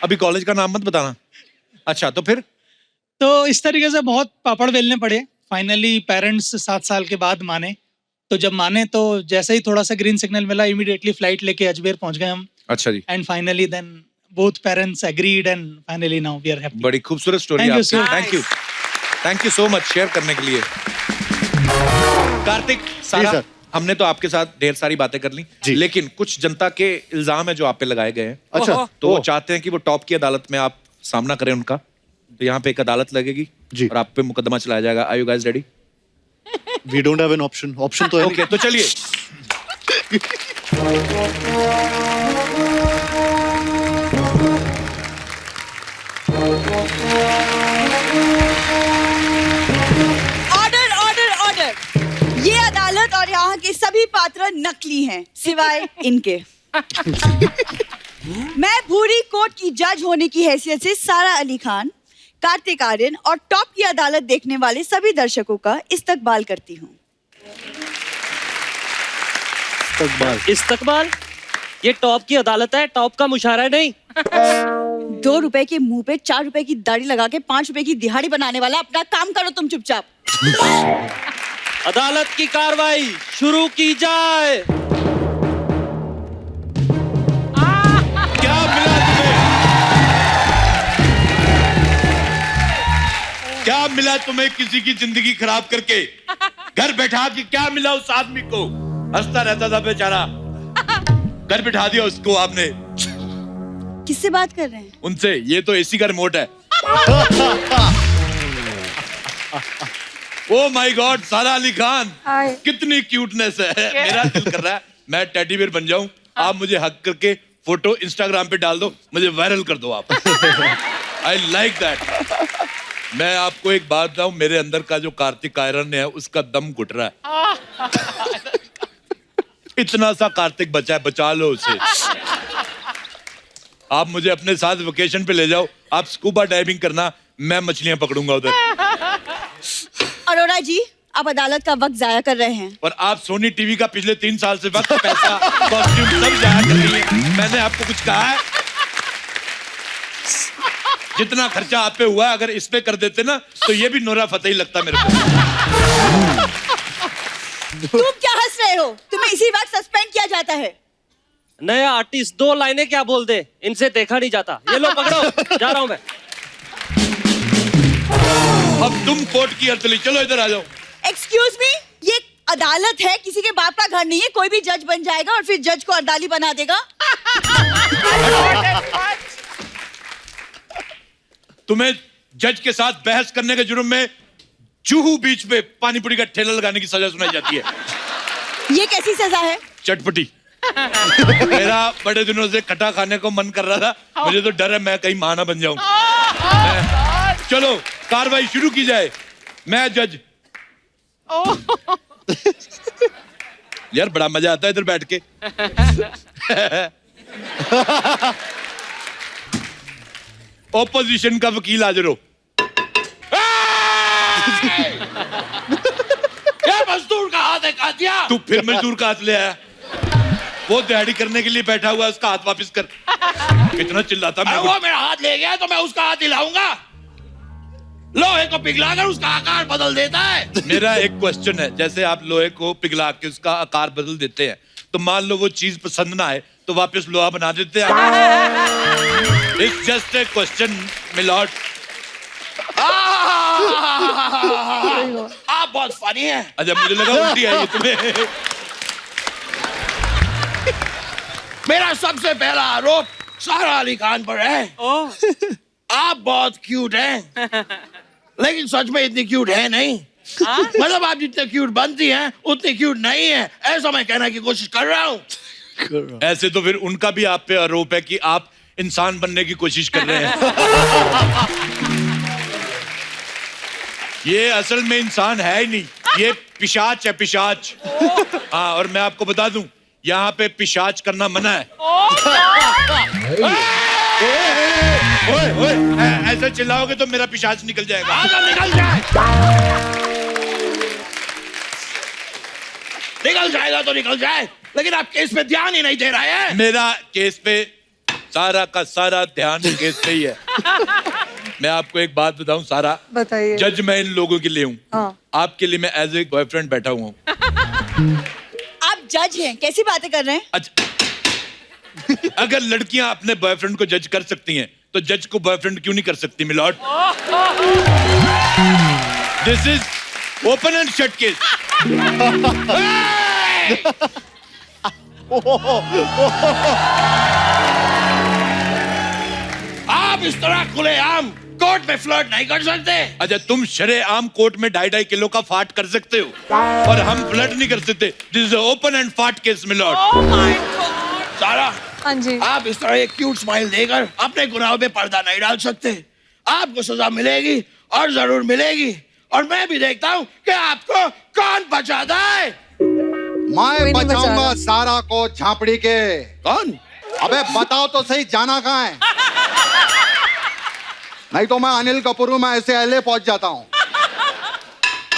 अभी कॉलेज का नाम मत बताना। अच्छा, तो फिर? तो इस तरीके से बहुत पापड़ बेलने पड़े। फाइनली पेरेंट्स 7 साल के बाद माने। तो जब माने तो जैसे ही थोड़ा सा ग्रीन सिग्नल मिला, इमीडिएटली फ्लाइट लेके अजमेर पहुंच गए हम। अच्छा जी। And finally then both parents agreed and finally now we are happy. बड़ी खूबसूरत स्टोरी Thank you, आपकी। sir. Thank you so much share करने के लिए। कार्तिक, सारा, सर। हमने तो आपके साथ ढेर सारी बातें कर ली, लेकिन कुछ जनता के इल्जाम है जो आप पे लगाए गए हैं। अच्छा। तो वो चाहते हैं कि वो टॉप की अदालत में आप सामना करें उनका। तो यहाँ पे एक अदालत लगेगी जी, और आप पे मुकदमा चलाया जाएगा। Are you guys ready? We don't have an option तो है ओके, तो चलिए। पात्र नकली हैं, सिवाय इनके। मैं भूरी कोर्ट की जज होने की हैसियत से सारा अली खान, कार्तिक आर्यन और टॉप की अदालत देखने वाले सभी दर्शकों का इस्तकबाल करती हूँ। इस्तकबाल? ये टॉप की अदालत है, टॉप का मुशायरा नहीं। 2 रुपए के मुंह पे 4 रुपए की दाढ़ी लगा के 5 रुपए की दिहाड़ी बनाने वाला, अपना काम करो तुम चुपचाप। अदालत की कार्रवाई शुरू की जाए। क्या मिला तुम्हें? क्या मिला तुम्हें किसी की जिंदगी खराब करके? घर बैठा के क्या मिला उस आदमी को? हंसता रहता था बेचारा, घर बैठा दिया उसको आपने। किससे बात कर रहे हैं? उनसे। ये तो एसी का रिमोट है। ओ माय गॉड, सारा अली खान, कितनी क्यूटनेस है। मेरा दिल कर रहा है मैं टेडी बियर बन जाऊं, आप मुझे हक करके फोटो इंस्टाग्राम पे डाल दो, मुझे वायरल कर दो आप। I like that. मैं आपको एक बात बताऊं, मेरे अंदर का जो कार्तिक आयरन है उसका दम घुट रहा है। इतना सा कार्तिक बचा है, बचा लो उसे। आप मुझे अपने साथ वेकेशन पे ले जाओ, आप स्कूबा डाइविंग करना, मैं मछलियां पकड़ूंगा उधर। अरोड़ा जी, आप अदालत का वक्त जाया कर रहे हैं। और आप सोनी टीवी का पिछले 3 साल से वक्त, पैसा, कॉस्ट्यूम सब जाया कर रही है। मैंने आपको कुछ कहा है? जितना खर्चा आप पे हुआ है, अगर इस पे कर देते ना तो ये भी नोरा फतेही लगता मेरे को। तुम क्या हंस रहे हो? तुम्हें इसी वक्त सस्पेंड किया जाता है। नया आर्टिस्ट 2 लाइनें क्या बोल दे, इनसे देखा नहीं जाता। ये लो पकड़ो, जा रहा हूं मैं। अब तुम कोर्ट की अर्दली, चलो इधर आ जाओ। एक्सक्यूज मी, ये अदालत है, किसी के बाप का घर नहीं है। कोई भी जज बन जाएगा और फिर जज को अदाली बना देगा। तुम्हें जज के साथ बहस करने के जुर्म में जूहू बीच पे पानीपुरी का ठेला लगाने की सजा सुनाई जाती है। ये कैसी सजा है? चटपटी। मेरा बड़े दिनों से खटा खाने को मन कर रहा था, मुझे तो डर है मैं कहीं महाना बन जाऊं। चलो कार्रवाई शुरू की जाए। मैं जज। यार बड़ा मजा आता है इधर बैठ के। ओपोजिशन का वकील हाजिर हो। मजदूर का हाथ है, काट दिया। तू फिर मजदूर का हाथ ले आया। वो दिहाड़ी करने के लिए बैठा हुआ, उसका हाथ वापस कर। कितना चिल्लाता मैं। वो मेरा हाथ ले गया तो मैं उसका हाथ हिलाऊंगा। लोहे को पिघलाकर उसका आकार बदल देता है। मेरा एक क्वेश्चन है, जैसे आप लोहे को पिघला के उसका आकार बदल देते हैं, तो मान लो वो चीज पसंद ना आए तो वापस लोहा बना देते हैं। It's just a question milord. आप बहुत फनी हैं। अच्छा, मुझे लगा उल्टी आई है तुम्हें। मेरा सबसे पहला आरोप सारा अली खान पर है। आप बहुत क्यूट हैं, लेकिन सच में इतनी क्यूट है नहीं। मतलब आप जितने क्यूट बनती हैं उतनी क्यूट नहीं है, ऐसा मैं कहने की कोशिश कर रहा हूँ। ऐसे तो फिर उनका भी आप पे आरोप है कि आप इंसान बनने की कोशिश कर रहे हैं। ये असल में इंसान है ही नहीं, ये पिशाच है, पिशाच। हाँ, और मैं आपको बता दूं, यहाँ पे पिशाच करना मना है। ऐसे चिल्लाओगे तो मेरा पिशाच निकल जाएगा। निकल जाए। निकल जाएगा तो निकल जाए, लेकिन आप केस पे ध्यान ही नहीं दे रहे हैं। मेरा केस पे सारा का सारा ध्यान केस पे ही है। मैं आपको एक बात बताऊं सारा, बताइए। जज मैं इन लोगों के लिए हूँ। हाँ। आपके लिए मैं एज ए बॉयफ्रेंड बैठा हुआ हूँ। आप जज हैं, कैसी बातें कर रहे हैं? अच्छा, अगर लड़कियां अपने बॉयफ्रेंड को जज कर सकती हैं तो जज को बॉयफ्रेंड क्यों नहीं कर सकती milord? This is open and shut case. आप इस तरह खुलेआम कोर्ट में फ्लर्ट नहीं कर सकते। अच्छा, तुम शरेआम कोर्ट में 2.5 किलो का फाट कर सकते हो और हम फ्लर्ट नहीं कर सकते। दिस इज ओपन एंड फाट केस मिलॉर्ड। सारा, हाँ जी, आप इस तरह एक क्यूट स्माइल देकर अपने गुनाहों पे पर्दा नहीं डाल सकते। आपको सजा मिलेगी और जरूर मिलेगी, और मैं भी देखता हूँ कि आपको कौन बचाता है। नहीं बचा बचाऊंगा रहा। सारा को झांपड़ी के। कौन? अबे बताओ तो सही, जाना कहाँ है? नहीं तो मैं अनिल कपूर हूं, मैं ऐसे LA पहुंच जाता हूं।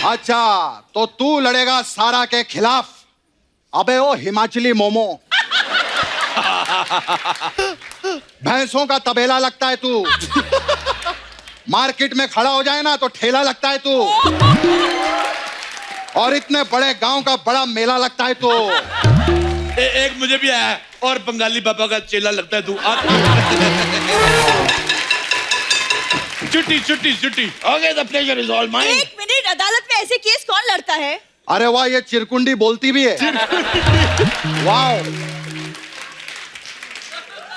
अच्छा तो तू लड़ेगा सारा के खिलाफ। अबे ओ हिमाचली मोमो, भैंसों का तबेला लगता है तू। मार्केट में खड़ा हो जाए ना तो ठेला लगता है तू, और इतने बड़े गांव का बड़ा मेला लगता है तू। एक मुझे भी आया, और बंगाली बाबा का चेला लगता है तू। छुट्टी छुट्टी छुट्टी। Okay, the pleasure is all mine. एक मिनट, अदालत में ऐसे केस कौन लड़ता है? अरे वाह, ये चिरकुंडी बोलती भी है। वाह,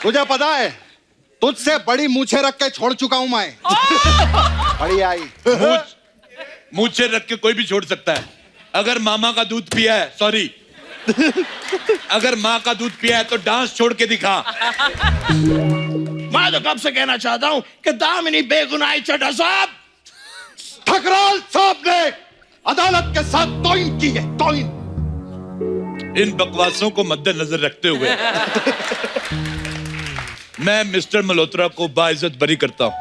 तुझे पता है तुझसे बड़ी मूछें रख के छोड़ चुका हूं मैं। बड़ी आई। मूछें रख के कोई भी छोड़ सकता है। अगर मामा का दूध पिया है, सॉरी, अगर माँ का दूध पिया है तो डांस छोड़ के दिखा। मैं तो कब से कहना चाहता हूँ कि दामिनी बेगुनाह चड्ढा साहब। ठकराल साहब ने अदालत के साथ तौहीन की है, तौहीन। इन बकवासों को मद्देनजर रखते हुए मैं मिस्टर मल्होत्रा को बाइज्जत बरी करता हूँ।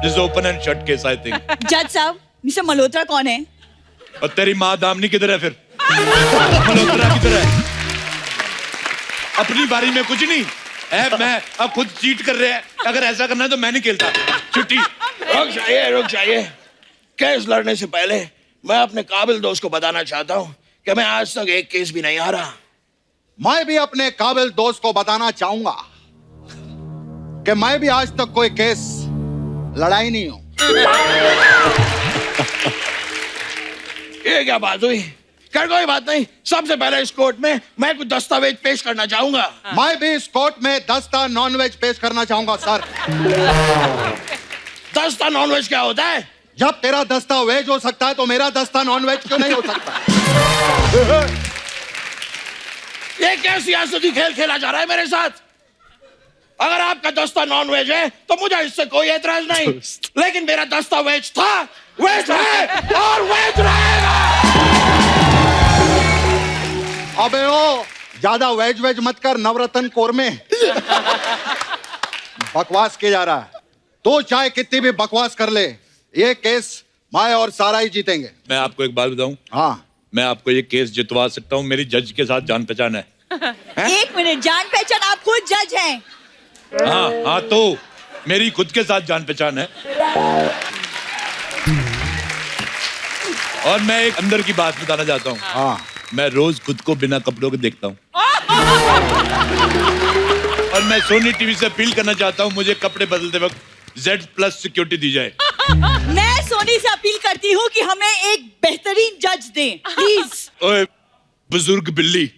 This open and shut case I think. जज साहब, मिस्टर मल्होत्रा कौन है? और तेरी माँ दामनी किधर है फिर? मल्होत्रा किधर है? अपनी बारी में कुछ नहीं है, मैं अब खुद चीट कर रहे हैं। अगर ऐसा करना है तो मैं नहीं खेलता। छुट्टी। रुक जाइए। केस लड़ने से पहले मैं अपने काबिल दोस्त को बताना चाहता हूँ कि मैं आज तक एक केस भी नहीं हारा। मैं भी अपने काबिल दोस्त को बताना चाहूंगा कि मैं भी आज तक कोई केस लड़ाई नहीं हूं। ये क्या बात हुई? कर कोई बात नहीं, सबसे पहले इस कोर्ट में मैं कुछ दस्तावेज पेश करना चाहूंगा। मैं भी इस कोर्ट में दस्ता नॉनवेज पेश करना चाहूंगा सर। दस्ता नॉनवेज क्या होता है? जब तेरा दस्ता वेज हो सकता है तो मेरा दस्ता नॉनवेज क्यों नहीं हो सकता? ये क्या सियासती खेल खेला जा रहा है मेरे साथ? अगर आपका दस्ता नॉन वेज है तो मुझे इससे कोई एतराज नहीं, लेकिन मेरा दस्ता वेज था, वेज है और वेज रहेगा। अबे ओ, ज्यादा वेज वेज मत कर, नवरत्न कोरमे। बकवास किया जा रहा है। तो चाहे कितनी भी बकवास कर ले, ये केस मैं और सारा ही जीतेंगे। मैं आपको एक बात बताऊं? हाँ, मैं आपको ये केस जितवा सकता हूं। मेरी जज के साथ जान पहचान है। एक मिनट, जान पहचान? आप खुद जज हैं? हाँ, तो मेरी खुद के साथ जान पहचान है। और मैं एक अंदर की बात बताना चाहता हूँ। हाँ, मैं रोज खुद को बिना कपड़ों के देखता हूँ। और मैं सोनी टीवी से अपील करना चाहता हूँ, मुझे कपड़े बदलते वक्त Z+ सिक्योरिटी दी जाए। मैं सोनी से अपील करती हूँ कि हमें एक बेहतरीन जज दें, प्लीज। ओए बुजुर्ग बिल्ली,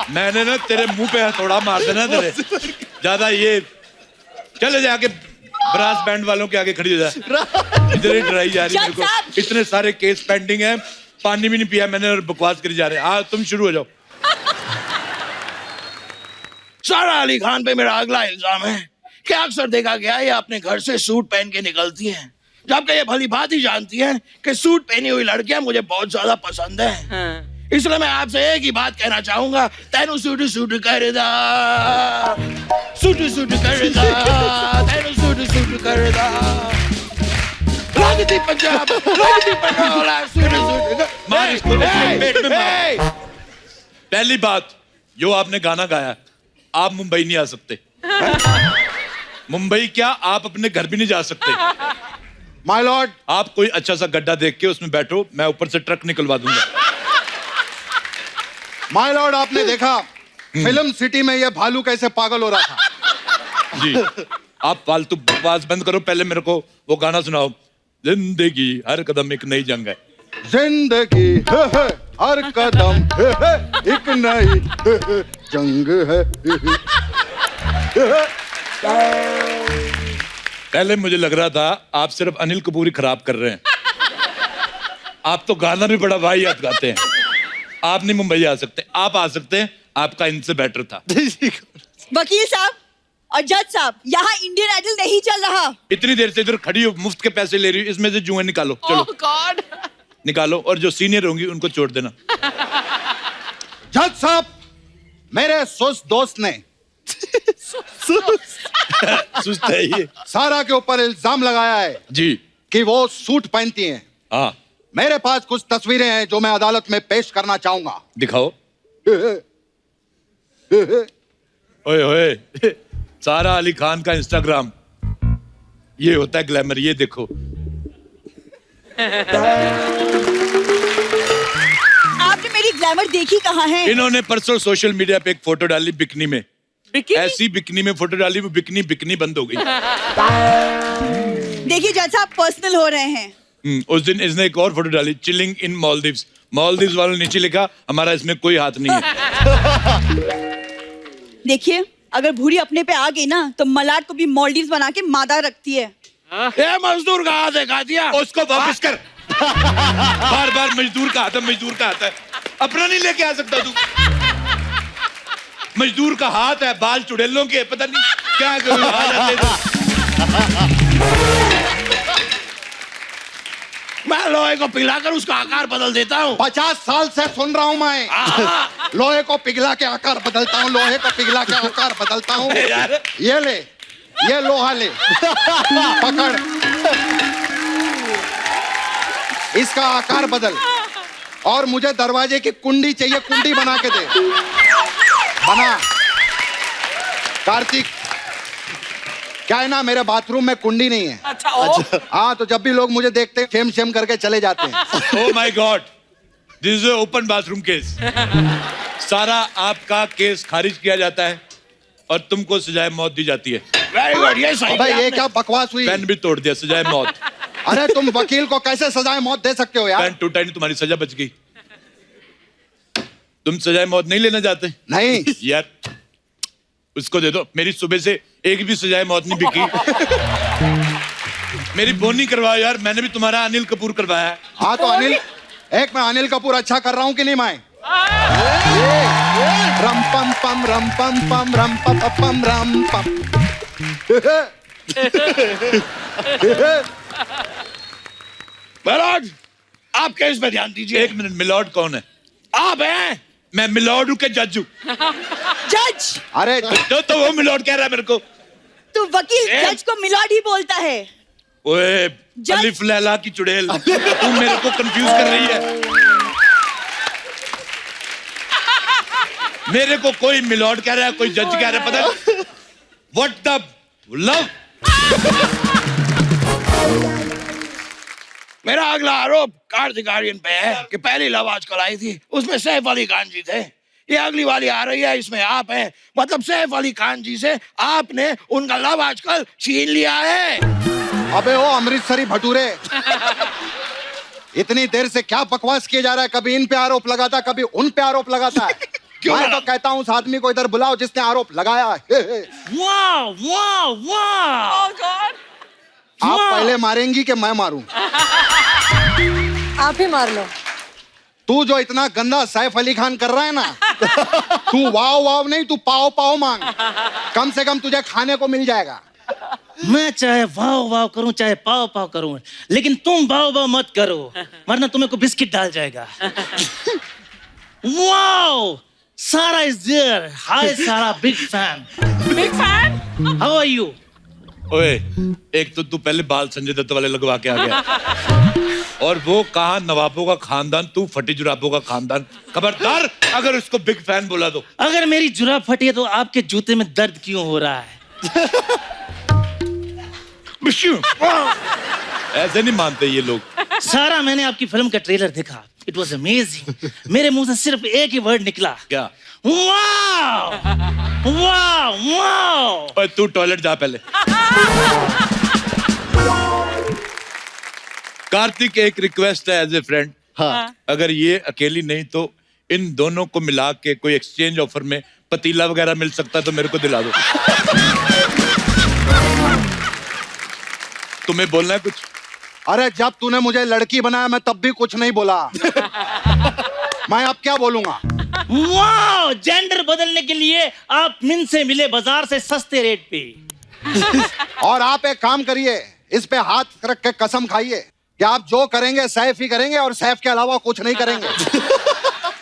मैंने ना तेरे मुंह पे हथौड़ा मार देना तेरे। ज्यादा ये चले जाके ब्रास बैंड वालों के आगे खड़ी हो जा। इधर ही डराई जा रही मेरे को। इतने सारे केस पेंडिंग हैं, पानी भी नहीं पिया मैंने और बकवास करी जा रहे हैं। तुम शुरू हो जाओ। सारा अली खान पे मेरा अगला इल्जाम है कि अक्सर देखा गया ये अपने घर से सूट पहन के निकलती हैं, जबकि ये भली बात ही जानती हैं कि सूट पहनी हुई लड़कियां मुझे बहुत ज्यादा पसंद है। इसलिए मैं आपसे एक ही बात कहना चाहूंगा, तेनू सूट सूट करदा, सूट सूट करदा, तेनू सूट सूट करदा, लगती पंजाब, लगती पंजाब, सूट सूट मार इसको पेट में मार। पहली बात, जो आपने गाना गाया, आप मुंबई नहीं आ सकते। मुंबई क्या, आप अपने घर भी नहीं जा सकते। माय लॉर्ड, आप कोई अच्छा सा गड्ढा देख के उसमें बैठो, मैं ऊपर से ट्रक निकलवा दूंगा। माय लॉर्ड, आपने देखा फिल्म सिटी में ये भालू कैसे पागल हो रहा था। जी, आप फालतू बकवास बंद करो, पहले मेरे को वो गाना सुनाओ। जिंदगी हर कदम एक नई जंग है। जिंदगी हर कदम एक नई जंग है। पहले मुझे लग रहा था आप सिर्फ अनिल कपूर ही खराब कर रहे हैं। आप तो गाना भी बड़ा वाहियात गाते हैं। आप नहीं मुंबई आ सकते, आप आ सकते हैं, आपका इनसे बेटर था। वकील साहब और जज साहब, यहाँ इंडियन आइडल नहीं चल रहा। इतनी देर से इधर खड़ी हो, मुफ्त के पैसे ले रही हो, इसमें से जुएं निकालो। चलो Oh God! निकालो, और जो सीनियर होंगी उनको छोड़ देना। जज साहब, मेरे सुस्त दोस्त ने सुस्त है ये सारा के ऊपर इल्जाम लगाया है जी कि वो सूट पहनती हैं। हाँ मेरे पास कुछ तस्वीरें हैं जो मैं अदालत में पेश करना चाहूंगा। दिखाओ। ओए ओए, सारा अली खान का इंस्टाग्राम ये होता है ग्लैमर। ये देखो, आपने मेरी ग्लैमर देखी कहाँ है? इन्होंने परसों सोशल मीडिया पे एक फोटो डाली बिकनी में। ऐसी बिकनी में फोटो डाली, वो बिकनी बिकनी बंद हो गई। देखिए जज साहब, पर्सनल हो रहे हैं। उस दिन इसने एक और फोटो डाली, चिलिंग इन मालदीव्स। मालदीव्स वालों ने नीचे लिखा, हमारा इसमें कोई हाथ नहीं है। देखिए, अगर भूरी अपने पे आ गई ना तो मलाड को भी मालदीव्स बना के मादा रखती है। ये मजदूर का हाथ है, दिया उसको वापस कर। बार बार मजदूर का हाथ है, मजदूर का हाथ है। अपना नहीं लेके आ सकता तू। मजदूर का हाथ है, बाल चुड़ैलों के, पता नहीं क्या करूं, आ जाते थे। मैं लोहे को पिघलाकर उसका आकार बदल देता हूँ। 50 साल से सुन रहा हूँ मैं। लोहे को पिघला के आकार बदलता हूँ, लोहे को पिघला के आकार बदलता हूँ। ये ले, ये लोहा ले, पकड़, इसका आकार बदल। और मुझे दरवाजे की कुंडी चाहिए, कुंडी बना के दे। बना। कार्तिक, क्या है ना, मेरे बाथरूम में कुंडी नहीं है। अच्छा। हाँ, तो जब भी लोग मुझे देखते हैं शेम शेम करके चले जाते हैं। Oh my God, this is open bathroom case. सारा आपका केस खारिज किया जाता है और तुमको सजाए मौत दी जाती है। वेरी गुड, ये सही। भाई ये क्या बकवास हुई? पेन भी तोड़ दिया, सजाए मौत। अरे तुम वकील को कैसे सजाए मौत दे सकते हो यार? पेन टूटा नहीं, तुम्हारी सजा बच गई। तुम सजाए मौत नहीं लेना चाहते? नहीं यार, उसको दे दो। मेरी सुबह से एक भी सजाए मौत नहीं बिकी। मेरी बोनी करवाओ यार, मैंने भी तुम्हारा अनिल कपूर करवाया है। हाँ तो अनिल, एक मैं अनिल कपूर अच्छा कर रहा हूँ कि नहीं मैं? रम पम पम रम पम पम रम पम पम रम पम। मिलॉर्ड, आप केस पे ध्यान दीजिए। एक मिनट, मिलॉर्ड कौन है? आप हैं। मैं मिलॉर्ड हूँ के जज हूँ? जज? अरे तो वो मिलॉर्ड कह रहा है मेरे को। तो वकील जज को मिलॉर्ड ही बोलता है। ओए अलिफ लैला की चुड़ैल, तू मेरे को कंफ्यूज कर रही है। मेरे को कोई मिलॉर्ड कह रहा है, कोई जज कह रहा है, पता नहीं। What the love. मेरा अगला आरोप कार्तिक आर्यन पे है कि पहली लव आजकल आई थी, उसमें सैफ अली खान जी थे। ये अगली वाली आ रही है, इसमें आप हैं। मतलब सैफ अली खान जी से आपने उनका लव आजकल छीन लिया है। अबे वो अमृतसरी भटूरे, इतनी देर से क्या बकवास किया जा रहा है? कभी इन पे आरोप लगाता, कभी उन पे आरोप लगाता है। मैं तो कहता हूँ उस आदमी को इधर बुलाओ जिसने आरोप लगाया है। वाह वाह वाह। आप पहले मारेंगी कि मैं मारूं? आप ही मार लो। तू जो इतना गंदा सैफ अली खान कर रहा है ना, तू वाव वाव नहीं, तू पाव पाव मांग। कम से कम तुझे खाने को मिल जाएगा। मैं चाहे वाव वाव करूं चाहे पाव पाव करूं, लेकिन तुम वाव वाव मत करो, वरना तुम्हें को बिस्किट डाल जाएगा। वाव, सारा is there. Hi Sara, big fan. Big fan? How are you? ओए, एक तो तू पहले बाल संजय दत्त वाले लगवा के आ गया, और वो कहा नवाबों का खानदान, तू फटी जुराबों का खानदान। खबरदार अगर उसको बिग फैन बोला तो। अगर मेरी जुराब फटी है तो आपके जूते में दर्द क्यों हो रहा है? ऐसे नहीं मानते ये लोग। सारा, मैंने आपकी फिल्म का ट्रेलर देखा, इट वॉज अमेजिंग। मेरे मुंह से सिर्फ एक ही वर्ड निकला, क्या? वाव वाव वाव। ओए तू टॉयलेट जा पहले। कार्तिक, एक रिक्वेस्ट है एज ए फ्रेंड। हाँ, अगर ये अकेली नहीं तो इन दोनों को मिला के कोई एक्सचेंज ऑफर में पतीला वगैरह मिल सकता है तो मेरे को दिला दो। तुम्हें बोलना है कुछ? अरे जब तूने मुझे लड़की बनाया मैं तब भी कुछ नहीं बोला। मैं अब क्या बोलूंगा? वाह, जेंडर बदलने के लिए आप मिन से मिले बाजार से सस्ते रेट पे। और आप एक काम करिए, इस पे हाथ रख के कसम खाइए कि आप जो करेंगे सैफ ही करेंगे और सैफ के अलावा कुछ नहीं करेंगे।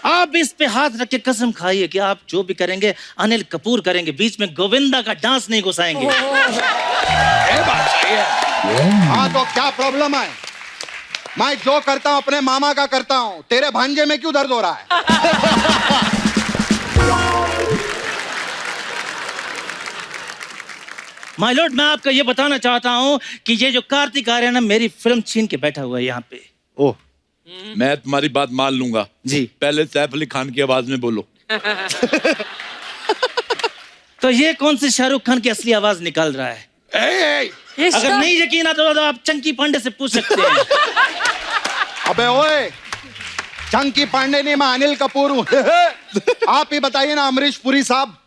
आप इस पे हाथ रख के कसम खाइए कि आप जो भी करेंगे अनिल कपूर करेंगे, बीच में गोविंदा का डांस नहीं घुसाएंगे। ये बात सही है। हाँ तो क्या प्रॉब्लम है? मैं जो करता हूँ अपने मामा का करता हूँ, तेरे भांजे में क्यों दर्द हो रहा है? माय लॉर्ड, मैं आपको ये बताना चाहता हूँ कि ये जो कार्तिक आर्यन है मेरी फिल्म छीन के बैठा हुआ है यहाँ पे। ओह, मैं तुम्हारी बात मान लूंगा जी। पहले सैफ अली खान की आवाज में बोलो। तो ये कौन सी शाहरुख खान की असली आवाज निकाल रहा है? अगर नहीं यकीन आता तो आप चंकी पांडे से पूछ सकते हैं। अबे ओए, चंकी पांडे नहीं, मैं अनिल कपूर हूँ। आप ही बताइए ना अमरीश पुरी साहब।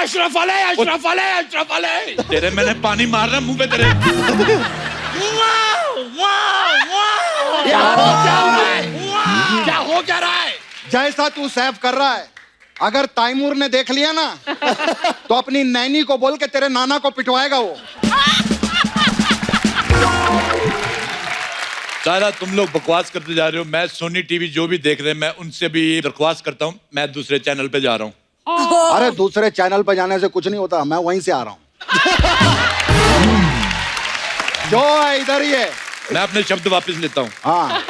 अशरफ अली, अशरफ अली, अशरफ अली। तेरे मैंने पानी मार रहा मुंह पे तेरे। क्या हो क्या रहा है? जैसा तू सैफ कर रहा है, अगर तैमूर ने देख लिया ना तो अपनी नैनी को बोल के तेरे नाना को पिटवाएगा वो। सारा तुम लोग बकवास करते जा रहे हो। मैं सोनी टीवी जो भी देख रहे हैं, मैं उनसे भी दरख्वास्त करता हूँ, मैं दूसरे चैनल पे जा रहा हूँ। अरे दूसरे चैनल पे जाने से कुछ नहीं होता, मैं वहीं से आ रहा हूँ। जो है इधर ही है। मैं अपने शब्द वापस लेता हूँ। हाँ,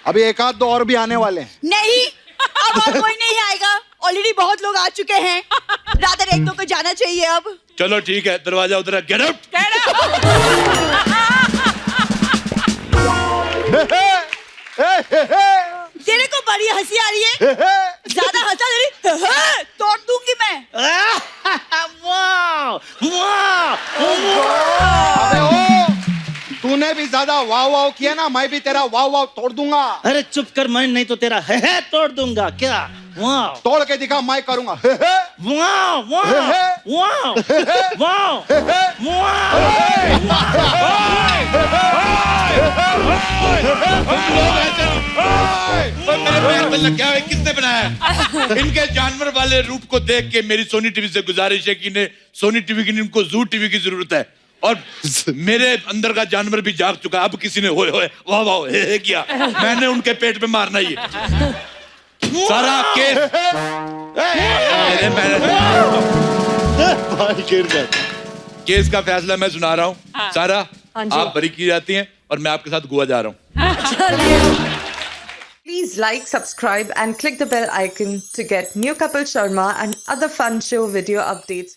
अभी एक आध दो और भी आने वाले हैं। नहीं, अब और कोई नहीं आएगा, ऑलरेडी बहुत लोग आ चुके हैं। रादर एक दो को जाना चाहिए अब। चलो ठीक है, दरवाजा उधर है, गेट आउट। तेरे को बड़ी हंसी आ रही है, ज्यादा हंसा दे रही, तोड़ दूंगी मैं। अबे ओ, तूने भी ज्यादा वाव वाव किया ना, मैं भी तेरा वाव वाव तोड़ दूंगा। अरे चुप कर, मैं नहीं तो तेरा है तोड़ दूंगा। क्या वाव? तोड़ के दिखा, मैं करूंगा। वाव वाव वाव वाव मेरे पैर में लग गया है, किसने बनाया है? इनके जानवर वाले रूप को देख के मेरी सोनी टीवी से गुजारिश है कि इन्हें सोनी टीवी की, इनको जू टीवी की जरूरत है। और मेरे अंदर का जानवर भी जाग चुका है। अब किसी ने होए होए वाह वाह हे किया, मैंने उनके पेट पे मारना ही है। सारा केस केस का फैसला मैं सुना रहा हूँ। सारा, आप बरी की जाती हैं और मैं आपके साथ गोवा जा रहा हूँ। Please like, subscribe and click the bell icon to get new Kapil Sharma and other fun show video updates.